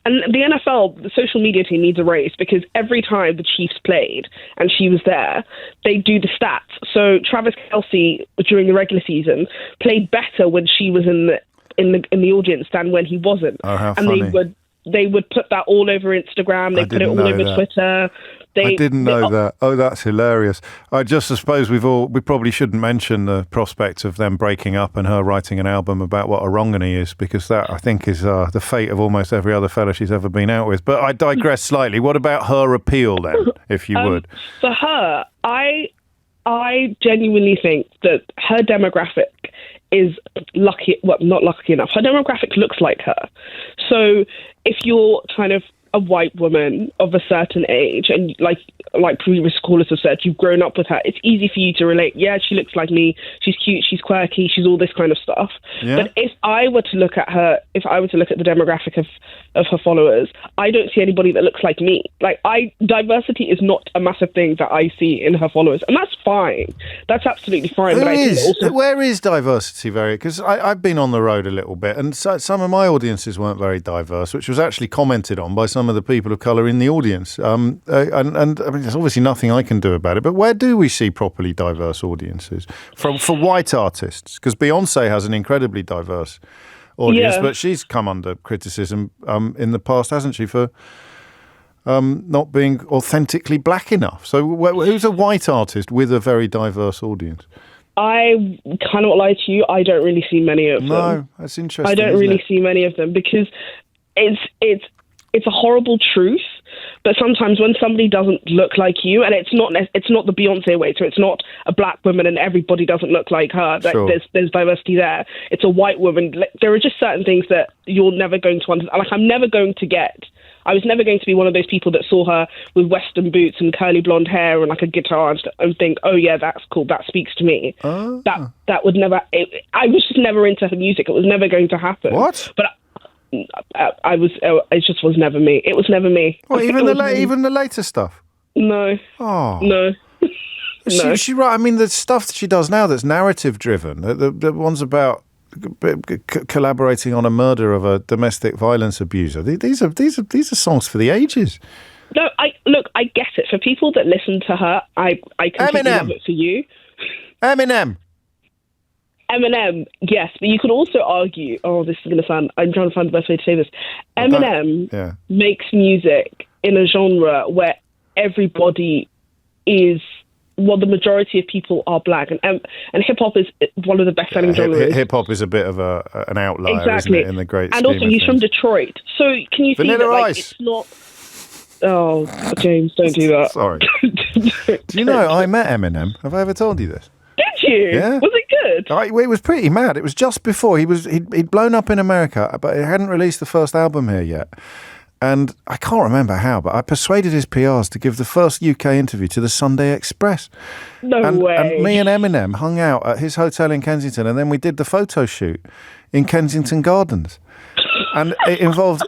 and the NFL, the social media team needs a raise because every time the Chiefs played and she was there, they do the stats. So Travis Kelce during the regular season played better when she was in the audience than when he wasn't. Oh, how and funny. They would put that all over Instagram. They put it all over Twitter. I didn't know that. Oh, that's hilarious. I suppose we probably shouldn't mention the prospect of them breaking up and her writing an album about what a wrongany is, because that, I think, is the fate of almost every other fella she's ever been out with. But I digress slightly. What about her appeal then, if you would? For her, I genuinely think that her demographic is not lucky enough. Her demographic looks like her. So if you're kind of a white woman of a certain age, and like previous callers have said, you've grown up with her, it's easy for you to relate. Yeah, she looks like me. She's cute. She's quirky. She's all this kind of stuff. Yeah. But if I were to look at the demographic of her followers, I don't see anybody that looks like me. Diversity is not a massive thing that I see in her followers, and that's fine. That's absolutely fine. Where is diversity very? Because I've been on the road a little bit, and some of my audiences weren't very diverse, which was actually commented on by some of the people of colour in the audience. And I mean, there's obviously nothing I can do about it, but where do we see properly diverse audiences for white artists? Because Beyonce has an incredibly diverse audience, but she's come under criticism in the past, hasn't she, for not being authentically black enough. So who's a white artist with a very diverse audience? I cannot lie to you, I don't really see many of them. No, that's interesting. I don't really see many of them because it's a horrible truth, but sometimes when somebody doesn't look like you, and it's not the Beyonce way, so it's not a black woman and everybody doesn't look like her. Sure. There's diversity there. It's a white woman. There are just certain things that you're never going to understand. I was never going to be one of those people that saw her with Western boots and curly blonde hair and a guitar and think, oh yeah, that's cool. That speaks to me. Oh. That would never. I was just never into her music. It was never going to happen. What? But it just was never me. It was never me. Well, even the later stuff? No. Oh. No. No. She right. I mean, the stuff that she does now that's narrative driven, the ones about collaborating on a murder of a domestic violence abuser. These are songs for the ages. No, I get it. For people that listen to her, I completely love it. For you, Eminem, yes, but you could also argue. Oh, this is going to sound. I'm trying to find the best way to say this. Eminem makes music in a genre where everybody is. Well, the majority of people are black, and hip hop is one of the best-selling genres. Hip hop is a bit of an outlier, exactly. isn't it, in the great and also, he's from Detroit, so can you see that? Like, it's not. Oh, James, don't do that. Sorry. Do you know I met Eminem? Have I ever told you this? Did you? Yeah. Was it good? It was pretty mad. It was just before he'd blown up in America, but he hadn't released the first album here yet. And I can't remember how, but I persuaded his PRs to give the first UK interview to the Sunday Express. No way. And me and Eminem hung out at his hotel in Kensington, and then we did the photo shoot in Kensington Gardens. And it involved.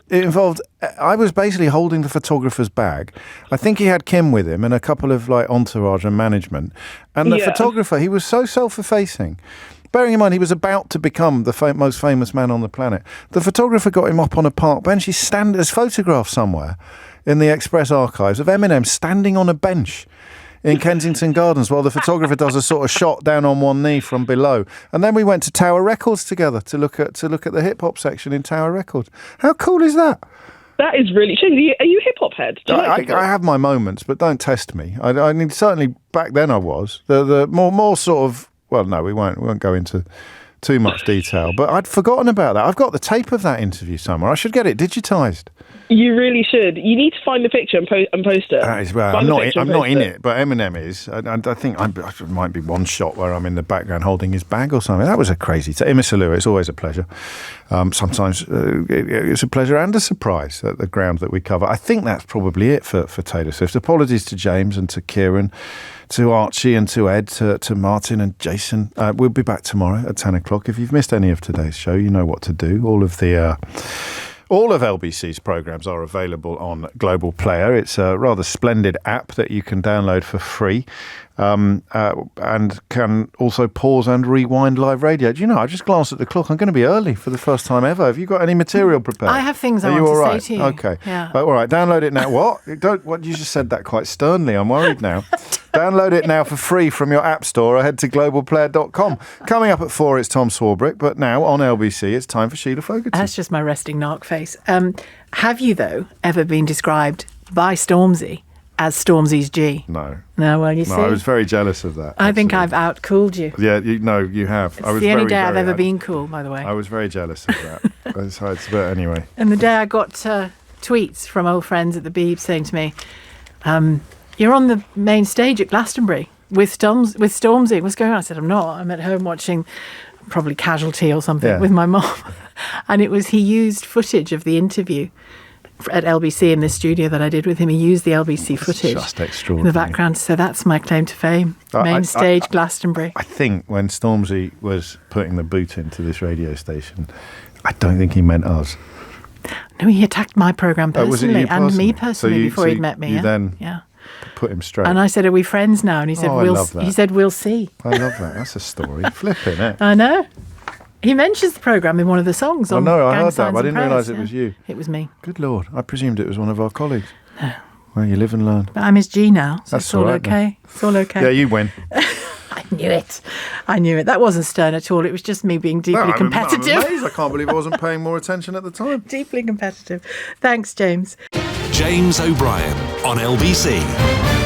I was basically holding the photographer's bag. I think he had Kim with him and a couple of like entourage and management. And the photographer, he was so self-effacing. Bearing in mind, he was about to become the most famous man on the planet. The photographer got him up on a park bench. There's photographs somewhere in the Express archives of Eminem standing on a bench in Kensington Gardens while the photographer does a sort of shot down on one knee from below. And then we went to Tower Records together to look at the hip hop section in Tower Records. How cool is that? That is really. Are you a hip hop head? I have my moments, but don't test me. I mean, certainly back then I was the more sort of. Well, no, we won't go into too much detail. But I'd forgotten about that. I've got the tape of that interview somewhere. I should get it digitised. You really should. You need to find the picture and post it. I'm not in it, but Eminem is. I think it might be one shot where I'm in the background holding his bag or something. That was a crazy time. Imisalua, it's always a pleasure. Sometimes it's a pleasure and a surprise at the ground that we cover. I think that's probably it for Taylor Swift. Apologies to James and to Kieran, to Archie and to Ed, to Martin and Jason. We'll be back tomorrow at 10 o'clock. If you've missed any of today's show, you know what to do. All of LBC's programmes are available on Global Player. It's a rather splendid app that you can download for free and can also pause and rewind live radio. Do you know, I just glanced at the clock. I'm going to be early for the first time ever. Have you got any material prepared? I have things I want to say to you. Okay. Yeah. All right, download it now. What? You just said that quite sternly. I'm worried now. Download it now for free from your app store or head to globalplayer.com. Coming up at 4, it's Tom Swarbrick, but now on LBC, it's time for Sheila Fogarty. That's just my resting narc face. Have you, though, ever been described by Stormzy as Stormzy's G? No. No, well, you see. I was very jealous of that. I think I've out-cooled you. Yeah, you have. It's the only day I've ever been cool, by the way. I was very jealous of that. But anyway. And the day I got tweets from old friends at the Beeb saying to me, you're on the main stage at Glastonbury with Stormzy. What's going on? I said, I'm not. I'm at home watching probably Casualty or something with my mom. And he used footage of the interview at LBC in this studio that I did with him. He used the LBC footage just extraordinary in the background. So that's my claim to fame. Main stage, Glastonbury. I think when Stormzy was putting the boot into this radio station, I don't think he meant us. No, he attacked my programme personally and me personally before he'd met me. Then put him straight. And I said, "Are we friends now?" And he said, "We'll see." I love that. That's a story. Flipping it. I know. He mentions the programme in one of the songs. I heard that, but I didn't realise it was you. It was me. Good Lord. I presumed it was one of our colleagues. No. Well, you live and learn. But I'm his G now, so that's it's all okay. Then. It's all okay. Yeah, you win. I knew it. That wasn't stern at all. It was just me being deeply competitive. I'm amazed. I can't believe I wasn't paying more attention at the time. Deeply competitive. Thanks, James. James O'Brien on LBC.